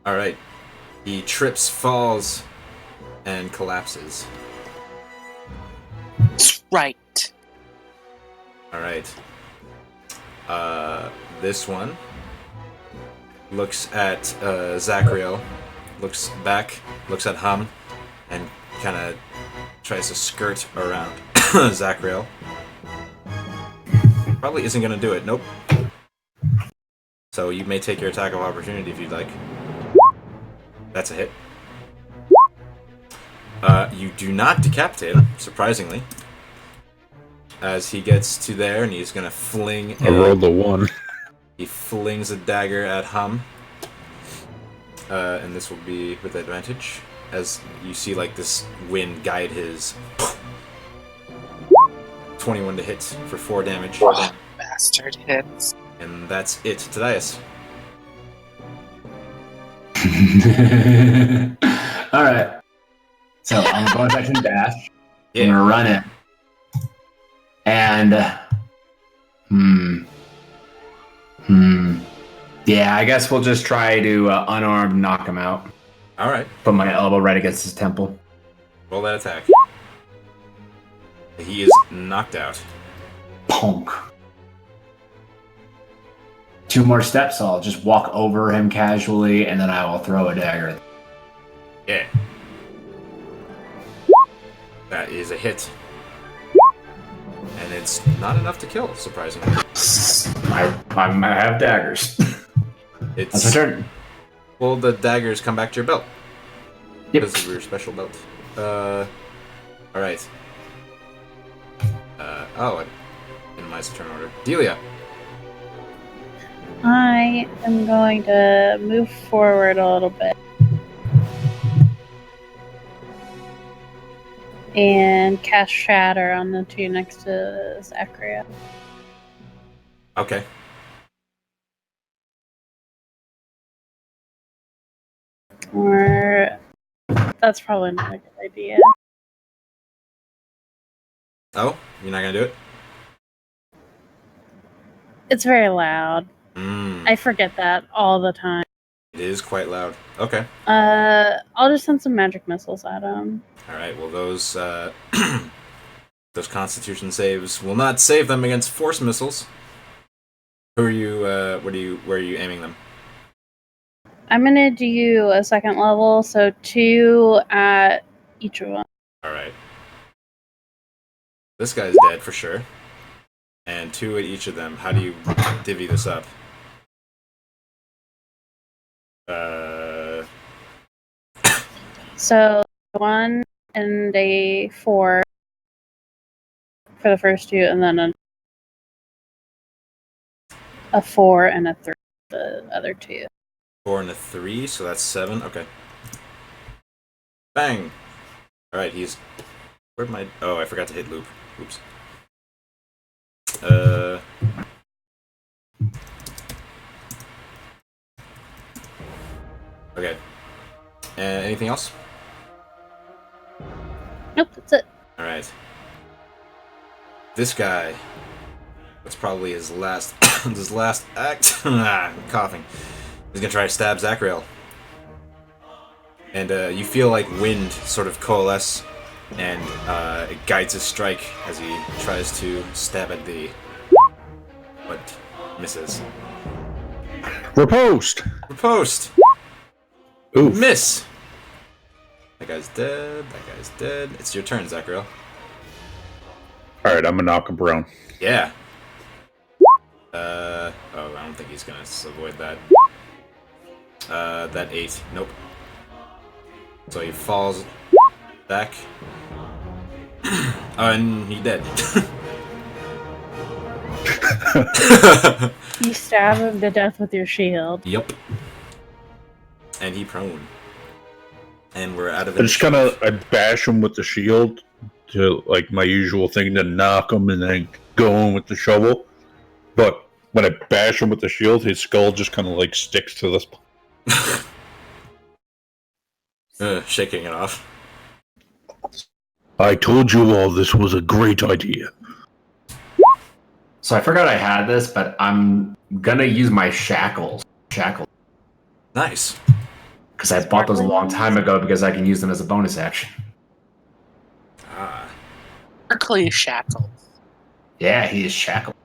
Alright. He trips, falls, and collapses. Right. Alright. This one looks at Zachriel, looks back, looks at Hum, and kind of tries to skirt around Zachriel. Probably isn't going to do it. Nope. So you may take your attack of opportunity if you'd like. That's a hit. You do not decapitate him, surprisingly. As he gets to there, and he's gonna fling. I rolled a 1. He flings a dagger at Hum, and this will be with advantage, as you see like this wind guide his. 21 to hit for 4 damage. Oh, bastard hits. And that's it. Tadias. Alright. So I'm going back to dash. Yeah. I'm gonna run it. And yeah, I guess we'll just try to unarmed knock him out. Alright. Put my elbow right against his temple. Roll that attack. He is knocked out. Punk. 2 more steps, I'll just walk over him casually, and then I will throw a dagger. Yeah. That is a hit. And it's not enough to kill, surprisingly. I have daggers. It's That's my turn. Well, the daggers come back to your belt. Yep. This is your special belt. Alright. I minimized the turn order. Delia. I am going to move forward a little bit. And cast Shatter on the 2 next to Zachariah. Okay. Or that's probably not a good idea. Oh, you're not gonna do it? It's very loud. I forget that all the time. It is quite loud. Okay. I'll just send some magic missiles at him. Alright, well those those constitution saves will not save them against force missiles. Who are you where are you aiming them? I'm gonna do a 2nd level, so 2 at each of them. Alright. This guy's dead for sure. And 2 at each of them. How do you divvy this up? So 1 and a 4 for the first 2, and then a 4 and a 3 for the other 2. 4 and a 3, so that's 7. Okay. Bang! Alright, he's... Where'd my... Oh, I forgot to hit loop. Oops. Okay. Anything else? Nope, that's it. Alright. This guy... That's probably his last... his last act. I'm coughing. He's gonna try to stab Zachriel. And you feel like wind sort of coalesce, and it guides his strike as he tries to stab at the but misses. Riposte. Riposte. Oof. Miss. That guy's dead. That guy's dead. It's your turn, Zachariel. All right, I'm gonna knock him prone. Yeah. Oh, I don't think he's gonna avoid that. That 8. Nope. So he falls back. And he dead. You stab him to death with your shield. Yep. And he prone. And we're out of I just I bash him with the shield to like my usual thing to knock him and then go in with the shovel. But when I bash him with the shield, his skull just kind of like sticks to this. Shaking it off. I told you all this was a great idea. So I forgot I had this, but I'm gonna use my shackles. Nice. Because I bought those a long time ago because I can use them as a bonus action. Ah. Sparkly shackles. Yeah, he is shackled.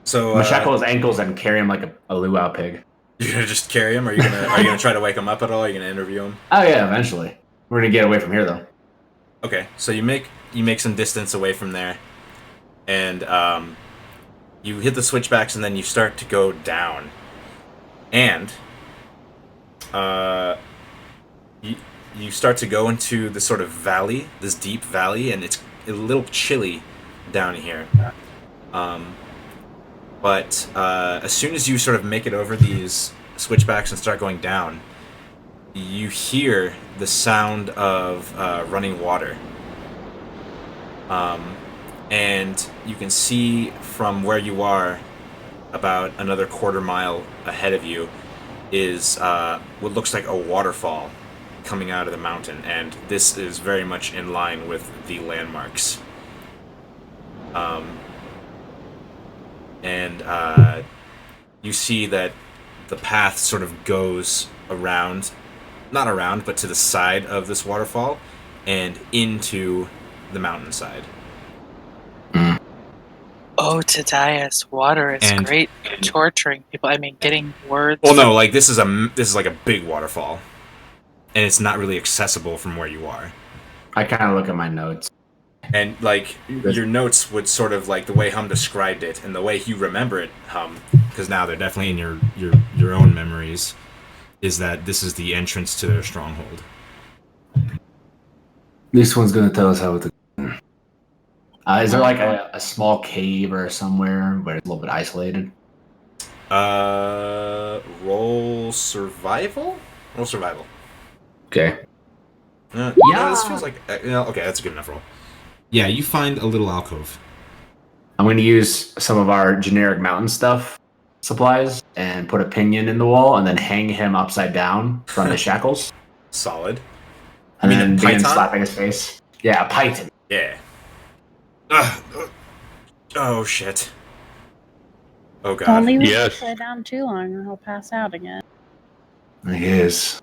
So I'm gonna shackle his ankles and carry him like a luau pig. you're gonna just carry him? Are you gonna try to wake him up at all? Are you gonna interview him? Oh yeah, eventually. We're gonna get away from here though. Okay, so you make some distance away from there, and you hit the switchbacks, and then you start to go down, and you start to go into this sort of valley, this deep valley, and it's a little chilly down here. But as soon as you sort of make it over these switchbacks and start going down, you hear the sound of running water. And you can see from where you are, about another quarter mile ahead of you, is what looks like a waterfall coming out of the mountain, and this is very much in line with the landmarks. And you see that the path sort of goes around, not around, but to the side of this waterfall and into the mountainside. Oh, Tadias, water is And- great for torturing people. I mean, getting words. Well, no, like this is like a big waterfall, and it's not really accessible from where you are. I kind of look at my notes. And like your notes would sort of like the way Hum described it, and the way you remember it, Hum, because now they're definitely in your own memories, is that this is the entrance to their stronghold. This one's gonna tell us how to. Is there like a small cave or somewhere where it's a little bit isolated? Roll survival. Roll survival. Okay. No, this feels like okay. That's a good enough roll. Yeah, you find a little alcove. I'm going to use some of our generic mountain stuff supplies and put a pinion in the wall and then hang him upside down from his shackles. Solid. And You mean then a begin python? slapping his face. Yeah, a python. Yeah. Oh shit. Oh god. Don't leave him Yes. upside down too long or he'll pass out again. He is.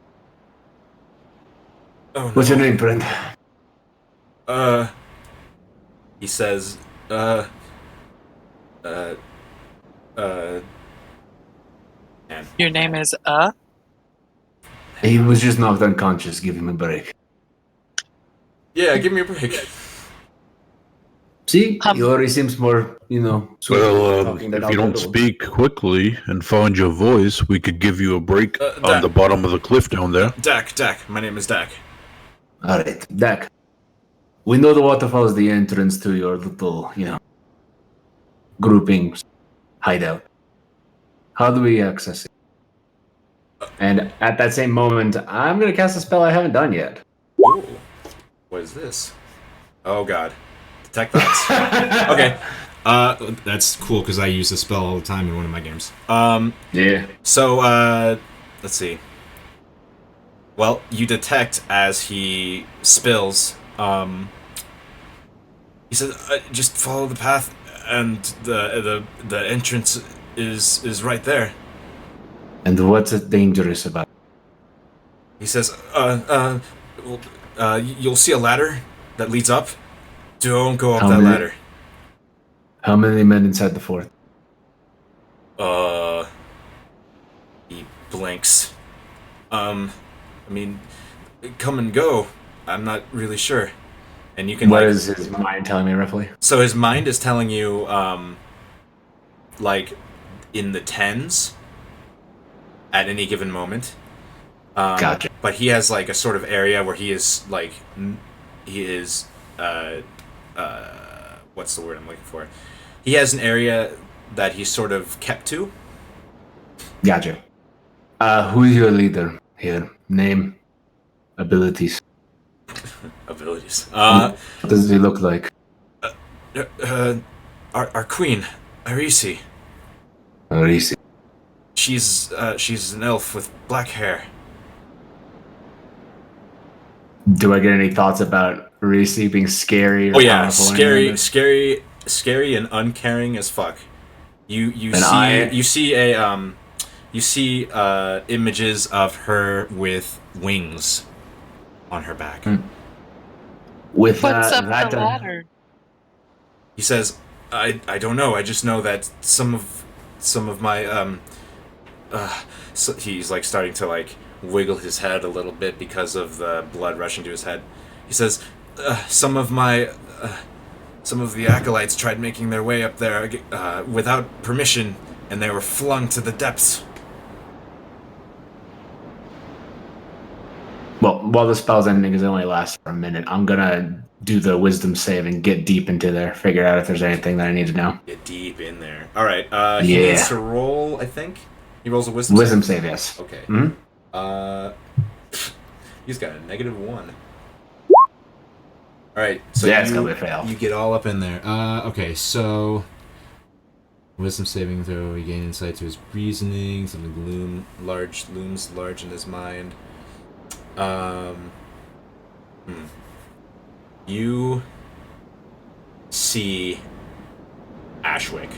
Oh, no. What's your name, friend? He says, man. Your name is He was just knocked unconscious. Give him a break. Yeah, give me a break. See? He already seems more, sort of Well, talking than if you don't audible. speak quickly and find your voice, we could give you a break on Dak. the bottom of the cliff down there. Dak, my name is Dak. Alright, Dak. We know the waterfall is the entrance to your little, groupings hideout. How do we access it? And at that same moment, I'm going to cast a spell I haven't done yet. Ooh. What is this? Oh god. Detect thoughts. Okay. That's cool because I use this spell all the time in one of my games. Yeah. So, let's see. Well, you detect as he spills, he says, just follow the path and the entrance is right there. And what's dangerous about it? He says, you'll see a ladder that leads up. Don't go up How that many- ladder. How many men inside the fort? He blinks. I mean, come and go. I'm not really sure. And you can What like. is his mind telling me roughly? So his mind is telling you, like, in the tens at any given moment. Gotcha. But he has like a sort of area where he is like, he is, what's the word I'm looking for? He has an area that he's sort of kept to. Gotcha. Who's your leader here? Name, abilities. Abilities. What does he look like? Our queen, Arisi. Arisi. She's an elf with black hair. Do I get any thoughts about Arisi being scary? Or Oh yeah, powerful or anything like that? scary and uncaring as fuck. You And see images of her with wings on her back. With What's up that the ladder? He says, I don't know. I just know that some of my so he's like starting to like wiggle his head a little bit because of the blood rushing to his head. He says, some of the acolytes tried making their way up there without permission, and they were flung to the depths. Well, while the spell's ending, because it only lasts for a minute, I'm gonna do the wisdom save and get deep into there, figure out if there's anything that I need to know. Get deep in there. All right. He needs to roll. I think he rolls a wisdom. Wisdom save, yes. Okay. Mm-hmm. He's got a -1. All right. So yeah, it's gonna be a fail. You get all up in there. Okay. So wisdom saving throw. You gain insight to his reasoning. Something looms large in his mind. You see Ashwick.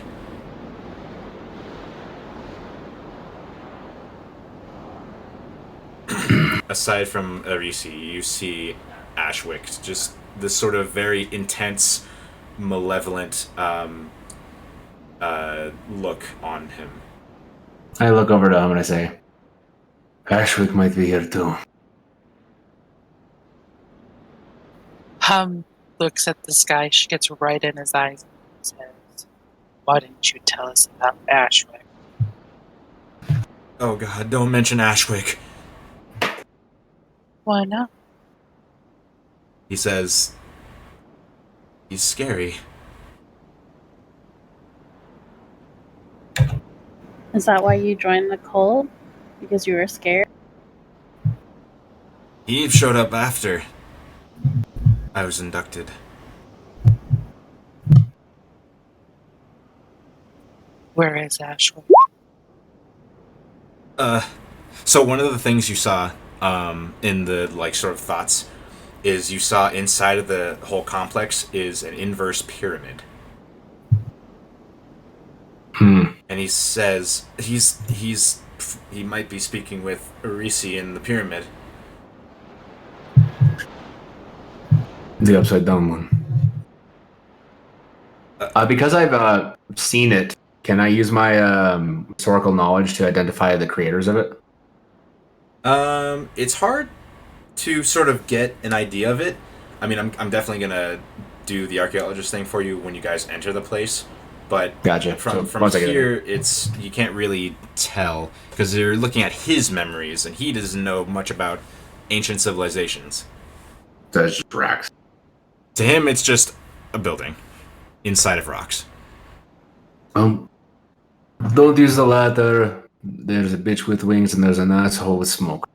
Aside from Arisi, you see Ashwick, just this sort of very intense, malevolent look on him. I look over to him and I say, Ashwick might be here too. Looks at the sky. She gets right in his eyes and says, "Why didn't you tell us about Ashwick?" Oh God! Don't mention Ashwick. Why not? He says, he's scary. Is that why you joined the cult? Because you were scared? Eve showed up after I was inducted. Where is Ashwick? So one of the things you saw in the like sort of thoughts is you saw inside of the whole complex is an inverse pyramid. And he says he might be speaking with Arisi in the pyramid. The upside down one. Because I've seen it, can I use my historical knowledge to identify the creators of it? It's hard to sort of get an idea of it. I mean, I'm definitely gonna do the archaeologist thing for you when you guys enter the place, but Gotcha. From here, it's you can't really tell because you're looking at his memories, and he doesn't know much about ancient civilizations. So it's just racks. To him, it's just a building inside of rocks. Don't use the ladder. There's a bitch with wings and there's an asshole with smoke.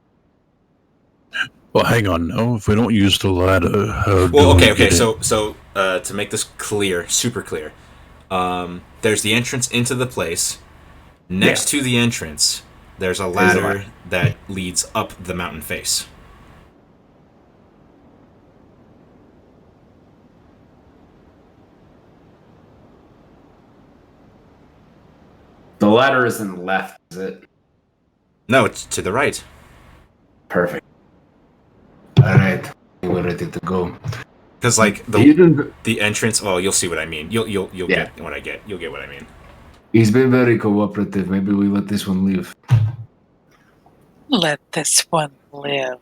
Well, hang on. No, if we don't use the ladder, okay. So to make this clear, super clear, there's the entrance into the place. Next to the entrance, there's a ladder that leads up the mountain face. The ladder isn't left, is it? No, it's to the right. Perfect. All right, we're ready to go. Because like the entrance. Oh, you'll see what I mean. You'll get what I get. You'll get what I mean. He's been very cooperative. Maybe we let this one live. Let this one live.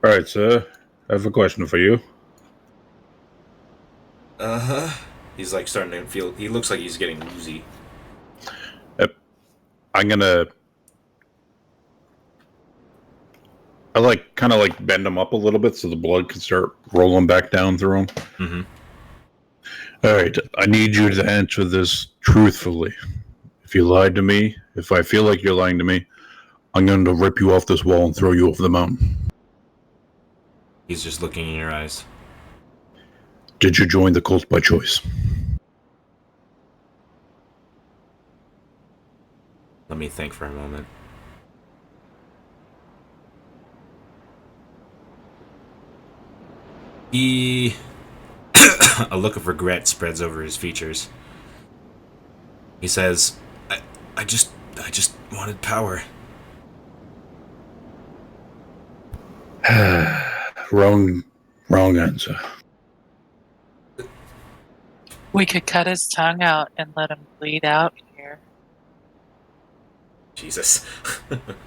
All right, sir. I have a question for you. He's like starting to feel. He looks like he's getting woozy. I'm gonna. I like kind of like bend him up a little bit so the blood can start rolling back down through him. Mm-hmm. All right, I need you to answer this truthfully. If you lied to me, if I feel like you're lying to me, I'm going to rip you off this wall and throw you over the mountain. He's just looking in your eyes. Did you join the cult by choice? Let me think for a moment. He... A look of regret spreads over his features. He says, I just wanted power. Wrong answer. We could cut his tongue out and let him bleed out here. Jesus.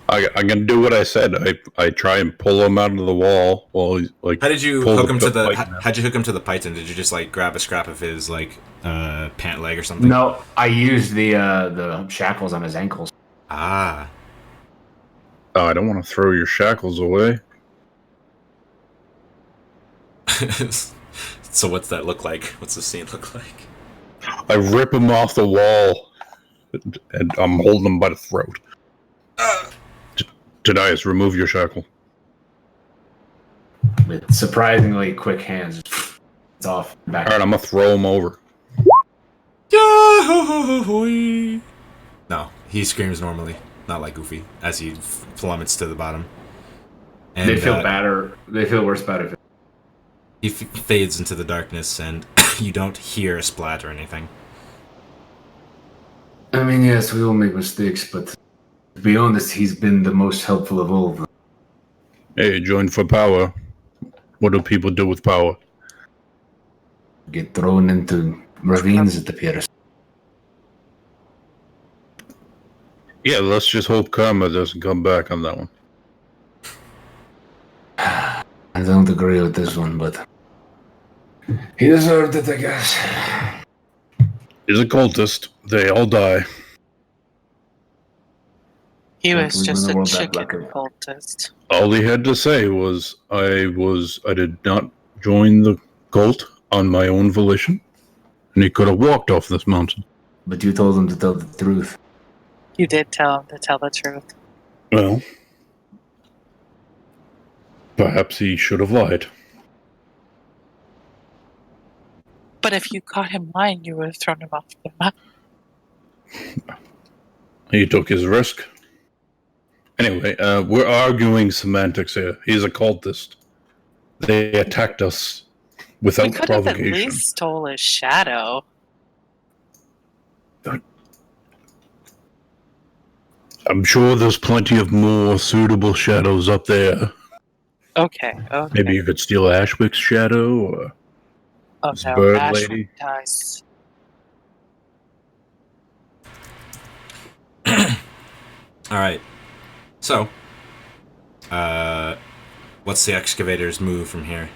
I'm going to do what I said. I try and pull him out of the wall while he's like. How did you pull hook him to the? python out. How'd you hook him to the python? Did you just like grab a scrap of his like pant leg or something? No, I used the shackles on his ankles. Ah. Oh, I don't want to throw your shackles away. So what's that look like? What's the scene look like? I rip him off the wall, and I'm holding him by the throat. Tadias, remove your shackle. With surprisingly quick hands. It's off. Back. All right, I'm gonna throw him over. No, he screams normally, not like Goofy, as he plummets to the bottom. And They feel bad, or they feel worse about it. he fades into the darkness, and you don't hear a splat or anything. I mean, yes, we all make mistakes, but to be honest, he's been the most helpful of all of them. Hey, join for power. What do people do with power? Get thrown into ravines, it appears. Yeah, let's just hope karma doesn't come back on that one. I don't agree with this one, but he deserved it, I guess. He's a cultist. They all die. He Can't was believe just in the a world that chicken black- cultist. All he had to say was, I did not join the cult on my own volition, and he could have walked off this mountain. But you told him to tell the truth. You did tell him to tell the truth. Well, perhaps he should have lied. But if you caught him lying, you would have thrown him off the map. He took his risk. Anyway, we're arguing semantics here. He's a cultist. They attacked us We without could have at provocation. least stole his shadow. I'm sure there's plenty of more suitable shadows up there. Okay. Maybe you could steal Ashwick's shadow, or Oh this no, bird Ashwick lady. dies. All right. So, what's the excavators' move from here?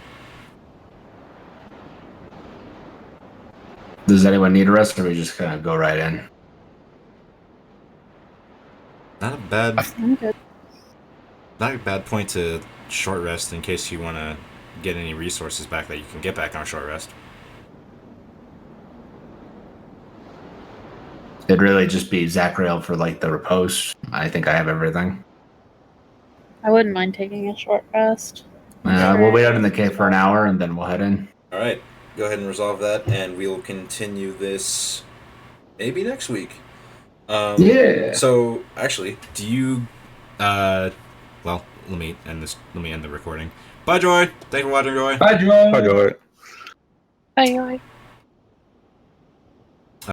Does anyone need a rest, or we just kind of go right in? Not a bad, I'm good. not a bad point to short rest in case you want to get any resources back that you can get back on a short rest. It'd really just be Zachriel for like the repose. I think I have everything. I wouldn't mind taking a short rest. We'll wait out in the cave for an hour, and then we'll head in. All right. Go ahead and resolve that, and we'll continue this maybe next week. Yeah. So, actually, do you... well, let me end this. Let me end the recording. Bye, Joy. Thank you for watching, Joy. Hi, Joy. Bye.